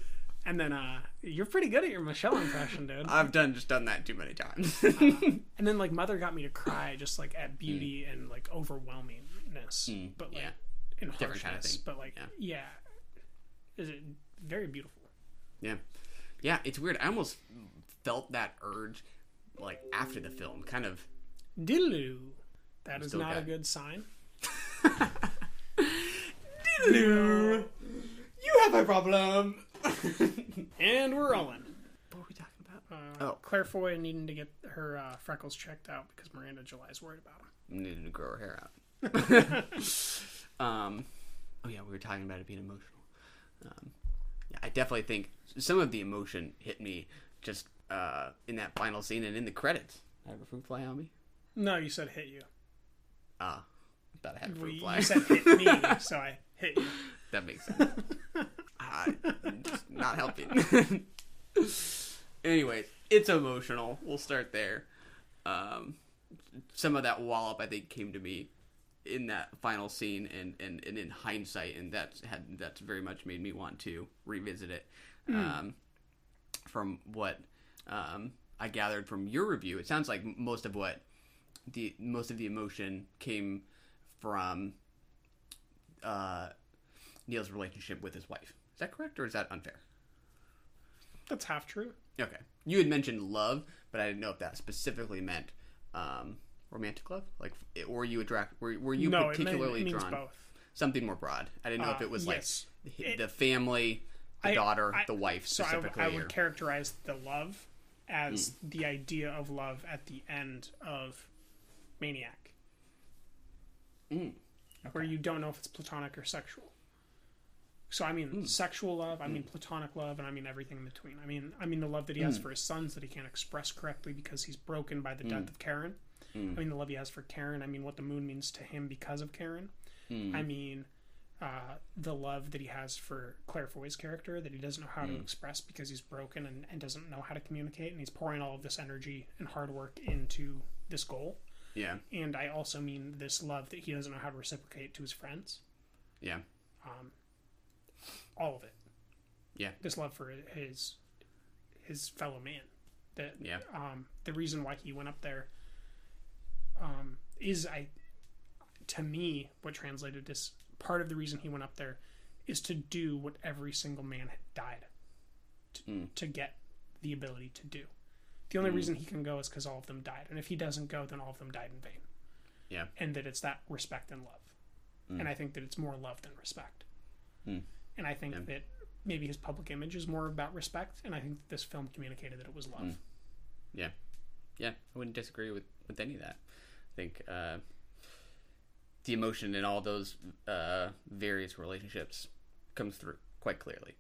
[SPEAKER 6] And then you're pretty good at your Michelle impression, dude.
[SPEAKER 7] I've done that too many times.
[SPEAKER 6] And then like Mother got me to cry just like at beauty and like overwhelmingness. But like in
[SPEAKER 7] different kind of
[SPEAKER 6] harshness,
[SPEAKER 7] thing.
[SPEAKER 6] but like is it very beautiful.
[SPEAKER 7] Yeah, it's weird. I almost felt that urge like after the film, kind of.
[SPEAKER 6] Diddaloo. That is
[SPEAKER 7] Still
[SPEAKER 6] not
[SPEAKER 7] got
[SPEAKER 6] a good sign.
[SPEAKER 7] Diddaloo. You have a problem.
[SPEAKER 6] And we're rolling.
[SPEAKER 7] What were we talking about?
[SPEAKER 6] Claire Foy needing to get her freckles checked out because Miranda July's worried about them.
[SPEAKER 7] Needing to grow her hair out. Oh yeah, we were talking about it being emotional. Yeah, I definitely think some of the emotion hit me just in that final scene and in the credits. I have a fruit fly on me.
[SPEAKER 6] No, you said hit you.
[SPEAKER 7] I thought I had a fruit fly.
[SPEAKER 6] You said hit me, so I hit you.
[SPEAKER 7] That makes sense. Just not helping. Anyways, it's emotional. We'll start there. Some of that wallop, I think, came to me in that final scene and in hindsight, and that's very much made me want to revisit it. From what I gathered from your review, it sounds like most of the emotion came from Neil's relationship with his wife. Is that correct, or is that unfair?
[SPEAKER 6] That's half true.
[SPEAKER 7] Okay. You had mentioned love, but I didn't know if that specifically meant romantic love, like, or you were you particularly
[SPEAKER 6] it means
[SPEAKER 7] drawn
[SPEAKER 6] both.
[SPEAKER 7] Something more broad. I didn't know if it was
[SPEAKER 6] yes.
[SPEAKER 7] like the family, the daughter, the wife specifically.
[SPEAKER 6] So I would characterize the love as the idea of love at the end of Maniac, where you don't know if it's platonic or sexual. So I mean sexual love, I mean platonic love, and I mean everything in between. I mean the love that he has for his sons that he can't express correctly because he's broken by the death of Karen. I mean the love he has for Karen. I mean what the moon means to him because of Karen. I mean the love that he has for Claire Foy's character that he doesn't know how to express because he's broken and doesn't know how to communicate, and he's pouring all of this energy and hard work into this goal.
[SPEAKER 7] Yeah. And
[SPEAKER 6] I also mean this love that he doesn't know how to reciprocate to his friends.
[SPEAKER 7] Yeah.
[SPEAKER 6] All of it.
[SPEAKER 7] Yeah.
[SPEAKER 6] This love for his fellow man. That the reason why he went up there is to me what translated this part of the reason he went up there is to do what every single man had died to get the ability to do. The only reason he can go is because all of them died, and if he doesn't go, then all of them died in vain.
[SPEAKER 7] Yeah.
[SPEAKER 6] And that it's that respect and love, and I think that it's more love than respect. And I think that maybe his public image is more about respect, and I think that this film communicated that it was love.
[SPEAKER 7] Yeah. I wouldn't disagree with any of that. I think the emotion in all those various relationships comes through quite clearly.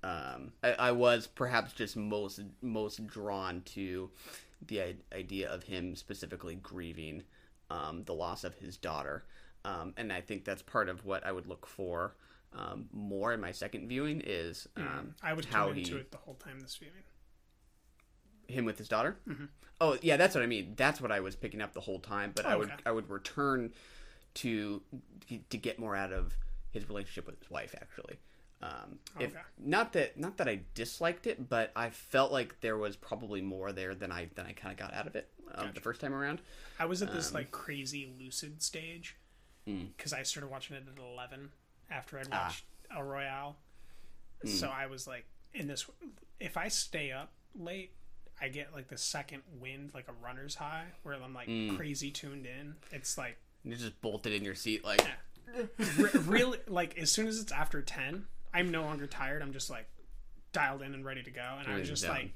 [SPEAKER 7] I was perhaps just most drawn to the idea of him specifically grieving the loss of his daughter, and I think that's part of what I would look for more in my second viewing is
[SPEAKER 6] I was tuned into it the whole time this viewing.
[SPEAKER 7] Him with his daughter? Oh yeah, that's what I mean. That's what I was picking up the whole time, but I would return to get more out of his relationship with his wife actually. Not that I disliked it, but I felt like there was probably more there than I kind of got out of it the first time around. I
[SPEAKER 6] was at this like crazy lucid stage because I started watching it at 11 after I'd watched Royale. So I was like in this. If I stay up late, I get like the second wind, like a runner's high, where I'm like crazy tuned in. It's like
[SPEAKER 7] you're just bolted in your seat, like
[SPEAKER 6] really. Like as soon as it's after 10. I'm no longer tired. I'm just like dialed in and ready to go. And I was just like,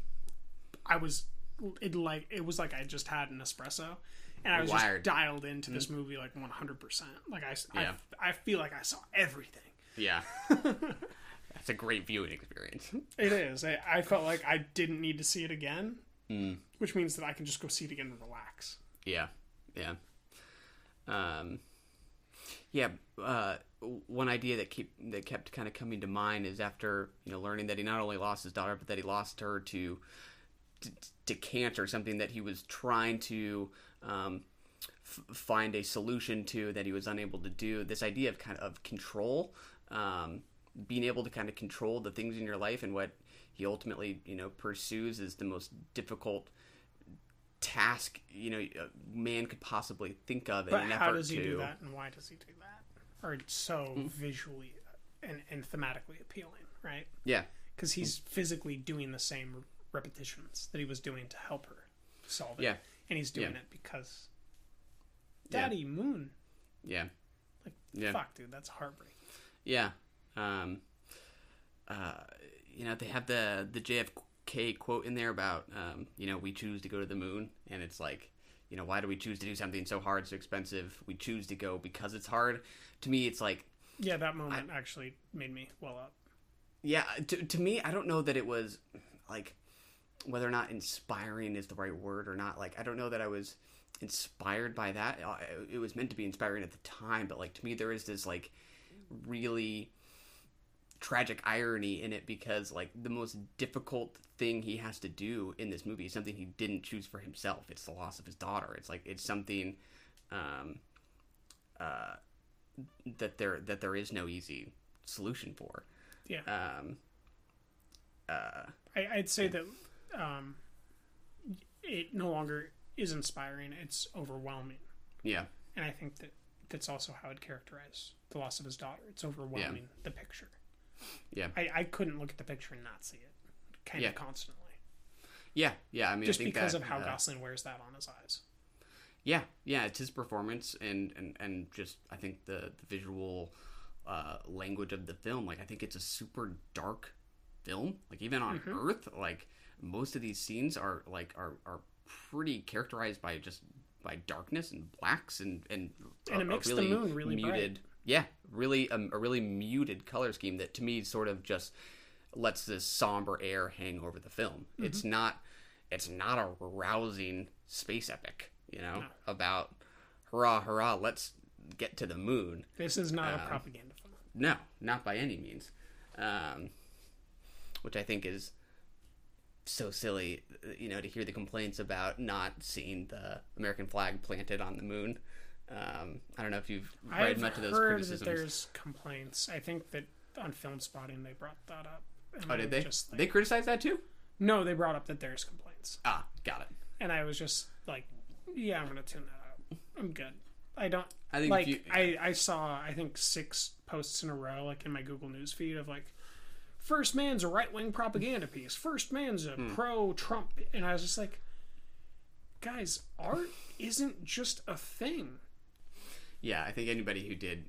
[SPEAKER 6] it was like I just had an espresso, and I was just dialed into this movie like 100%. Like I feel like I saw everything.
[SPEAKER 7] Yeah, that's a great viewing experience.
[SPEAKER 6] It is. I felt like I didn't need to see it again, which means that I can just go see it again and relax.
[SPEAKER 7] Yeah. One idea that kept kind of coming to mind is after learning that he not only lost his daughter, but that he lost her to cancer, something that he was trying to find a solution to that he was unable to do. This idea of kind of control, being able to kind of control the things in your life, and what he ultimately pursues is the most difficult task a man could possibly think of in an effort to.
[SPEAKER 6] How does he do that, and why does he do that? are so visually and thematically appealing, right?
[SPEAKER 7] Yeah.
[SPEAKER 6] Because he's physically doing the same repetitions that he was doing to help her solve it.
[SPEAKER 7] Yeah.
[SPEAKER 6] And he's doing it because Daddy Moon.
[SPEAKER 7] Yeah.
[SPEAKER 6] Like, fuck, dude, that's heartbreaking.
[SPEAKER 7] Yeah. They have the JFK quote in there about, we choose to go to the moon. And it's like, why do we choose to do something so hard, so expensive? We choose to go because it's hard. To me, it's like...
[SPEAKER 6] Yeah, that moment actually made me well up.
[SPEAKER 7] Yeah, to me, I don't know that it was, like, whether or not inspiring is the right word or not. Like, I don't know that I was inspired by that. It was meant to be inspiring at the time, but, like, to me, there is this, like, really tragic irony in it because, like, the most difficult thing he has to do in this movie is something he didn't choose for himself. It's the loss of his daughter. It's like, it's something that there is no easy solution for.
[SPEAKER 6] Yeah. I'd say that it no longer is inspiring. It's overwhelming.
[SPEAKER 7] Yeah.
[SPEAKER 6] And I think that's also how I'd characterize the loss of his daughter. It's overwhelming, the picture.
[SPEAKER 7] Yeah.
[SPEAKER 6] I couldn't look at the picture and not see it kind of constantly.
[SPEAKER 7] Yeah. I mean,
[SPEAKER 6] just
[SPEAKER 7] I think
[SPEAKER 6] because
[SPEAKER 7] that,
[SPEAKER 6] of how Gosling wears that on his eyes.
[SPEAKER 7] Yeah, it's his performance and just I think the visual language of the film. Like, I think it's a super dark film. Like, even on Earth, like, most of these scenes are pretty characterized by darkness and blacks and
[SPEAKER 6] it makes
[SPEAKER 7] really
[SPEAKER 6] the moon really
[SPEAKER 7] muted.
[SPEAKER 6] Bright.
[SPEAKER 7] Yeah, really a really muted color scheme that to me sort of just lets this somber air hang over the film. It's not a rousing space epic, about hurrah, let's get to the moon.
[SPEAKER 6] This is not a propaganda film.
[SPEAKER 7] No, not by any means. Which I think is so silly, to hear the complaints about not seeing the American flag planted on the moon. I don't know if you've read much of those criticisms.
[SPEAKER 6] I've heard that there's complaints. I think that on Film Spotting they brought that up.
[SPEAKER 7] Oh, did they? They criticized that too?
[SPEAKER 6] No, they brought up that there's complaints.
[SPEAKER 7] Ah, got it.
[SPEAKER 6] And I was just like, yeah, I'm gonna tune that out. I'm good. I saw 6 posts in a row, like in my Google News feed, of like, First Man's a right-wing propaganda piece. First Man's a pro-Trump, and I was just like, guys, art isn't just a thing.
[SPEAKER 7] Yeah, I think anybody who did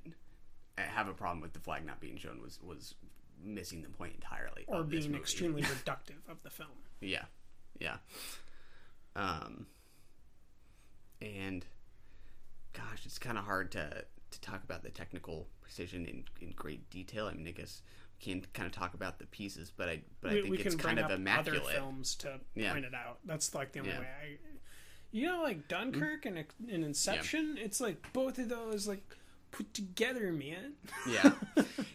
[SPEAKER 7] have a problem with the flag not being shown was missing the point entirely.
[SPEAKER 6] Or being extremely reductive of the film.
[SPEAKER 7] Yeah. And gosh, it's kind of hard to talk about the technical precision in great detail. I mean, I guess we can kind of talk about the pieces, but I think it's kind of immaculate.
[SPEAKER 6] Other films to point it out. That's like the only way. Like Dunkirk and Inception. Yeah. It's like both of those like put together, man.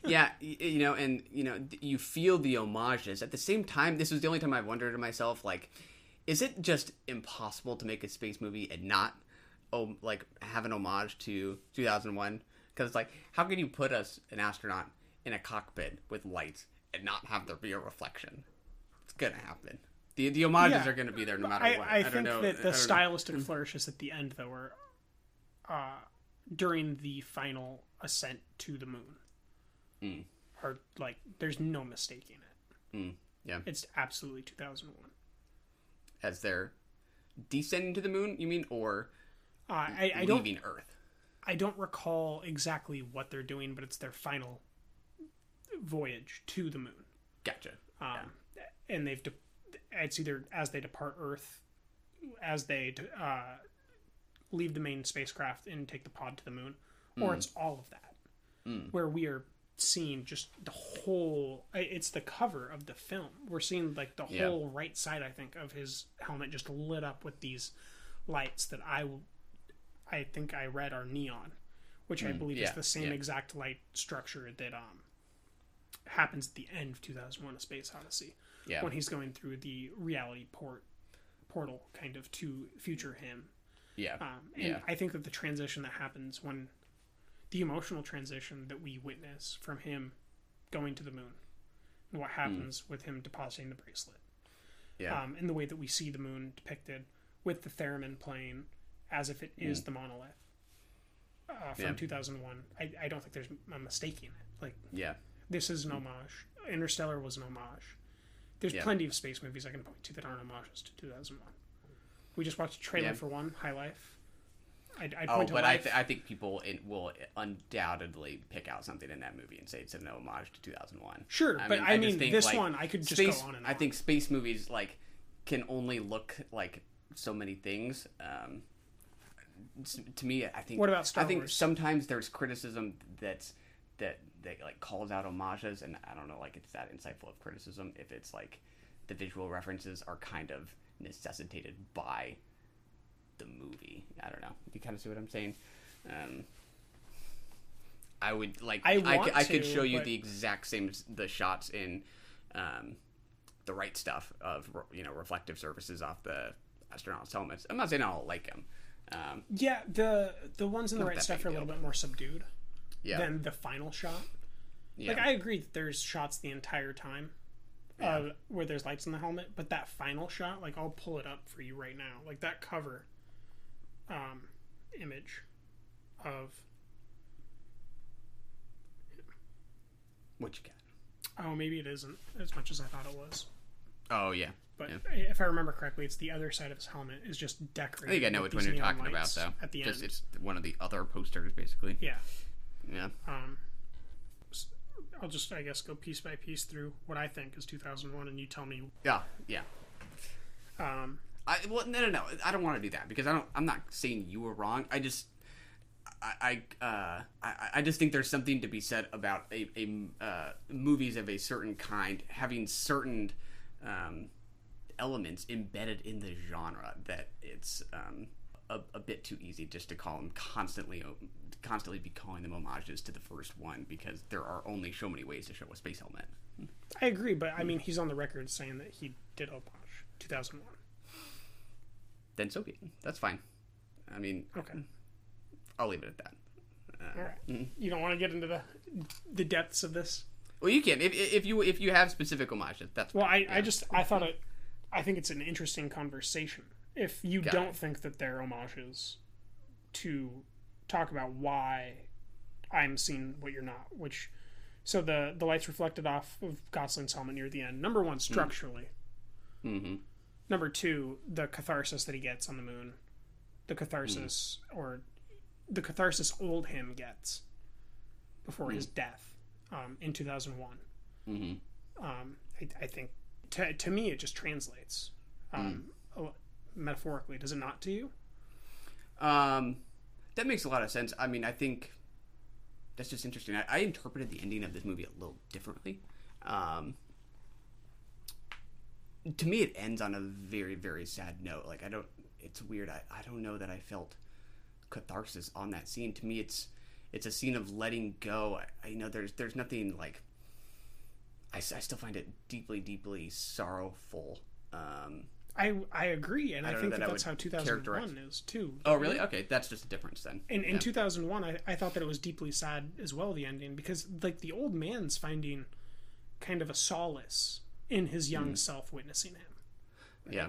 [SPEAKER 6] Yeah, and you feel the homages at the same time. This was the only time I wondered to myself, like, is it just impossible to make a space movie and not have an homage to 2001? Because it's like, how can you put an astronaut in a cockpit with lights and not have there be a reflection? It's gonna happen. The homages are gonna be there no matter what. I think that the stylistic flourishes at the end, though, were during the final ascent to the moon. Are like, there's no mistaking it.
[SPEAKER 7] Yeah,
[SPEAKER 6] it's absolutely 2001.
[SPEAKER 7] As they're descending to the moon, you mean, or
[SPEAKER 6] leaving
[SPEAKER 7] Earth?
[SPEAKER 6] I don't recall exactly what they're doing, but it's their final voyage to the moon.
[SPEAKER 7] Gotcha.
[SPEAKER 6] And it's either as they depart Earth, as they leave the main spacecraft and take the pod to the moon, or it's all of that, where we are seeing just the whole. It's the cover of the film. We're seeing like the whole right side, I think, of his helmet just lit up with these lights that I think I read are neon, which I believe is the same exact light structure that happens at the end of 2001: A Space Odyssey, when he's going through the reality portal kind of to future him. I think that the transition that happens when the emotional transition that we witness from him going to the moon and what happens with him depositing the bracelet. And the way that we see the moon depicted with the theremin playing as if it is the monolith. from 2001. I don't think there's a mistaking it. Like, this is an homage. Interstellar was an homage. There's plenty of space movies I can point to that aren't homages to 2001. We just watched a trailer for one, High Life. I'd point to Life.
[SPEAKER 7] I think people will undoubtedly pick out something in that movie and say it's an homage to 2001.
[SPEAKER 6] Sure, I mean this one, I could just go on and on.
[SPEAKER 7] I think space movies can only look like so many things. To me, I think.
[SPEAKER 6] What about Star Wars?
[SPEAKER 7] I think sometimes there's criticism that like calls out homages, and I don't know, like it's that insightful of criticism if it's like the visual references are kind of necessitated by the movie. I don't know. You kind of see what I'm saying? I would like. I could show you the exact same the shots in the right stuff of reflective surfaces off the astronauts' helmets. I'm not saying I don't like them.
[SPEAKER 6] The ones in the right stuff are a little bit more subdued than the final shot. Like, I agree that there's shots the entire time where there's lights in the helmet, but that final shot, like, I'll pull it up for you right now. Like, that cover image of...
[SPEAKER 7] What you got?
[SPEAKER 6] Oh, maybe it isn't as much as I thought it was.
[SPEAKER 7] Oh, yeah.
[SPEAKER 6] But if I remember correctly, it's the other side of his helmet is just decorated.
[SPEAKER 7] I think I know which one you're talking about, though.
[SPEAKER 6] At the end.
[SPEAKER 7] It's one of the other posters, basically.
[SPEAKER 6] Yeah.
[SPEAKER 7] Yeah.
[SPEAKER 6] I'll just, I guess, go piece by piece through what I think is 2001, and you tell me.
[SPEAKER 7] Yeah. No. I don't want to do that because I'm not saying you were wrong. I just think there's something to be said about movies of a certain kind having certain elements embedded in the genre that it's a bit too easy just to call them constantly be calling them homages to the first one because there are only so many ways to show a space helmet.
[SPEAKER 6] I agree, but I mean he's on the record saying that he did homage 2001.
[SPEAKER 7] Then so be it. That's fine. I mean,
[SPEAKER 6] okay.
[SPEAKER 7] I'll leave it at that.
[SPEAKER 6] All right. You don't want to get into the depths of this?
[SPEAKER 7] Well, you can if you have specific homages. That's
[SPEAKER 6] well. I think it's an interesting conversation. If you don't think that they're homages, to talk about why I'm seeing what you're not. So the lights reflected off of Gosling's helmet near the end. Number one, structurally.
[SPEAKER 7] Mm-hmm.
[SPEAKER 6] Number two, the catharsis that he gets on the moon. The catharsis old him gets before his death in 2001. I think to me it just translates metaphorically. Does it not to you?
[SPEAKER 7] That makes a lot of sense. I mean, I think that's just interesting. I interpreted the ending of this movie a little differently. To me, it ends on a very, very sad note. Like, it's weird. I don't know that I felt catharsis on that scene. To me, it's a scene of letting go. I know there's nothing like. I still find it deeply, deeply sorrowful.
[SPEAKER 6] I agree, and I think that's how 2001 is too.
[SPEAKER 7] Oh, really? Okay, that's just a difference then.
[SPEAKER 6] In 2001, I thought that it was deeply sad as well, the ending, because like the old man's finding kind of a solace in his young self witnessing him. Right?
[SPEAKER 7] Yeah.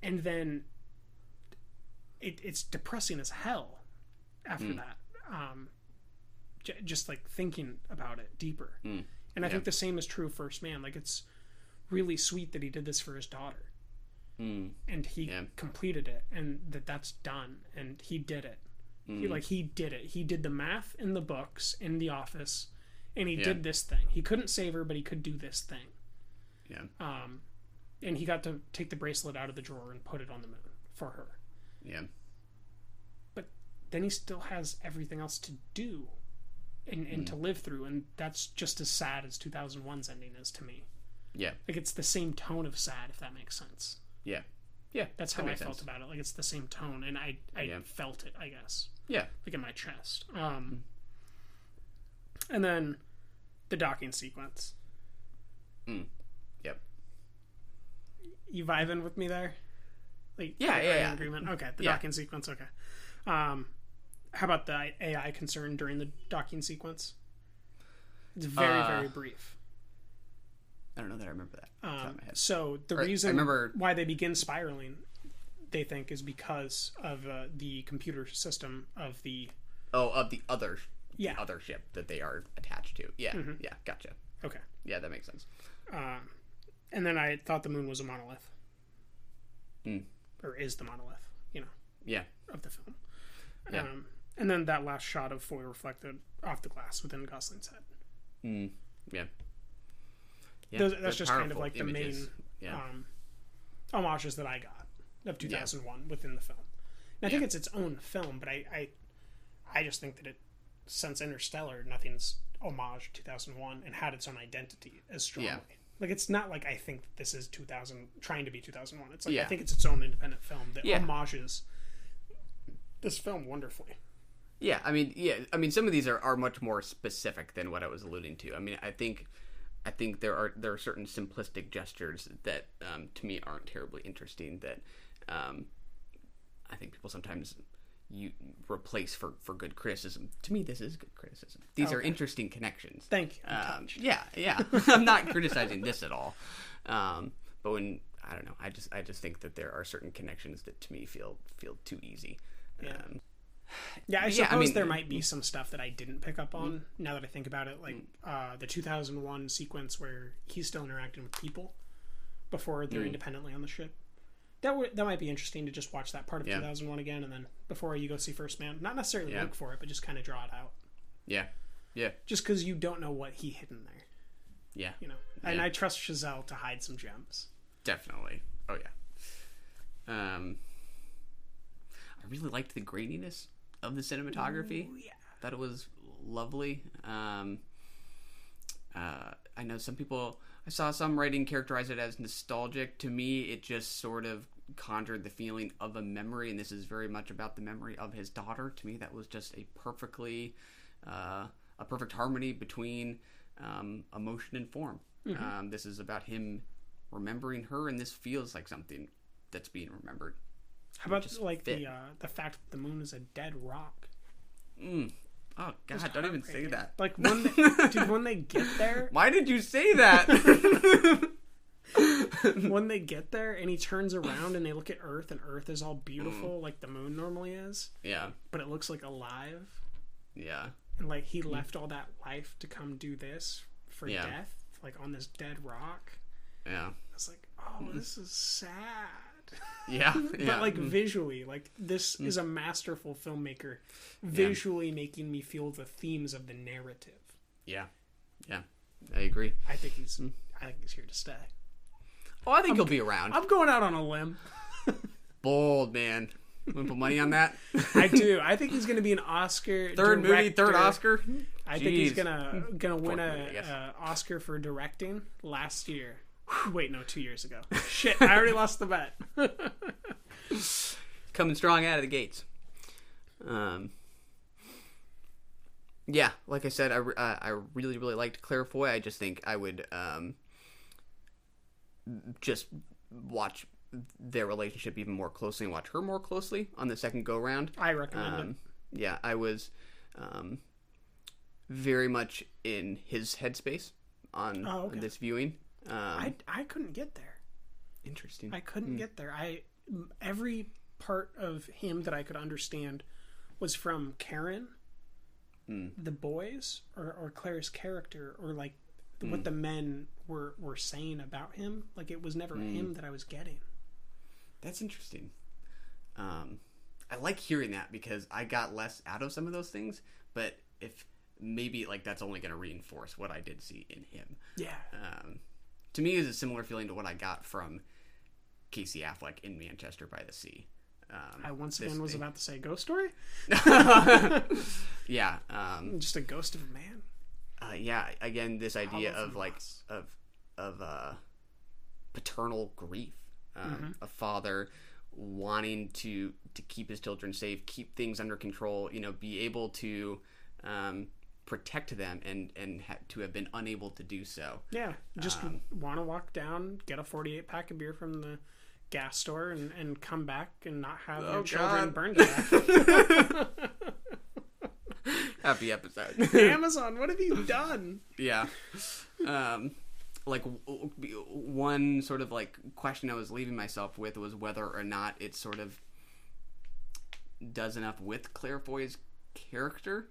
[SPEAKER 6] And then it's depressing as hell after that. Just like thinking about it deeper. And I think the same is true of First Man. Like, it's really sweet that he did this for his daughter. And he completed it, and that's done, and he did it. He did it. He did the math in the books in the office, and he did this thing. He couldn't save her, but he could do this thing. And he got to take the bracelet out of the drawer and put it on the moon for her. But then he still has everything else to do and to live through, and that's just as sad as 2001's ending is to me. Like, it's the same tone of sad, if that makes sense. That's how I felt about it. Like, it's the same tone, and I felt it, I guess. Like in my chest. And then the docking sequence. You vibing with me there? Like,
[SPEAKER 7] yeah.
[SPEAKER 6] Agreement. Okay, the docking sequence. Okay. How about the AI concern during the docking sequence? It's very, very brief.
[SPEAKER 7] I don't know that I remember that.
[SPEAKER 6] So the reason why they begin spiraling, they think, is because of the computer system of the
[SPEAKER 7] of the other
[SPEAKER 6] Yeah.
[SPEAKER 7] the other ship that they are attached to. Yeah, yeah, gotcha.
[SPEAKER 6] Okay.
[SPEAKER 7] Yeah, that makes sense.
[SPEAKER 6] And then I thought the moon was a monolith.
[SPEAKER 7] Mm.
[SPEAKER 6] Or is the monolith, you know.
[SPEAKER 7] Yeah.
[SPEAKER 6] Of the film.
[SPEAKER 7] Yeah.
[SPEAKER 6] And then that last shot of Foy reflected off the glass within Gosling's head.
[SPEAKER 7] Mm. Yeah. Yeah.
[SPEAKER 6] That's just kind of like
[SPEAKER 7] images.
[SPEAKER 6] the main homages that I got of 2001 within the film. And I think it's its own film, but I just think that since Interstellar, nothing's homage 2001 and had its own identity as strongly.
[SPEAKER 7] Yeah.
[SPEAKER 6] Like, it's not like I think this is trying to be 2001. It's like
[SPEAKER 7] Yeah.
[SPEAKER 6] I think it's its own independent film that
[SPEAKER 7] Yeah.
[SPEAKER 6] homages this film wonderfully.
[SPEAKER 7] Yeah, I mean, some of these are much more specific than what I was alluding to. I mean, I think there are certain simplistic gestures that to me aren't terribly interesting that I think people sometimes you replace for good criticism. To me, this is good criticism. These are interesting connections.
[SPEAKER 6] Thank you.
[SPEAKER 7] Yeah. I'm not criticizing this at all. But when I don't know, I just think that there are certain connections that to me feel too easy.
[SPEAKER 6] Yeah, I suppose there might be some stuff that I didn't pick up on now that I think about it, like the 2001 sequence where he's still interacting with people before they're independently on the ship. That might be interesting to just watch that part of 2001 again, and then before you go see First Man, not necessarily look for it, but just kind of draw it out.
[SPEAKER 7] Yeah.
[SPEAKER 6] Just because you don't know what he hid in there.
[SPEAKER 7] Yeah.
[SPEAKER 6] You know, and I trust Chazelle to hide some gems.
[SPEAKER 7] Definitely. Oh yeah. I really liked the graininess of the cinematography.
[SPEAKER 6] Ooh, yeah.
[SPEAKER 7] Thought it was lovely. I know some people. I saw some writing characterize it as nostalgic. To me, it just sort of conjured the feeling of a memory, and this is very much about the memory of his daughter. To me, that was just a perfect harmony between emotion and form.
[SPEAKER 6] Mm-hmm.
[SPEAKER 7] This is about him remembering her, and this feels like something that's being remembered.
[SPEAKER 6] How about like the fact that the moon is a dead rock?
[SPEAKER 7] Oh God! Don't even say that.
[SPEAKER 6] Like when they get there.
[SPEAKER 7] Why did you say that?
[SPEAKER 6] When they get there and he turns around and they look at Earth and Earth is all beautiful like the moon normally is.
[SPEAKER 7] Yeah.
[SPEAKER 6] But it looks like alive.
[SPEAKER 7] Yeah.
[SPEAKER 6] And like he left all that life to come do this for death, like on this dead rock.
[SPEAKER 7] Yeah.
[SPEAKER 6] It's like, oh, this is sad.
[SPEAKER 7] Yeah.
[SPEAKER 6] But like visually, like this is a masterful filmmaker visually making me feel the themes of the narrative.
[SPEAKER 7] Yeah. I agree.
[SPEAKER 6] I think he's here to stay.
[SPEAKER 7] Oh, I think he'll be around.
[SPEAKER 6] I'm going out on a limb.
[SPEAKER 7] Bold, man. Want to put money on that?
[SPEAKER 6] I do. I think he's going to be an Oscar
[SPEAKER 7] third Oscar.
[SPEAKER 6] I think he's gonna win a Oscar for directing last year. Wait, no, 2 years ago. Shit, I already lost the bet.
[SPEAKER 7] Coming strong out of the gates. Yeah, like I said, I really, really liked Claire Foy. I just think I would just watch their relationship even more closely and watch her more closely on the second go-round.
[SPEAKER 6] I recommend it.
[SPEAKER 7] Yeah, I was very much in his headspace on this viewing.
[SPEAKER 6] I couldn't get there.
[SPEAKER 7] Interesting.
[SPEAKER 6] I couldn't get there. Every part of him that I could understand was from Karen, the boys, or Claire's character, or like what the men were saying about him. Like it was never him that I was getting.
[SPEAKER 7] That's interesting. I like hearing that because I got less out of some of those things, but if maybe like that's only going to reinforce what I did see in him.
[SPEAKER 6] Yeah.
[SPEAKER 7] To me, it was a similar feeling to what I got from Casey Affleck in Manchester by the Sea.
[SPEAKER 6] I once again was about to say Ghost Story.
[SPEAKER 7] Yeah.
[SPEAKER 6] Just a ghost of a man.
[SPEAKER 7] Yeah. Again, this idea of like of paternal grief, a father wanting to keep his children safe, keep things under control. You know, be able to protect them and to have been unable to do so.
[SPEAKER 6] Yeah, just want to walk down, get a 48 pack of beer from the gas store and come back and not have your children burned to death.
[SPEAKER 7] Happy episode.
[SPEAKER 6] Amazon, what have you done?
[SPEAKER 7] Yeah. Like one sort of like question I was leaving myself with was whether or not it sort of does enough with Claire Foy's character,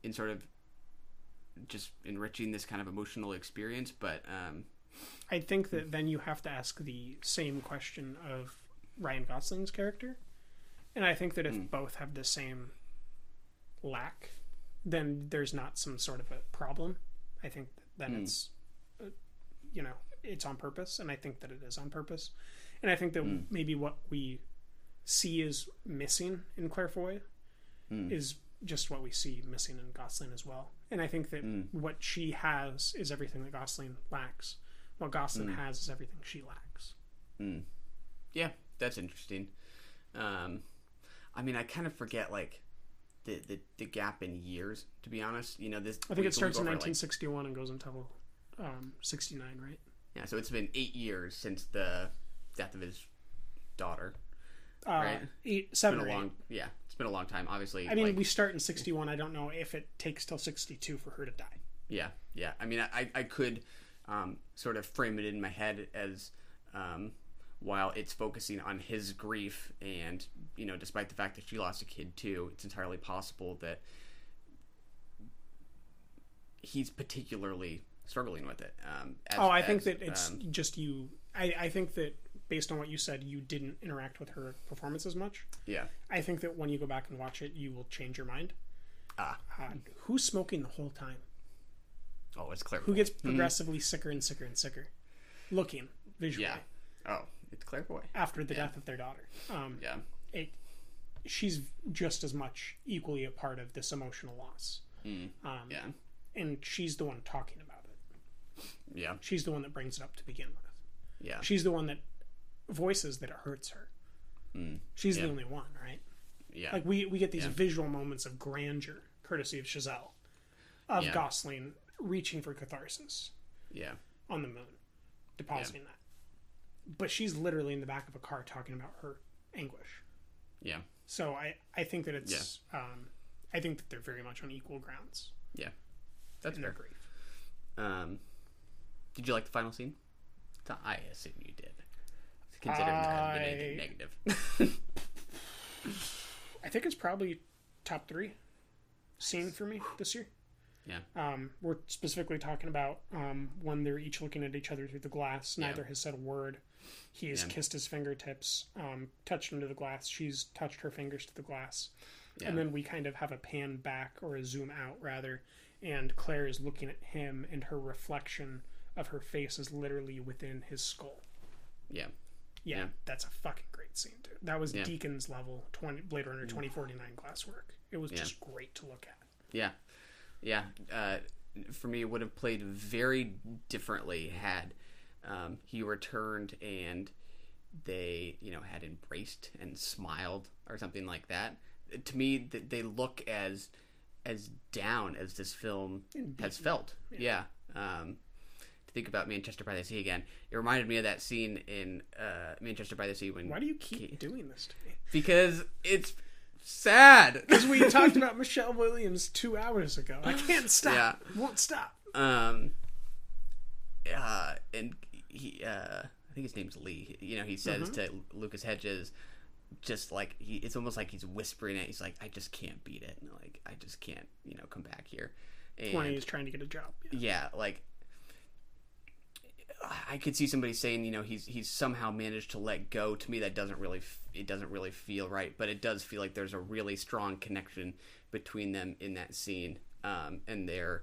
[SPEAKER 7] in sort of just enriching this kind of emotional experience. But
[SPEAKER 6] I think that then you have to ask the same question of Ryan Gosling's character, and I think that if both have the same lack, then there's not some sort of a problem. I think then it's it's on purpose, and I think that it is on purpose. And I think that maybe what we see is missing in Claire Foy is just what we see missing in Gosling as well. And I think that what she has is everything that Gosling lacks. What Gosling has is everything she lacks.
[SPEAKER 7] Yeah, that's interesting. I mean, I kind of forget like the gap in years, to be honest. You know, this.
[SPEAKER 6] I think it starts in 1961 and goes until 69, right?
[SPEAKER 7] Yeah, so it's been 8 years since the death of his daughter. Right?
[SPEAKER 6] 7 or 8.
[SPEAKER 7] It's been a long time, obviously.
[SPEAKER 6] I mean, we start in 61. I don't know if it takes till 62 for her to die.
[SPEAKER 7] Yeah. I mean, I could sort of frame it in my head as while it's focusing on his grief and, you know, despite the fact that she lost a kid too, it's entirely possible that he's particularly struggling with it.
[SPEAKER 6] I think that it's just you. I think that based on what you said, you didn't interact with her performance as much.
[SPEAKER 7] Yeah.
[SPEAKER 6] I think that when you go back and watch it, you will change your mind. Who's smoking the whole time?
[SPEAKER 7] Oh, it's Claire.
[SPEAKER 6] Who gets progressively sicker and sicker and sicker? Looking, visually.
[SPEAKER 7] Yeah. Oh, it's Claire Foy.
[SPEAKER 6] After the death of their daughter. She's just as much equally a part of this emotional loss. And she's the one talking about it.
[SPEAKER 7] Yeah.
[SPEAKER 6] She's the one that brings it up to begin with.
[SPEAKER 7] Yeah.
[SPEAKER 6] She's the one that voices that it hurts her. She's the only one, right?
[SPEAKER 7] Yeah.
[SPEAKER 6] Like we get these visual moments of grandeur, courtesy of Chazelle, of Gosling reaching for catharsis.
[SPEAKER 7] Yeah.
[SPEAKER 6] On the moon, depositing that. But she's literally in the back of a car talking about her anguish.
[SPEAKER 7] Yeah.
[SPEAKER 6] So I think that it's I think that they're very much on equal grounds.
[SPEAKER 7] Yeah. That's
[SPEAKER 6] in
[SPEAKER 7] fair.
[SPEAKER 6] their grief.
[SPEAKER 7] Did you like the final scene? I assume you did. Considering there hasn't been anything negative.
[SPEAKER 6] I think it's probably top 3 scene for me this year.
[SPEAKER 7] Yeah.
[SPEAKER 6] We're specifically talking about when they're each looking at each other through the glass. Neither has said a word. He has kissed his fingertips, touched him to the glass. She's touched her fingers to the glass. Yeah. And then we kind of have a pan back, or a zoom out rather, and Claire is looking at him, and her reflection of her face is literally within his skull. Yeah, that's a fucking great scene, dude. That was Deacon's level Blade Runner 2049 glasswork. It was just great to look at. Yeah. For me, it would have played very differently had he returned and they, had embraced and smiled or something like that. To me, they look as down as this film has felt. Yeah. To think about Manchester by the Sea again, it reminded me of that scene in Manchester by the Sea when... Why do you keep doing this to me?
[SPEAKER 7] Because it's sad.
[SPEAKER 6] Because we talked about Michelle Williams 2 hours ago. I can't stop. Yeah. Won't stop.
[SPEAKER 7] And he, I think his name's Lee. He says to Lucas Hedges, just like it's almost like he's whispering it. He's like, I just can't beat it. And like, I just can't, come back here. And
[SPEAKER 6] when he's trying to get a job.
[SPEAKER 7] Yeah, like I could see somebody saying, he's somehow managed to let go. To me, that doesn't really feel right. But it does feel like there's a really strong connection between them in that scene, and they're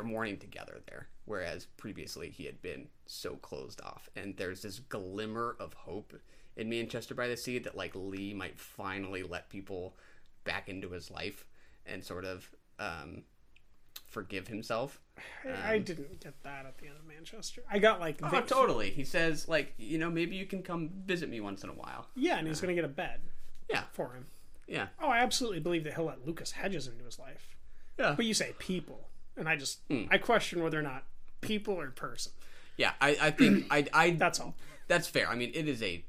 [SPEAKER 7] mourning together there. Whereas previously he had been so closed off, and there's this glimmer of hope in Manchester by the Sea that like Lee might finally let people back into his life and sort of forgive himself.
[SPEAKER 6] I didn't get that at the end of Manchester. I got like...
[SPEAKER 7] totally. He says like, maybe you can come visit me once in a while.
[SPEAKER 6] Yeah, and he's going to get a bed.
[SPEAKER 7] Yeah.
[SPEAKER 6] For him.
[SPEAKER 7] Yeah.
[SPEAKER 6] Oh, I absolutely believe that he'll let Lucas Hedges into his life.
[SPEAKER 7] Yeah.
[SPEAKER 6] But you say people, and I just I question whether or not people or person.
[SPEAKER 7] Yeah, I think I
[SPEAKER 6] that's all.
[SPEAKER 7] That's fair. I mean, it is a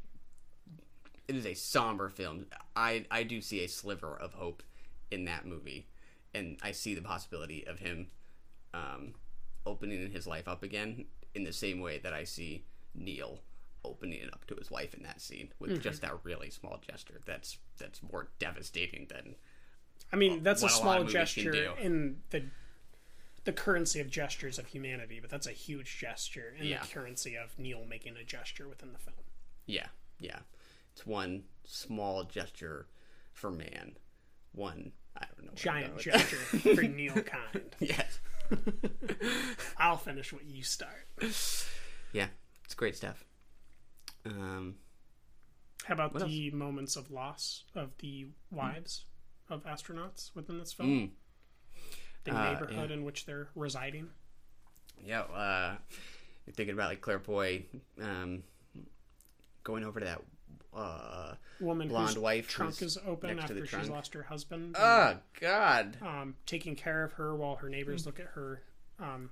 [SPEAKER 7] somber film. I do see a sliver of hope in that movie, and I see the possibility of him opening his life up again in the same way that I see Neil opening it up to his wife in that scene with just that really small gesture. That's more devastating than.
[SPEAKER 6] I mean, that's a small
[SPEAKER 7] movies
[SPEAKER 6] gesture in the currency of gestures of humanity, but that's a huge gesture in the currency of Neil making a gesture within the film.
[SPEAKER 7] Yeah, yeah. It's one small gesture for man. One, I don't know.
[SPEAKER 6] Giant gesture for Neil Kind.
[SPEAKER 7] Yes.
[SPEAKER 6] I'll finish what you start.
[SPEAKER 7] Yeah, it's great stuff.
[SPEAKER 6] How about the moments of loss of the wives of astronauts within this film? The neighborhood in which they're residing.
[SPEAKER 7] Yeah, you're thinking about like Claire Foy going over to that
[SPEAKER 6] woman
[SPEAKER 7] blonde
[SPEAKER 6] whose
[SPEAKER 7] wife
[SPEAKER 6] trunk is open after she's lost her husband.
[SPEAKER 7] Oh God!
[SPEAKER 6] Taking care of her while her neighbors look at her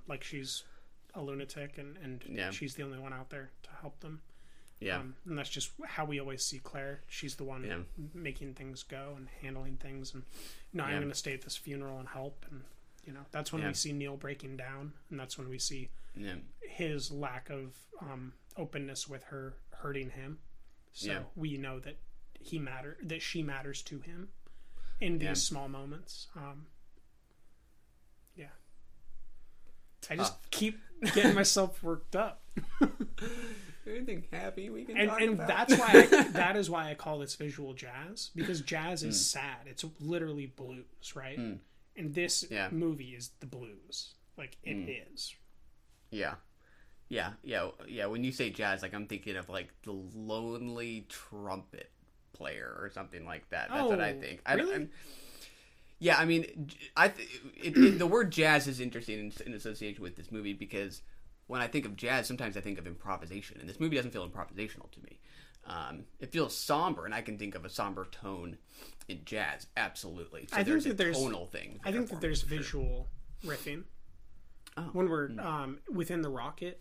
[SPEAKER 6] like she's a lunatic, and she's the only one out there to help them.
[SPEAKER 7] Yeah,
[SPEAKER 6] and that's just how we always see Claire. She's the one making things go and handling things, and no, I'm going to stay at this funeral and help. And that's when we see Neil breaking down, and that's when we see his lack of openness with her hurting him. So we know that she matters to him in these small moments. I just keep getting myself worked up.
[SPEAKER 7] Anything happy we can talk
[SPEAKER 6] and
[SPEAKER 7] about?
[SPEAKER 6] that is why I call this visual jazz, because jazz is sad. It's literally blues, right? And this movie is the blues. Like it is.
[SPEAKER 7] Yeah. When you say jazz, like I'm thinking of like the lonely trumpet player or something like that. That's what I think.
[SPEAKER 6] Really?
[SPEAKER 7] I mean, the word jazz is interesting in association with this movie because when I think of jazz, sometimes I think of improvisation, and this movie doesn't feel improvisational to me. It feels somber, and I can think of a somber tone in jazz. Absolutely. So there's a tonal thing.
[SPEAKER 6] I think that there's visual riffing when we're within the rocket.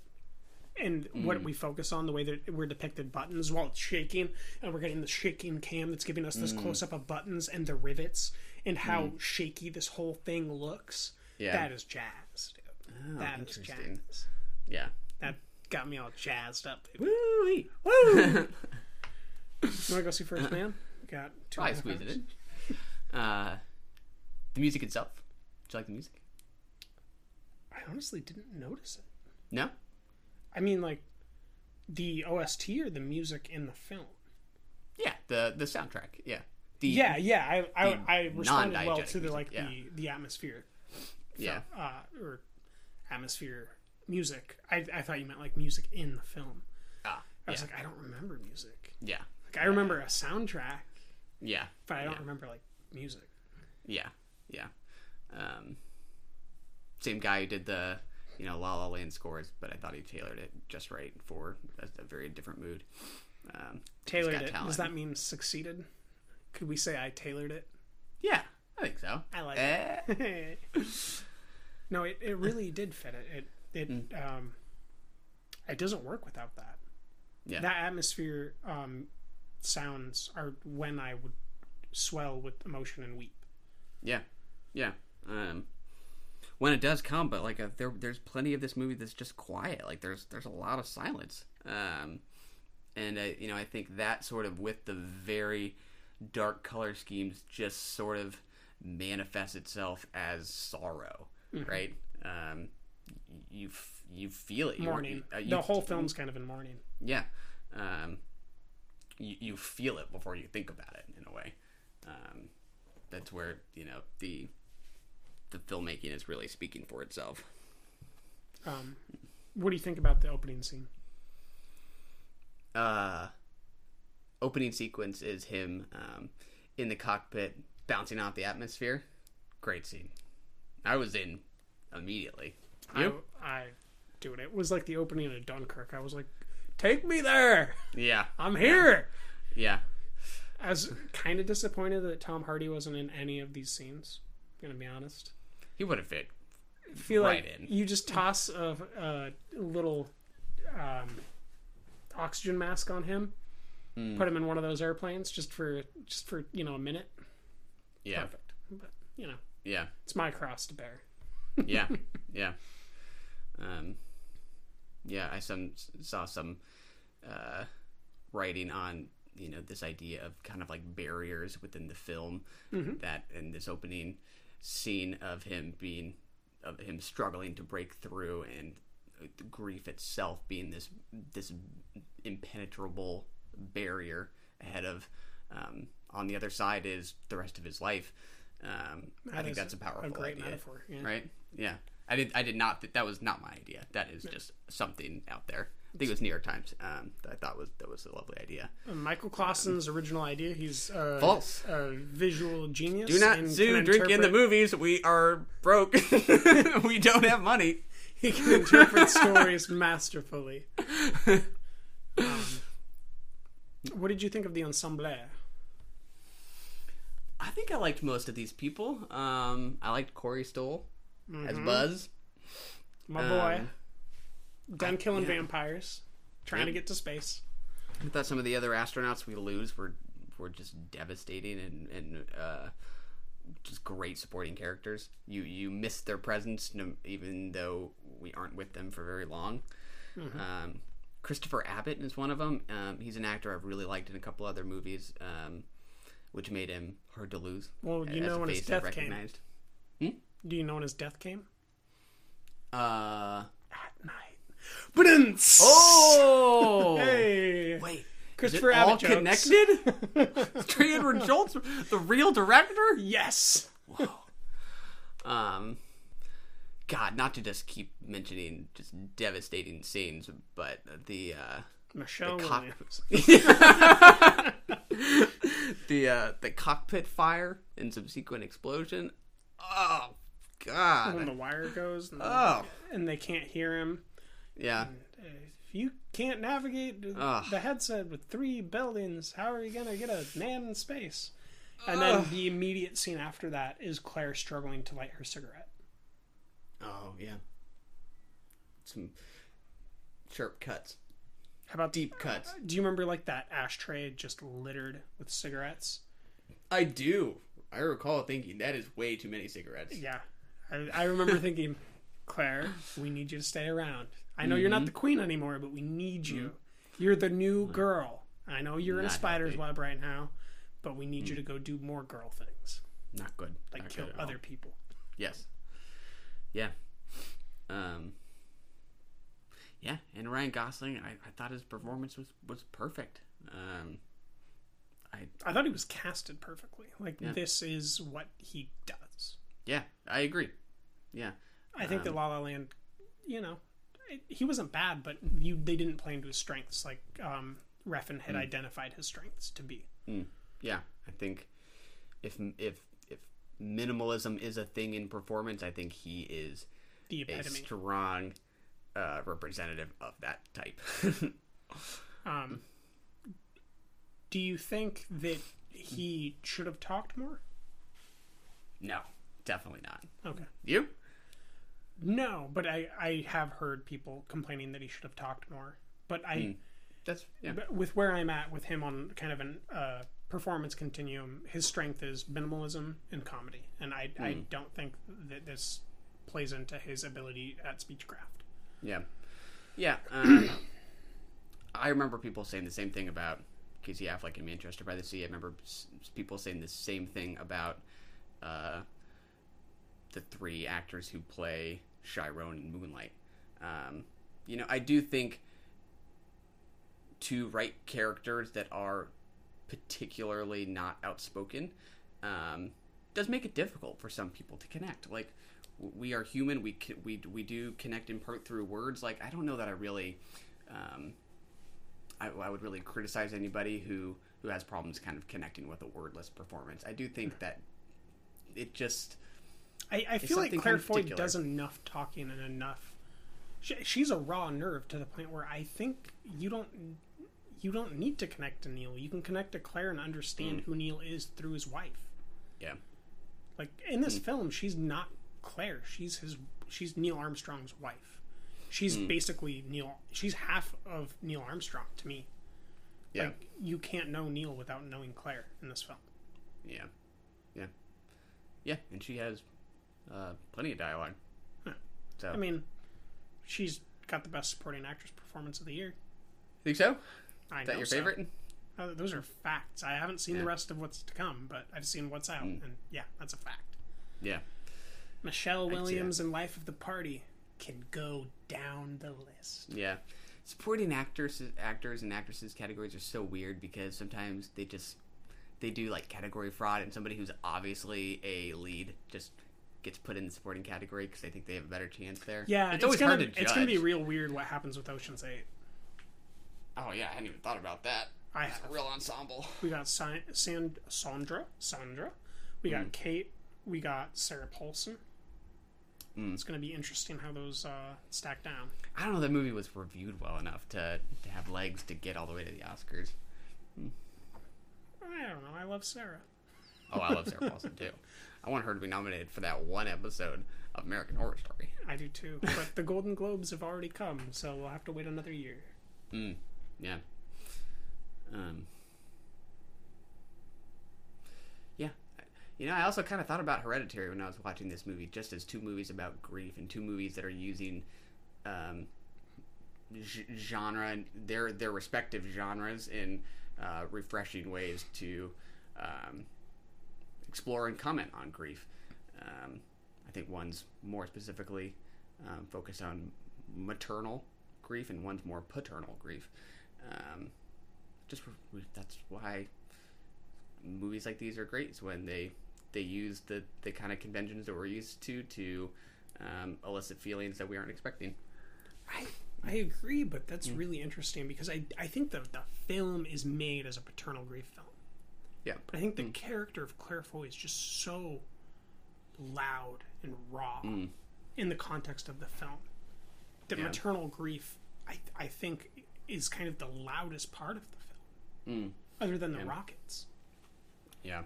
[SPEAKER 6] And what we focus on, the way that we're depicted buttons while it's shaking, and we're getting the shaking cam that's giving us this close-up of buttons and the rivets and how shaky this whole thing looks. Yeah. That is jazz, dude.
[SPEAKER 7] Oh,
[SPEAKER 6] that is jazz.
[SPEAKER 7] Yeah.
[SPEAKER 6] That got me all jazzed up, baby.
[SPEAKER 7] Woo-wee.
[SPEAKER 6] Woo! You want to go see First Man? We got 2
[SPEAKER 7] I squeeze it in. The music itself. Did you like the music?
[SPEAKER 6] I honestly didn't notice it.
[SPEAKER 7] No?
[SPEAKER 6] I mean, like, the OST or the music in the film?
[SPEAKER 7] Yeah, the soundtrack. Yeah.
[SPEAKER 6] I responded well to the atmosphere.
[SPEAKER 7] Yeah.
[SPEAKER 6] Or atmosphere music. I thought you meant like music in the film. I was like, I don't remember music.
[SPEAKER 7] Yeah.
[SPEAKER 6] Like I remember a soundtrack.
[SPEAKER 7] Yeah.
[SPEAKER 6] But I don't remember like music.
[SPEAKER 7] Yeah. Yeah. Same guy who did the La La Land scores, but I thought he tailored it just right for a very different mood.
[SPEAKER 6] Tailored it. Does that mean succeeded? Could we say I tailored it?
[SPEAKER 7] Yeah, I think so.
[SPEAKER 6] I like it. No, it really did fit it. It doesn't work without that. Yeah. That atmosphere sounds are when I would swell with emotion and weep.
[SPEAKER 7] Yeah. Yeah. When it does come, but like there's plenty of this movie that's just quiet. Like there's a lot of silence, and I think that sort of with the very dark color schemes just sort of manifests itself as sorrow, right? You feel it.
[SPEAKER 6] Mourning. The whole film's kind of in mourning.
[SPEAKER 7] Yeah, you feel it before you think about it in a way. That's where the filmmaking is really speaking for itself.
[SPEAKER 6] What do you think about the opening scene?
[SPEAKER 7] Opening sequence is him in the cockpit bouncing off the atmosphere. Great scene. I was in immediately. You?
[SPEAKER 6] Dude, it was like the opening of Dunkirk. I was like, take me there.
[SPEAKER 7] Yeah.
[SPEAKER 6] I'm here.
[SPEAKER 7] Yeah.
[SPEAKER 6] I was kind of disappointed that Tom Hardy wasn't in any of these scenes. I'm going to be honest.
[SPEAKER 7] He would have fit.
[SPEAKER 6] Feel right like in. You just toss a little oxygen mask on him, put him in one of those airplanes just for a minute.
[SPEAKER 7] Yeah,
[SPEAKER 6] perfect. But
[SPEAKER 7] yeah,
[SPEAKER 6] it's my cross to bear.
[SPEAKER 7] Yeah. Yeah, I saw some writing on this idea of kind of like barriers within the film, that in this opening scene of him struggling to break through, and the grief itself being this impenetrable barrier ahead of, on the other side is the rest of his life. I think that's a powerful
[SPEAKER 6] great
[SPEAKER 7] idea,
[SPEAKER 6] metaphor, yeah.
[SPEAKER 7] right? Yeah, I did not. That was not my idea. That is just something out there. I think it was New York Times. That I thought that was a lovely idea.
[SPEAKER 6] Michael Clausen's original idea. He's
[SPEAKER 7] false.
[SPEAKER 6] A visual genius.
[SPEAKER 7] Do not drink in the movies. We are broke. We don't have money.
[SPEAKER 6] He can interpret stories masterfully. What did you think of the ensemble?
[SPEAKER 7] I think I liked most of these people. I liked Corey Stoll as Buzz.
[SPEAKER 6] My boy. Done killing vampires. Trying to get to space.
[SPEAKER 7] I thought some of the other astronauts we lose were just devastating and just great supporting characters. You miss their presence even though we aren't with them for very long. Christopher Abbott is one of them. He's an actor I've really liked in a couple other movies, which made him hard to lose.
[SPEAKER 6] Well, you know when his death came. Do you know when his death came? At night.
[SPEAKER 7] Oh!
[SPEAKER 6] Hey!
[SPEAKER 7] Wait.
[SPEAKER 6] Christopher
[SPEAKER 7] Is it all
[SPEAKER 6] Abbott
[SPEAKER 7] connected? Trey Edward Schultz, the real director?
[SPEAKER 6] Yes.
[SPEAKER 7] Whoa. God, not to just keep mentioning just devastating scenes, but the
[SPEAKER 6] Michelle Williams.
[SPEAKER 7] the cockpit fire and subsequent explosion. Oh God!
[SPEAKER 6] When the wire goes, and they can't hear him.
[SPEAKER 7] Yeah.
[SPEAKER 6] And, if you can't navigate the headset with 3 buildings, how are you gonna get a man in space? And then the immediate scene after that is Claire struggling to light her cigarette.
[SPEAKER 7] Oh yeah. Some sharp cuts.
[SPEAKER 6] How about
[SPEAKER 7] deep cuts?
[SPEAKER 6] Do you remember like that ashtray just littered with cigarettes?
[SPEAKER 7] I do. I recall thinking that is way too many cigarettes.
[SPEAKER 6] Yeah. I remember thinking, Claire, we need you to stay around. I know you're not the queen anymore, but we need you. You're the new girl. I know you're in a spider's web right now, but we need you to go do more girl things.
[SPEAKER 7] Not good.
[SPEAKER 6] Like
[SPEAKER 7] Not
[SPEAKER 6] kill
[SPEAKER 7] good
[SPEAKER 6] other people.
[SPEAKER 7] Yes. Yeah. Yeah, and Ryan Gosling, I thought his performance was perfect.
[SPEAKER 6] I thought he was casted perfectly. Like, this is what he does.
[SPEAKER 7] Yeah, I agree. Yeah.
[SPEAKER 6] I think that La La Land, he wasn't bad, but they didn't play into his strengths like Refn had identified his strengths to be.
[SPEAKER 7] Yeah, I think if minimalism is a thing in performance, I think he is
[SPEAKER 6] the epitome.
[SPEAKER 7] A strong representative of that type.
[SPEAKER 6] Do you think that he should have talked more?
[SPEAKER 7] No, definitely not.
[SPEAKER 6] Okay.
[SPEAKER 7] You?
[SPEAKER 6] No, but I have heard people complaining that he should have talked more. But but with where I'm at with him on kind of a performance continuum, his strength is minimalism and comedy, and I don't think that this plays into his ability at speechcraft.
[SPEAKER 7] Yeah. I remember people saying the same thing about Casey Affleck in Manchester by the Sea. I remember people saying the same thing about the 3 actors who play Chiron in Moonlight. I do think to write characters that are particularly not outspoken does make it difficult for some people to connect. Like, we are human. We do connect in part through words. Like, I don't know that I really I would really criticize anybody who has problems kind of connecting with a wordless performance. I do think that it just
[SPEAKER 6] I feel like Claire Foy does enough talking and enough. She's a raw nerve to the point where I think you don't need to connect to Neil. You can connect to Claire and understand who Neil is through his wife.
[SPEAKER 7] Yeah.
[SPEAKER 6] Like in this film, she's not Claire. She's Neil Armstrong's wife. She's basically she's half of Neil Armstrong to me.
[SPEAKER 7] Yeah.
[SPEAKER 6] Like, you can't know Neil without knowing Claire in this film.
[SPEAKER 7] Yeah. Yeah. Yeah, and she has plenty of dialogue.
[SPEAKER 6] Huh. So I mean, she's got the best supporting actress performance of the year.
[SPEAKER 7] Think so?
[SPEAKER 6] I
[SPEAKER 7] Is that
[SPEAKER 6] know
[SPEAKER 7] your
[SPEAKER 6] so.
[SPEAKER 7] favorite?
[SPEAKER 6] Those are facts. I haven't seen the rest of what's to come, but I've seen what's out, and yeah, that's a fact.
[SPEAKER 7] Yeah.
[SPEAKER 6] Michelle Williams in Life of the Party can go down the list.
[SPEAKER 7] Yeah. Supporting actors and actresses categories are so weird because sometimes they do like category fraud, and somebody who's obviously a lead just gets put in the supporting category because they think they have a better chance there.
[SPEAKER 6] Yeah,
[SPEAKER 7] it's always hard to judge.
[SPEAKER 6] It's gonna be real weird what happens with Ocean's 8.
[SPEAKER 7] Oh yeah, I hadn't even thought about that. It's a real ensemble.
[SPEAKER 6] We got Sandra. We got Kate. We got Sarah Paulson. It's going to be interesting how those stack down.
[SPEAKER 7] I don't know. The movie was reviewed well enough to have legs to get all the way to the Oscars.
[SPEAKER 6] I don't know. I love Sarah.
[SPEAKER 7] Oh, I love Sarah Paulson too. I want her to be nominated for that one episode of American Horror Story.
[SPEAKER 6] I do too. But the Golden Globes have already come, so we'll have to wait another year.
[SPEAKER 7] Yeah. Yeah. You know, I also kind of thought about Hereditary when I was watching this movie, just as two movies about grief and two movies that are using genre and their respective genres in refreshing ways to explore and comment on grief. I think one's more specifically focused on maternal grief, and one's more paternal grief. That's why movies like these are great. Is when they use the kind of conventions that we're used to elicit feelings that we aren't expecting.
[SPEAKER 6] I agree, but that's really interesting because I think the film is made as a paternal grief film.
[SPEAKER 7] Yeah.
[SPEAKER 6] But I think the character of Claire Foy is just so loud and raw in the context of the film. The maternal grief, I think, is kind of the loudest part of the film, other than the rockets.
[SPEAKER 7] Yeah.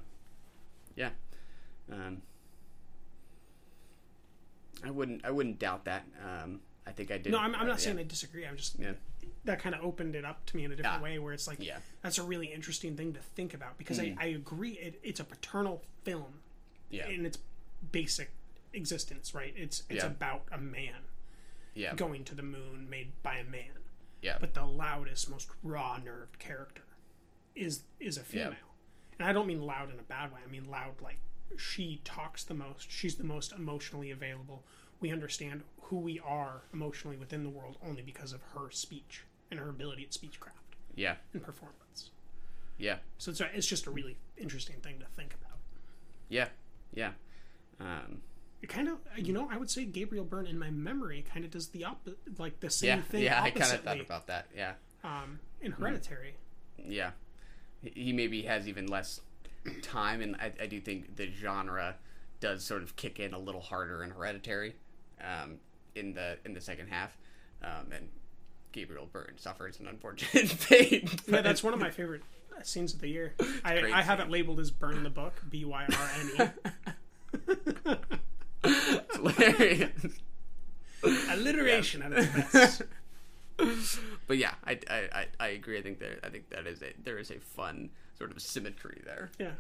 [SPEAKER 7] I wouldn't doubt that. I think I did.
[SPEAKER 6] No, I'm not saying I disagree. I'm just that kind of opened it up to me in a different way, where it's like that's a really interesting thing to think about because I agree it's a paternal film in its basic existence, right? It's about a man going to the moon made by a man.
[SPEAKER 7] Yeah.
[SPEAKER 6] But the loudest, most raw-nerved character is a female. And I don't mean loud in a bad way. I mean loud like she talks the most. She's the most emotionally available. We understand who we are emotionally within the world only because of her speech and her ability at speechcraft.
[SPEAKER 7] Yeah.
[SPEAKER 6] And performance.
[SPEAKER 7] Yeah.
[SPEAKER 6] So it's just a really interesting thing to think about.
[SPEAKER 7] Yeah.
[SPEAKER 6] It kind of, I would say Gabriel Byrne in my memory kind of does the like the same thing.
[SPEAKER 7] Yeah, I kind of thought about that. Yeah.
[SPEAKER 6] In Hereditary.
[SPEAKER 7] Yeah. He maybe has even less time, and I do think the genre does sort of kick in a little harder in Hereditary, in the second half, and Gabriel Byrne suffers an unfortunate fate.
[SPEAKER 6] Yeah, that's one of my favorite scenes of the year. I have it labeled as "Burn the Book," BYRNE.
[SPEAKER 7] It's hilarious.
[SPEAKER 6] Alliteration at its best.
[SPEAKER 7] But yeah, I agree. I think there is a fun sort of symmetry there.
[SPEAKER 6] Yeah.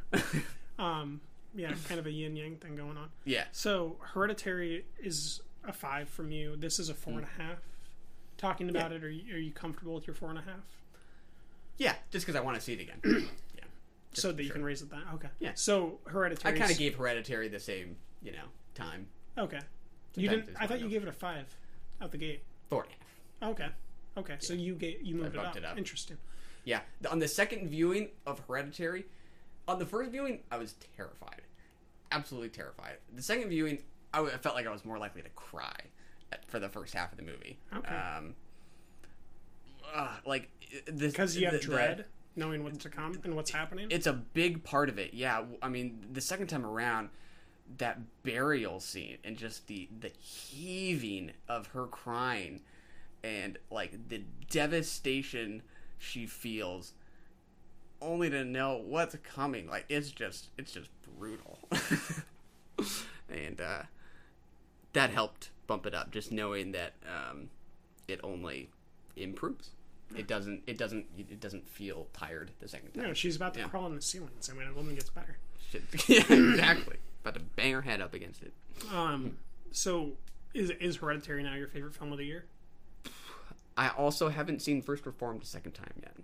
[SPEAKER 6] Kind of a yin yang thing going on.
[SPEAKER 7] Yeah.
[SPEAKER 6] So Hereditary is a 5 from you. This is a 4.5. Talking about it, are you comfortable with your 4.5?
[SPEAKER 7] Yeah, just because I want to see it again.
[SPEAKER 6] So that you can raise it that. Okay.
[SPEAKER 7] Yeah.
[SPEAKER 6] So Hereditary.
[SPEAKER 7] I kind of gave Hereditary the same, time.
[SPEAKER 6] Okay. You didn't. I thought you gave it a 5 out the gate.
[SPEAKER 7] 4.5.
[SPEAKER 6] Okay. Okay. So you moved it up. Interesting.
[SPEAKER 7] Yeah. On the second viewing of Hereditary, on the first viewing, I was terrified. Absolutely terrified. The second viewing, I felt like I was more likely to cry for the first half of the movie.
[SPEAKER 6] Okay.
[SPEAKER 7] Because
[SPEAKER 6] you have dread, knowing what's to come and what's happening.
[SPEAKER 7] It's a big part of it. Yeah. I mean, the second time around, that burial scene and just the heaving of her crying and like the devastation she feels only to know what's coming, like it's just brutal. And that helped bump it up, just knowing that it only improves. It doesn't feel tired the second time.
[SPEAKER 6] No, she's about to crawl on the ceiling, so a woman gets better.
[SPEAKER 7] Yeah, exactly. About to bang her head up against it.
[SPEAKER 6] So is Hereditary now your favorite film of the year?
[SPEAKER 7] I also haven't seen First Reformed a second time yet.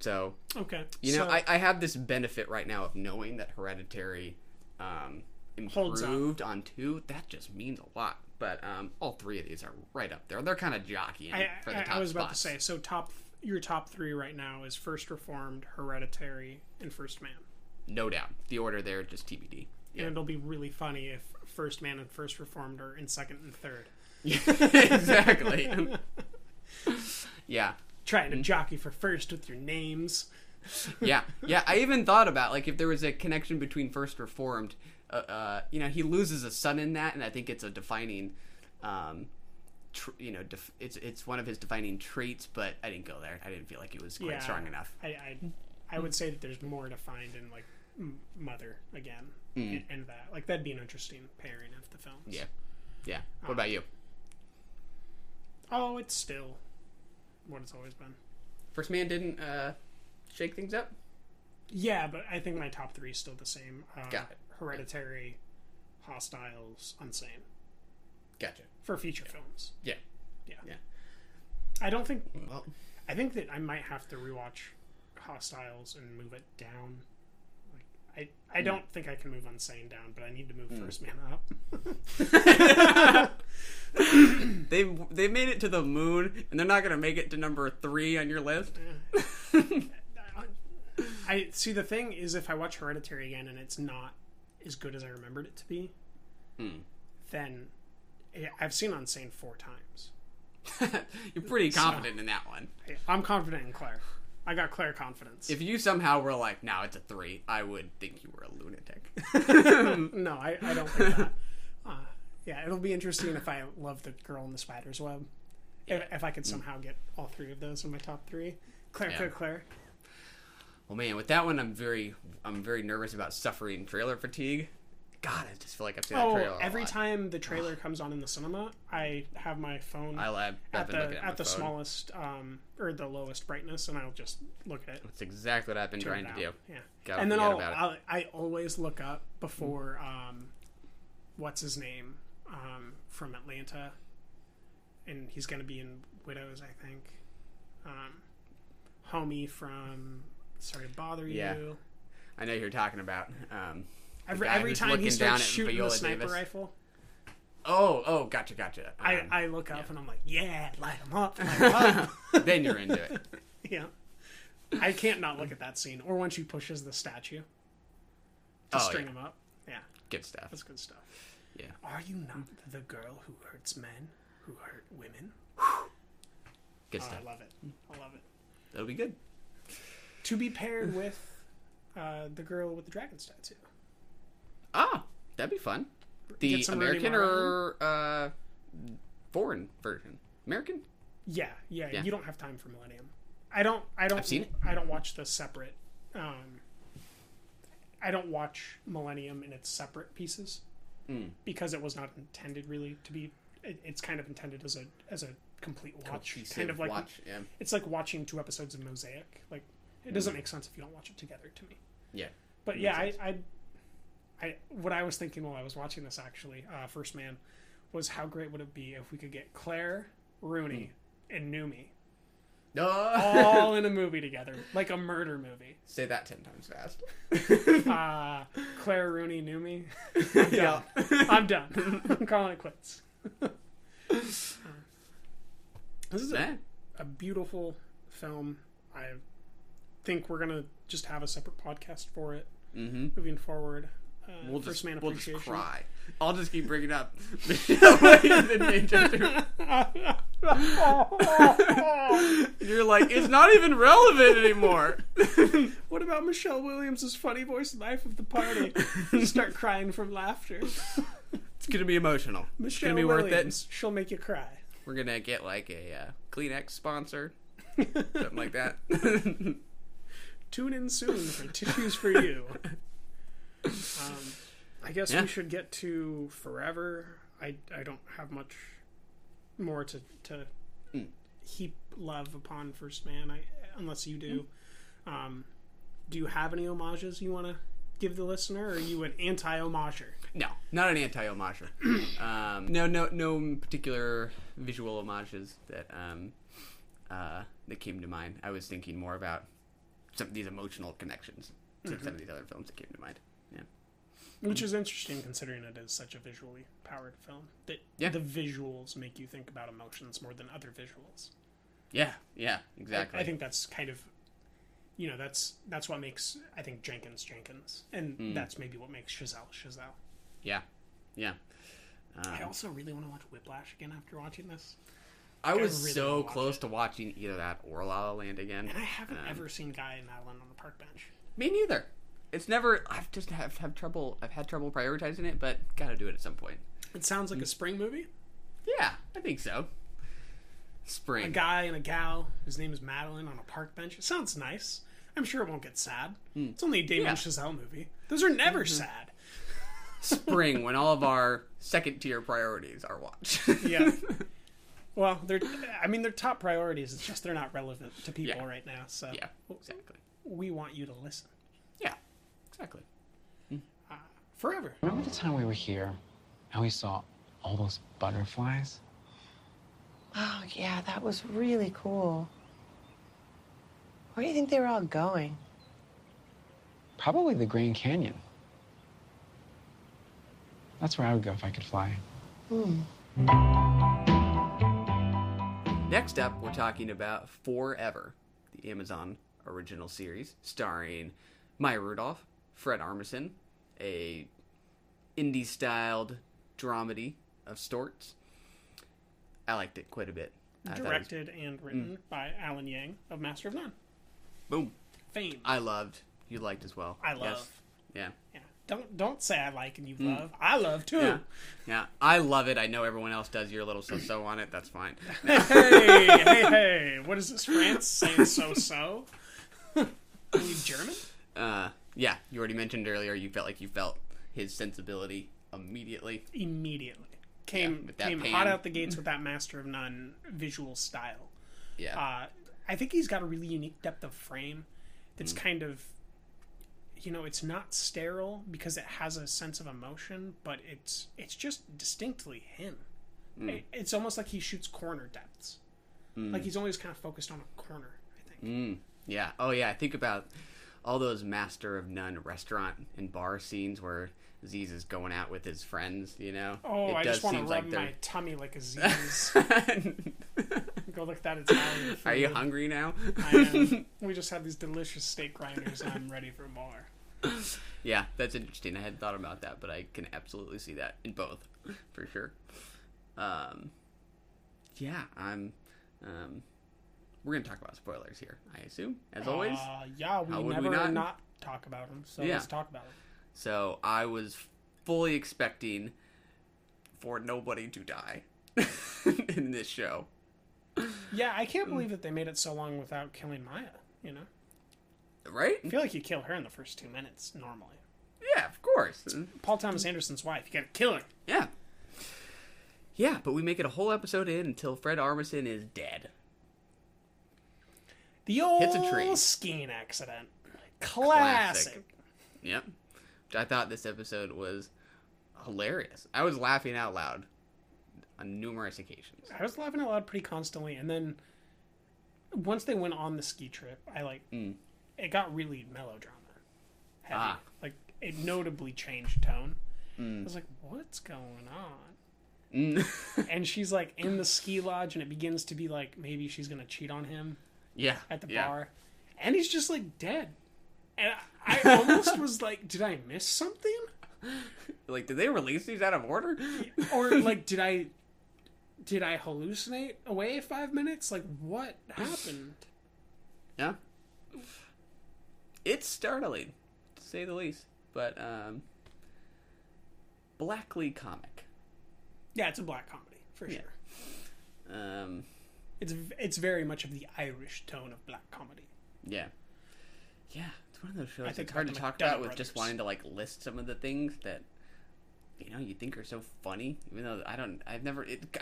[SPEAKER 7] So,
[SPEAKER 6] okay.
[SPEAKER 7] I have this benefit right now of knowing that Hereditary improved on 2. That just means a lot. But all 3 of these are right up there. They're kind of jockeying for the top spots.
[SPEAKER 6] I was about to say, so your top 3 right now is First Reformed, Hereditary, and First Man.
[SPEAKER 7] No doubt. The order there, just TBD.
[SPEAKER 6] And it'll be really funny if First Man and First Reformed are in second and third.
[SPEAKER 7] Yeah, exactly. Yeah.
[SPEAKER 6] Trying to jockey for first with your names.
[SPEAKER 7] Yeah. I even thought about, like, if there was a connection between First Reformed, he loses a son in that, and I think it's a defining, it's one of his defining traits, but I didn't go there. I didn't feel like it was quite strong enough.
[SPEAKER 6] I would say that there's more defined in, like, Mother again, and that. Like, that'd be an interesting pairing of the films.
[SPEAKER 7] Yeah. What about you?
[SPEAKER 6] Oh, it's still what it's always been.
[SPEAKER 7] First Man didn't shake things up?
[SPEAKER 6] Yeah, but I think my top 3 is still the same.
[SPEAKER 7] Got it.
[SPEAKER 6] Hereditary, Hostiles, Unsane.
[SPEAKER 7] Gotcha.
[SPEAKER 6] For feature films.
[SPEAKER 7] Yeah.
[SPEAKER 6] I don't think... Well, I think that I might have to rewatch Hostiles and move it down. Like, I don't think I can move Unsane down, but I need to move First Man up.
[SPEAKER 7] They made it to the moon, and they're not going to make it to number 3 on your list.
[SPEAKER 6] I see. The thing is, if I watch Hereditary again and it's not as good as I remembered it to be, then I've seen Unsane 4 times.
[SPEAKER 7] You're pretty confident in that one.
[SPEAKER 6] I'm confident in Claire. I got Claire confidence.
[SPEAKER 7] If you somehow were like, no, it's a 3, I would think you were a lunatic.
[SPEAKER 6] No, I don't think that. Yeah, it'll be interesting if I love the Girl in the Spider's Web. If I could somehow get all 3 of those in my top 3. Claire.
[SPEAKER 7] Well, man, with that one, I'm very nervous about suffering trailer fatigue. God, I just feel like I've seen that trailer
[SPEAKER 6] every time the trailer comes on in the cinema, I have my phone at the smallest or the lowest brightness, and I'll just look at it.
[SPEAKER 7] That's exactly what I've been trying to do.
[SPEAKER 6] Yeah, and then I always look up before what's his name from Atlanta, and he's going to be in Widows, I think. Homie from Sorry to Bother You.
[SPEAKER 7] I know who you're talking about.
[SPEAKER 6] Every time he starts shooting the sniper rifle.
[SPEAKER 7] Oh, gotcha.
[SPEAKER 6] I look up and I'm like, yeah, light him up.
[SPEAKER 7] Then you're into it.
[SPEAKER 6] Yeah. I can't not look at that scene. Or when she pushes the statue to string him up. Yeah.
[SPEAKER 7] Good stuff.
[SPEAKER 6] That's good stuff.
[SPEAKER 7] Yeah.
[SPEAKER 6] Are you not the girl who hurts men, who hurt women?
[SPEAKER 7] Good stuff.
[SPEAKER 6] I love it.
[SPEAKER 7] That'll be good.
[SPEAKER 6] To be paired with the girl with the dragon's tattoo.
[SPEAKER 7] Ah, that'd be fun. The American or foreign version? American?
[SPEAKER 6] Yeah. You don't have time for Millennium. I don't.
[SPEAKER 7] I've seen it.
[SPEAKER 6] I don't watch the separate. I don't watch Millennium in its separate pieces because it was not intended really to be. It's kind of intended as a complete watch. Kind of like it's like watching 2 episodes of Mosaic. Like it doesn't make sense if you don't watch it together to me.
[SPEAKER 7] Yeah.
[SPEAKER 6] But yeah, I what I was thinking while I was watching this actually, First Man, was how great would it be if we could get Claire, Rooney, and Numi all in a movie together, like a murder movie.
[SPEAKER 7] Say that 10 times fast.
[SPEAKER 6] Claire, Rooney, Numi. I'm done. I'm calling it quits. This is a beautiful film. I think we're gonna just have a separate podcast for it moving forward.
[SPEAKER 7] We'll
[SPEAKER 6] First Man
[SPEAKER 7] We'll just
[SPEAKER 6] Appreciation.
[SPEAKER 7] cry. I'll just keep bringing up. You're like, it's not even relevant anymore.
[SPEAKER 6] What about Michelle Williams' funny voice, Life of the Party? You start crying from laughter.
[SPEAKER 7] It's gonna be emotional.
[SPEAKER 6] Michelle
[SPEAKER 7] it's gonna be
[SPEAKER 6] Williams,
[SPEAKER 7] worth it.
[SPEAKER 6] She'll make you cry.
[SPEAKER 7] We're gonna get like a Kleenex sponsor, something like that.
[SPEAKER 6] Tune in soon for Tissues for You. I guess we should get to Forever. I don't have much more to heap love upon First Man, unless you do. Do you have any homages you want to give the listener, or are you an anti-homager?
[SPEAKER 7] No, not an anti-homager. No particular visual homages that that came to mind. I was thinking more about some of these emotional connections to some of these other films that came to mind. Yeah.
[SPEAKER 6] Which is interesting considering it is such a visually powered film. That the visuals make you think about emotions more than other visuals.
[SPEAKER 7] Yeah, exactly.
[SPEAKER 6] I think that's kind of, that's what makes, I think, Jenkins. And that's maybe what makes Chazelle.
[SPEAKER 7] Yeah.
[SPEAKER 6] I also really want to watch Whiplash again after watching this.
[SPEAKER 7] I was really so close to watching either that or La La Land again.
[SPEAKER 6] And I haven't ever seen Guy and Madeline on the park bench.
[SPEAKER 7] Me neither. It's never. I've just had trouble prioritizing it, but gotta do it at some point.
[SPEAKER 6] It sounds like a spring movie.
[SPEAKER 7] Yeah, I think so. Spring.
[SPEAKER 6] A guy and a gal. His name is Madeline on a park bench. It sounds nice. I'm sure it won't get sad. It's only a Damien Chazelle movie. Those are never sad.
[SPEAKER 7] Spring, when all of our second tier priorities are watched.
[SPEAKER 6] Yeah. Well, they're top priorities. It's just they're not relevant to people right now. So
[SPEAKER 7] yeah, exactly.
[SPEAKER 6] We want you to listen.
[SPEAKER 7] Yeah, exactly.
[SPEAKER 6] Forever.
[SPEAKER 5] Remember the time we were here and we saw all those butterflies?
[SPEAKER 22] Oh, yeah, that was really cool. Where do you think they were all going?
[SPEAKER 5] Probably the Grand Canyon. That's where I would go if I could fly.
[SPEAKER 7] Next up, we're talking about Forever, the Amazon original series, starring Maya Rudolph, Fred Armisen, a indie-styled dramedy of sorts. I liked it quite a bit.
[SPEAKER 6] Directed and written by Alan Yang of Master of None.
[SPEAKER 7] Boom.
[SPEAKER 6] Fame.
[SPEAKER 7] I loved. You liked as well.
[SPEAKER 6] I love.
[SPEAKER 7] Yes. Yeah.
[SPEAKER 6] Don't say I like and you love. I love too.
[SPEAKER 7] Yeah. I love it. I know everyone else does. You're a little so on it. That's fine.
[SPEAKER 6] Hey. What is this, France? Saying so? Are you German?
[SPEAKER 7] Yeah. You already mentioned earlier you felt his sensibility immediately.
[SPEAKER 6] Came hot out the gates with that Master of None visual style.
[SPEAKER 7] Yeah.
[SPEAKER 6] I think he's got a really unique depth of frame that's kind of, it's not sterile because it has a sense of emotion, but it's just distinctly him. It's almost like he shoots corner depths. Like he's always kind of focused on a corner, I think.
[SPEAKER 7] Yeah. Oh, yeah. I think about all those Master of None restaurant and bar scenes where Aziz is going out with his friends,
[SPEAKER 6] Oh, I just want to rub my tummy like Aziz. Go look at that Italian food.
[SPEAKER 7] Are you hungry now?
[SPEAKER 6] I am. We just had these delicious steak grinders and I'm ready for more.
[SPEAKER 7] Yeah, that's interesting. I hadn't thought about that, but I can absolutely see that in both, for sure. Yeah, we're going to talk about spoilers here, I assume, as always.
[SPEAKER 6] Yeah, we never not talk about them, so let's talk about them.
[SPEAKER 7] So I was fully expecting for nobody to die in this show.
[SPEAKER 6] Yeah, I can't believe that they made it so long without killing Maya,
[SPEAKER 7] Right?
[SPEAKER 6] I feel like you kill her in the first 2 minutes, normally.
[SPEAKER 7] Yeah, of course.
[SPEAKER 6] It's Paul Thomas Anderson's wife. You gotta kill her.
[SPEAKER 7] Yeah. Yeah, but we make it a whole episode in until Fred Armisen is dead.
[SPEAKER 6] The old
[SPEAKER 7] hits a tree.
[SPEAKER 6] Skiing accident. Classic.
[SPEAKER 7] Yep. I thought this episode was hilarious. I was laughing out loud on numerous occasions.
[SPEAKER 6] I was laughing out loud pretty constantly, and then once they went on the ski trip, it got really melodrama heavy. Like, it notably changed tone. I was like, what's going on? And she's like in the ski lodge, and it begins to be like maybe she's gonna cheat on him.
[SPEAKER 7] Yeah.
[SPEAKER 6] At the bar, and he's just like dead. And I almost was like, did I miss something?
[SPEAKER 7] Like, did they release these out of order?
[SPEAKER 6] Or like, did I hallucinate away 5 minutes? Like, what happened?
[SPEAKER 7] Yeah. It's startling, to say the least. But, blackly comic.
[SPEAKER 6] Yeah, it's a black comedy, for sure. It's very much of the Irish tone of black comedy.
[SPEAKER 7] Yeah. Yeah, it's one of those shows it's hard to talk about with just wanting to, list some of the things that, you think are so funny. Even though I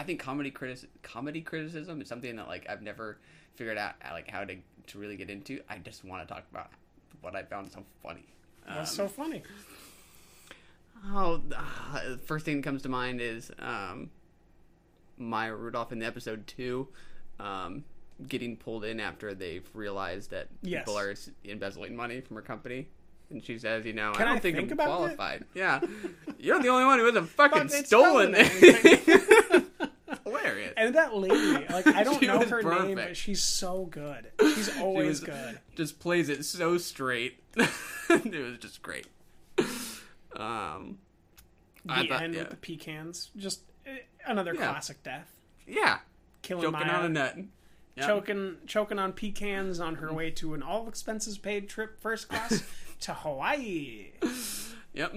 [SPEAKER 7] think comedy criticism is something that, I've never figured out, how to really get into. I just want to talk about what I found so funny.
[SPEAKER 6] What's so funny?
[SPEAKER 7] The first thing that comes to mind is Maya Rudolph in the episode 2, getting pulled in after they've realized that
[SPEAKER 6] Yes.
[SPEAKER 7] people are embezzling money from her company. And she says, I
[SPEAKER 6] Can
[SPEAKER 7] don't
[SPEAKER 6] I
[SPEAKER 7] think
[SPEAKER 6] think
[SPEAKER 7] I'm
[SPEAKER 6] about
[SPEAKER 7] qualified. Yeah. You're the only one who hasn't fucking
[SPEAKER 6] But it's
[SPEAKER 7] stolen
[SPEAKER 6] stolen
[SPEAKER 7] anything. Hilarious.
[SPEAKER 6] And that lady, like, I don't
[SPEAKER 7] She
[SPEAKER 6] know
[SPEAKER 7] was
[SPEAKER 6] her name,
[SPEAKER 7] perfect.
[SPEAKER 6] but she's so good. She's always good.
[SPEAKER 7] Just plays it so straight. It was just great.
[SPEAKER 6] The end with the pecans, just another classic death.
[SPEAKER 7] Yeah.
[SPEAKER 6] Killing
[SPEAKER 7] Choking
[SPEAKER 6] Maya.
[SPEAKER 7] on a nut. Yep.
[SPEAKER 6] Choking on pecans on her way to an all expenses paid trip first class to Hawaii.
[SPEAKER 7] Yep.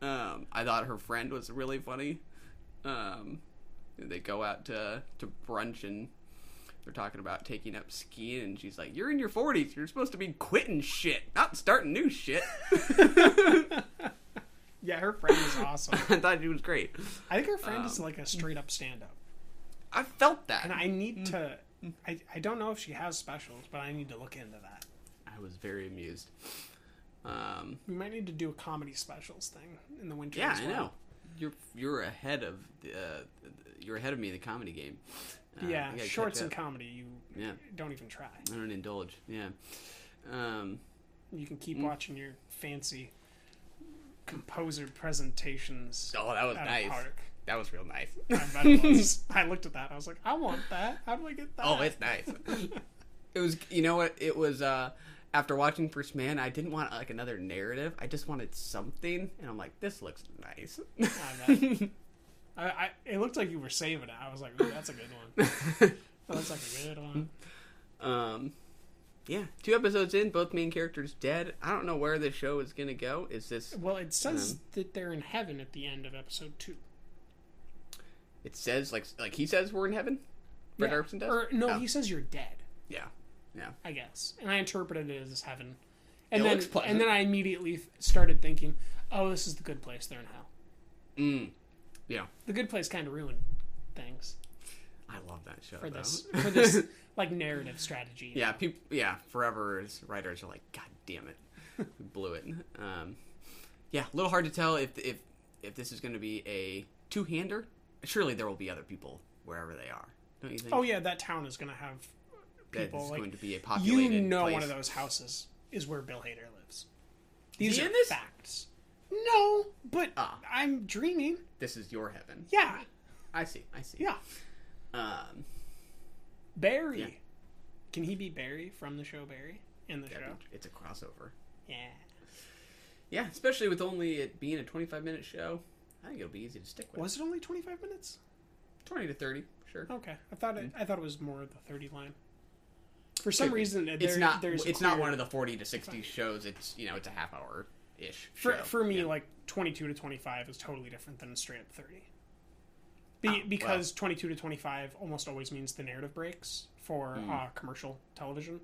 [SPEAKER 7] I thought her friend was really funny. They go out to brunch and they're talking about taking up skiing, and she's like, "You're in your 40s. You're supposed to be quitting shit, not starting new shit."
[SPEAKER 6] Yeah, her friend is awesome.
[SPEAKER 7] I thought she was great.
[SPEAKER 6] I think her friend is like a straight up stand up.
[SPEAKER 7] I felt that.
[SPEAKER 6] And I need to. I don't know if she has specials, but I need to look into that.
[SPEAKER 7] I was very amused.
[SPEAKER 6] We might need to do a comedy specials thing in the winter.
[SPEAKER 7] Yeah,
[SPEAKER 6] as well.
[SPEAKER 7] I know. You're ahead of you're ahead of me in the comedy game.
[SPEAKER 6] Yeah,
[SPEAKER 7] I gotta
[SPEAKER 6] shorts
[SPEAKER 7] catch
[SPEAKER 6] and
[SPEAKER 7] up.
[SPEAKER 6] comedy. You don't even try.
[SPEAKER 7] I don't indulge. Yeah.
[SPEAKER 6] You can keep watching your fancy composer presentations.
[SPEAKER 7] Oh, that was
[SPEAKER 6] at a
[SPEAKER 7] nice.
[SPEAKER 6] park.
[SPEAKER 7] That was real nice.
[SPEAKER 6] I bet it was. I looked at that. I was like, I want that. How do I get that?
[SPEAKER 7] Oh, it's nice. It was. You know what? It was. After watching First Man, I didn't want like another narrative. I just wanted something, and I'm like, this looks nice.
[SPEAKER 6] It looked like you were saving it. I was like, ooh, that's a good one. That looks like a good one.
[SPEAKER 7] Yeah, 2 episodes in, both main characters dead. I don't know where the show is gonna go. Is this?
[SPEAKER 6] Well, it says that they're in heaven at the end of episode 2.
[SPEAKER 7] It says like he says we're in heaven. Fred Armisen does.
[SPEAKER 6] Or no, he says you're dead.
[SPEAKER 7] Yeah. Yeah.
[SPEAKER 6] I guess, and I interpreted it as heaven. And
[SPEAKER 7] It
[SPEAKER 6] then
[SPEAKER 7] looks pleasant.
[SPEAKER 6] and then I immediately started thinking, oh, this is the good place. They're in hell.
[SPEAKER 7] Yeah.
[SPEAKER 6] The Good Place kind of ruined things.
[SPEAKER 7] I love that show
[SPEAKER 6] for
[SPEAKER 7] though.
[SPEAKER 6] this like narrative strategy.
[SPEAKER 7] Yeah, forever as writers are like, God damn it, we blew it. Yeah, a little hard to tell if this is going to be a two-hander. Surely there will be other people wherever they are, don't you think?
[SPEAKER 6] Oh yeah, that town is going to have people.
[SPEAKER 7] It's
[SPEAKER 6] like,
[SPEAKER 7] going to be a populated place.
[SPEAKER 6] one of those houses is where Bill Hader lives.
[SPEAKER 7] Is
[SPEAKER 6] These
[SPEAKER 7] he
[SPEAKER 6] are
[SPEAKER 7] in this?
[SPEAKER 6] facts. No, but I'm dreaming.
[SPEAKER 7] This is your heaven.
[SPEAKER 6] Yeah.
[SPEAKER 7] I see.
[SPEAKER 6] Yeah. Barry.
[SPEAKER 7] Yeah.
[SPEAKER 6] Can he be Barry from the show Barry in the show?
[SPEAKER 7] It's a crossover.
[SPEAKER 6] Yeah.
[SPEAKER 7] Yeah, especially with only it being a 25-minute show. I think it'll be easy to stick with.
[SPEAKER 6] Was it only 25 minutes?
[SPEAKER 7] 20 to 30, sure.
[SPEAKER 6] Okay. I thought it was more of the 30 line. For some reason,
[SPEAKER 7] it's not one of the 40 to 60 shows. It's it's a half hour ish.
[SPEAKER 6] For me, like 22 to 25 is totally different than straight up 30. Because 22 to 25 almost always means the narrative breaks for commercial television,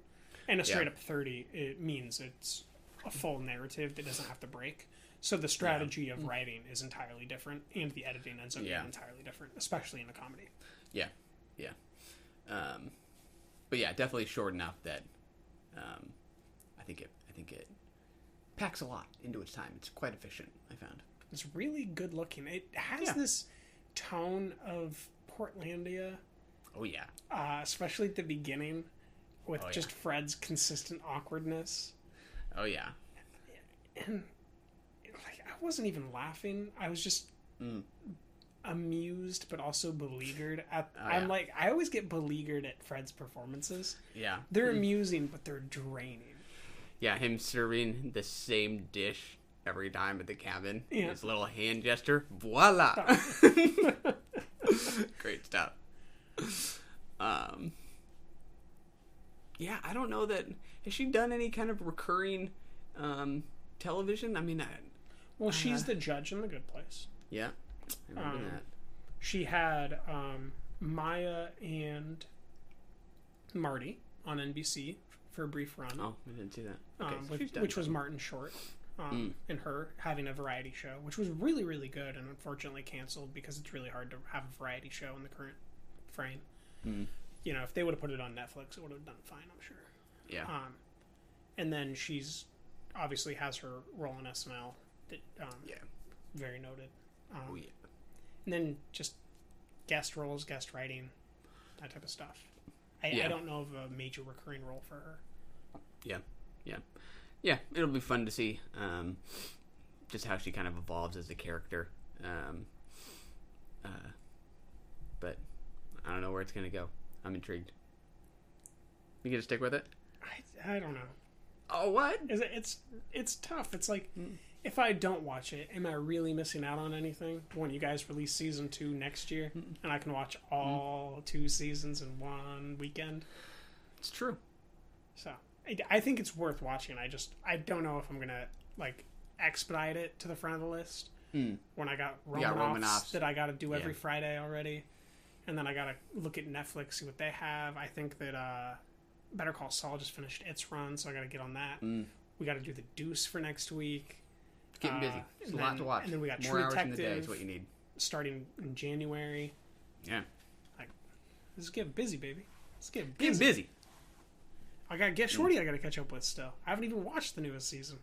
[SPEAKER 6] and a straight up 30 it means it's a full narrative that doesn't have to break. So the strategy of writing is entirely different, and the editing ends up being entirely different, especially in a comedy.
[SPEAKER 7] Yeah. But yeah, definitely short enough that I think it packs a lot into its time. It's quite efficient, I found.
[SPEAKER 6] It's really good looking. It has this tone of Portlandia.
[SPEAKER 7] Oh yeah.
[SPEAKER 6] Especially at the beginning with just Fred's consistent awkwardness.
[SPEAKER 7] Oh yeah.
[SPEAKER 6] And like I wasn't even laughing. I was just amused but also beleaguered at I always get beleaguered at Fred's performances.
[SPEAKER 7] Yeah.
[SPEAKER 6] They're amusing but they're draining.
[SPEAKER 7] Yeah, him serving the same dish every time at the cabin.
[SPEAKER 6] Yeah.
[SPEAKER 7] His little hand gesture. Voila. Great stuff. Yeah, I don't know that has she done any kind of recurring television? I mean,
[SPEAKER 6] she's the judge in The Good Place.
[SPEAKER 7] Yeah. I remember that.
[SPEAKER 6] She had Maya and Marty on NBC for a brief run.
[SPEAKER 7] Oh, I didn't see that. Okay,
[SPEAKER 6] which was Martin Short and her having a variety show, which was really, really good and unfortunately canceled because it's really hard to have a variety show in the current frame. If they would have put it on Netflix, it would have done fine, I'm sure.
[SPEAKER 7] Yeah.
[SPEAKER 6] And then she's obviously has her role in SNL that very noted. And then just guest roles, guest writing, that type of stuff. I don't know of a major recurring role for her.
[SPEAKER 7] Yeah, it'll be fun to see just how she kind of evolves as a character. But I don't know where it's going to go. I'm intrigued. You gonna stick with it?
[SPEAKER 6] I don't know.
[SPEAKER 7] Oh, what?
[SPEAKER 6] It's tough. It's like, if I don't watch it, am I really missing out on anything? When you guys release season 2 next year, and I can watch all 2 seasons in one weekend.
[SPEAKER 7] It's true.
[SPEAKER 6] So I think it's worth watching. I don't know if I'm gonna like expedite it to the front of the list when I got Romanoffs that I got to do every Friday already, and then I got to look at Netflix, see what they have. I think that Better Call Saul just finished its run, so I got to get on that. We got to do The Deuce for next week.
[SPEAKER 7] It's getting busy. It's a lot to watch.
[SPEAKER 6] And then we got
[SPEAKER 7] more
[SPEAKER 6] True
[SPEAKER 7] hours
[SPEAKER 6] Detective
[SPEAKER 7] in the day is what you need.
[SPEAKER 6] Starting in January.
[SPEAKER 7] Yeah.
[SPEAKER 6] Let's get busy, baby. Let's get busy.
[SPEAKER 7] Getting busy.
[SPEAKER 6] I got Get Shorty I got to catch up with still. I haven't even watched the newest season.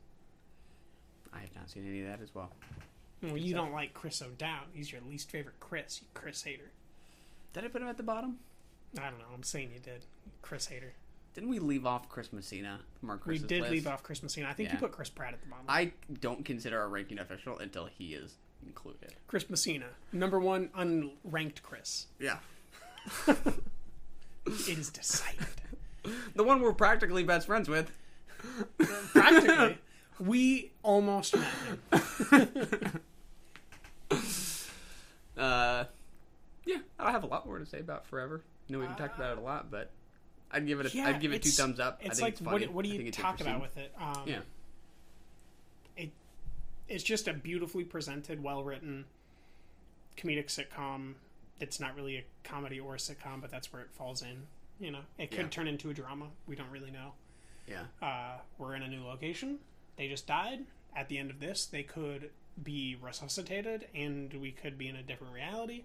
[SPEAKER 7] I have not seen any of that as well.
[SPEAKER 6] Well, you don't like Chris O'Dowd. He's your least favorite Chris. You Chris hater.
[SPEAKER 7] Did I put him at the bottom?
[SPEAKER 6] I don't know. I'm saying you did. Chris hater.
[SPEAKER 7] Didn't we leave off Chris Messina from our Chris's
[SPEAKER 6] We did
[SPEAKER 7] list?
[SPEAKER 6] leave off Chris Messina. I think you put Chris Pratt at the bottom.
[SPEAKER 7] I don't consider our ranking official until he is included.
[SPEAKER 6] Chris Messina. Number 1 unranked Chris.
[SPEAKER 7] Yeah.
[SPEAKER 6] It is decided.
[SPEAKER 7] The one we're practically best friends with.
[SPEAKER 6] Practically. We almost met him.
[SPEAKER 7] Yeah, I have a lot more to say about Forever. I know we've talked about it a lot, but I'd give it 2 thumbs up.
[SPEAKER 6] It's
[SPEAKER 7] I think
[SPEAKER 6] like,
[SPEAKER 7] it's funny.
[SPEAKER 6] what do you talk about with it? It's just a beautifully presented, well-written comedic sitcom. It's not really a comedy or a sitcom, but that's where it falls in. You know, it could turn into a drama. We don't really know.
[SPEAKER 7] Yeah.
[SPEAKER 6] We're in a new location. They just died. At the end of this, they could be resuscitated, and we could be in a different reality.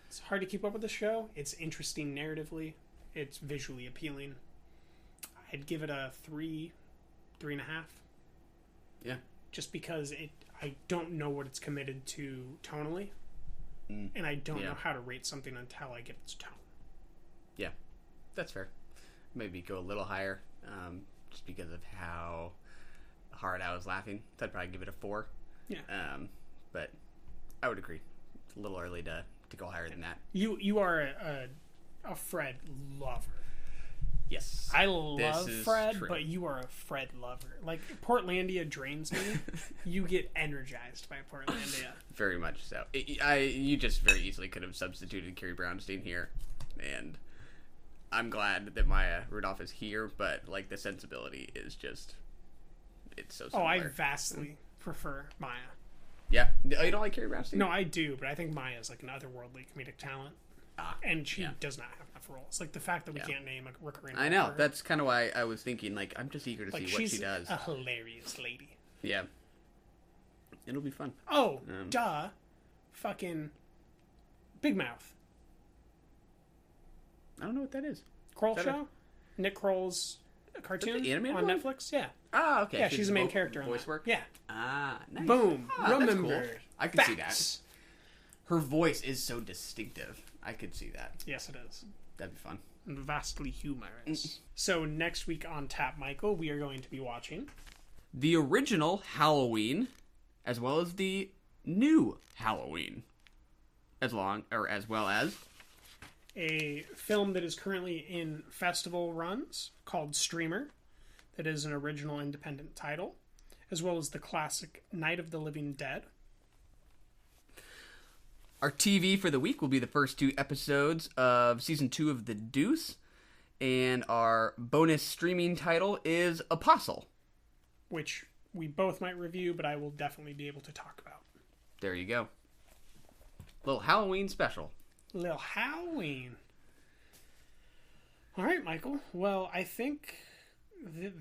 [SPEAKER 6] It's hard to keep up with the show. It's interesting narratively. It's visually appealing. I'd give it a 3.5.
[SPEAKER 7] Yeah.
[SPEAKER 6] Just because I don't know what it's committed to tonally, and I don't know how to rate something until I get its tone.
[SPEAKER 7] Yeah, that's fair. Maybe go a little higher, just because of how hard I was laughing. So I'd probably give it a 4.
[SPEAKER 6] Yeah.
[SPEAKER 7] But I would agree. It's a little early to go higher than that.
[SPEAKER 6] You are a Fred lover.
[SPEAKER 7] Yes.
[SPEAKER 6] I love Fred, true. But you are a Fred lover. Like, Portlandia drains me. You get energized by Portlandia.
[SPEAKER 7] Very much so. You just very easily could have substituted Carrie Brownstein here, and I'm glad that Maya Rudolph is here, but, like, the sensibility is just... It's so similar.
[SPEAKER 6] Oh, I vastly prefer Maya.
[SPEAKER 7] Yeah? Oh, you don't like Carrie Brownstein?
[SPEAKER 6] No, I do, but I think Maya is, like, an otherworldly comedic talent. And she does not have enough roles. Like, the fact that we can't name a recurring role.
[SPEAKER 7] I know. That's kind of why I was thinking, like, I'm just eager to see what she does.
[SPEAKER 6] She's a hilarious lady.
[SPEAKER 7] Yeah. It'll be fun.
[SPEAKER 6] Oh, duh. Fucking Big Mouth.
[SPEAKER 7] I don't know what that is.
[SPEAKER 6] Kroll Show? Nick Kroll's cartoon on Netflix? Yeah.
[SPEAKER 7] Ah, okay.
[SPEAKER 6] Yeah, she's the main character
[SPEAKER 7] voice work?
[SPEAKER 6] Yeah.
[SPEAKER 7] Ah, nice.
[SPEAKER 6] Boom. Remember.
[SPEAKER 7] Cool. I can see that. Her voice is so distinctive. I could see that.
[SPEAKER 6] Yes, it is.
[SPEAKER 7] That'd be fun.
[SPEAKER 6] And vastly humorous. So next week on Tap Michael, we are going to be watching
[SPEAKER 7] the original Halloween, as well as the new Halloween, as well as
[SPEAKER 6] a film that is currently in festival runs called Streamer, that is an original independent title, as well as the classic Night of the Living Dead.
[SPEAKER 7] Our TV for the week will be the first 2 episodes of Season 2 of The Deuce, and our bonus streaming title is Apostle,
[SPEAKER 6] which we both might review, but I will definitely be able to talk about.
[SPEAKER 7] There you go. Little Halloween special.
[SPEAKER 6] Little Halloween. All right, Michael. Well, I think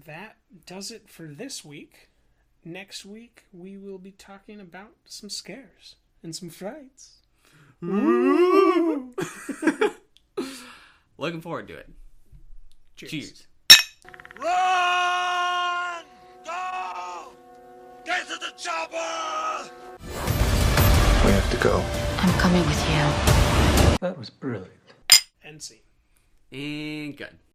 [SPEAKER 6] that does it for this week. Next week, we will be talking about some scares and some frights. Ooh.
[SPEAKER 7] Looking forward to it. Cheers.
[SPEAKER 3] Run! Go! Get to the chopper!
[SPEAKER 10] We have to go.
[SPEAKER 2] I'm coming with you.
[SPEAKER 10] That was brilliant.
[SPEAKER 6] End scene.
[SPEAKER 7] And good.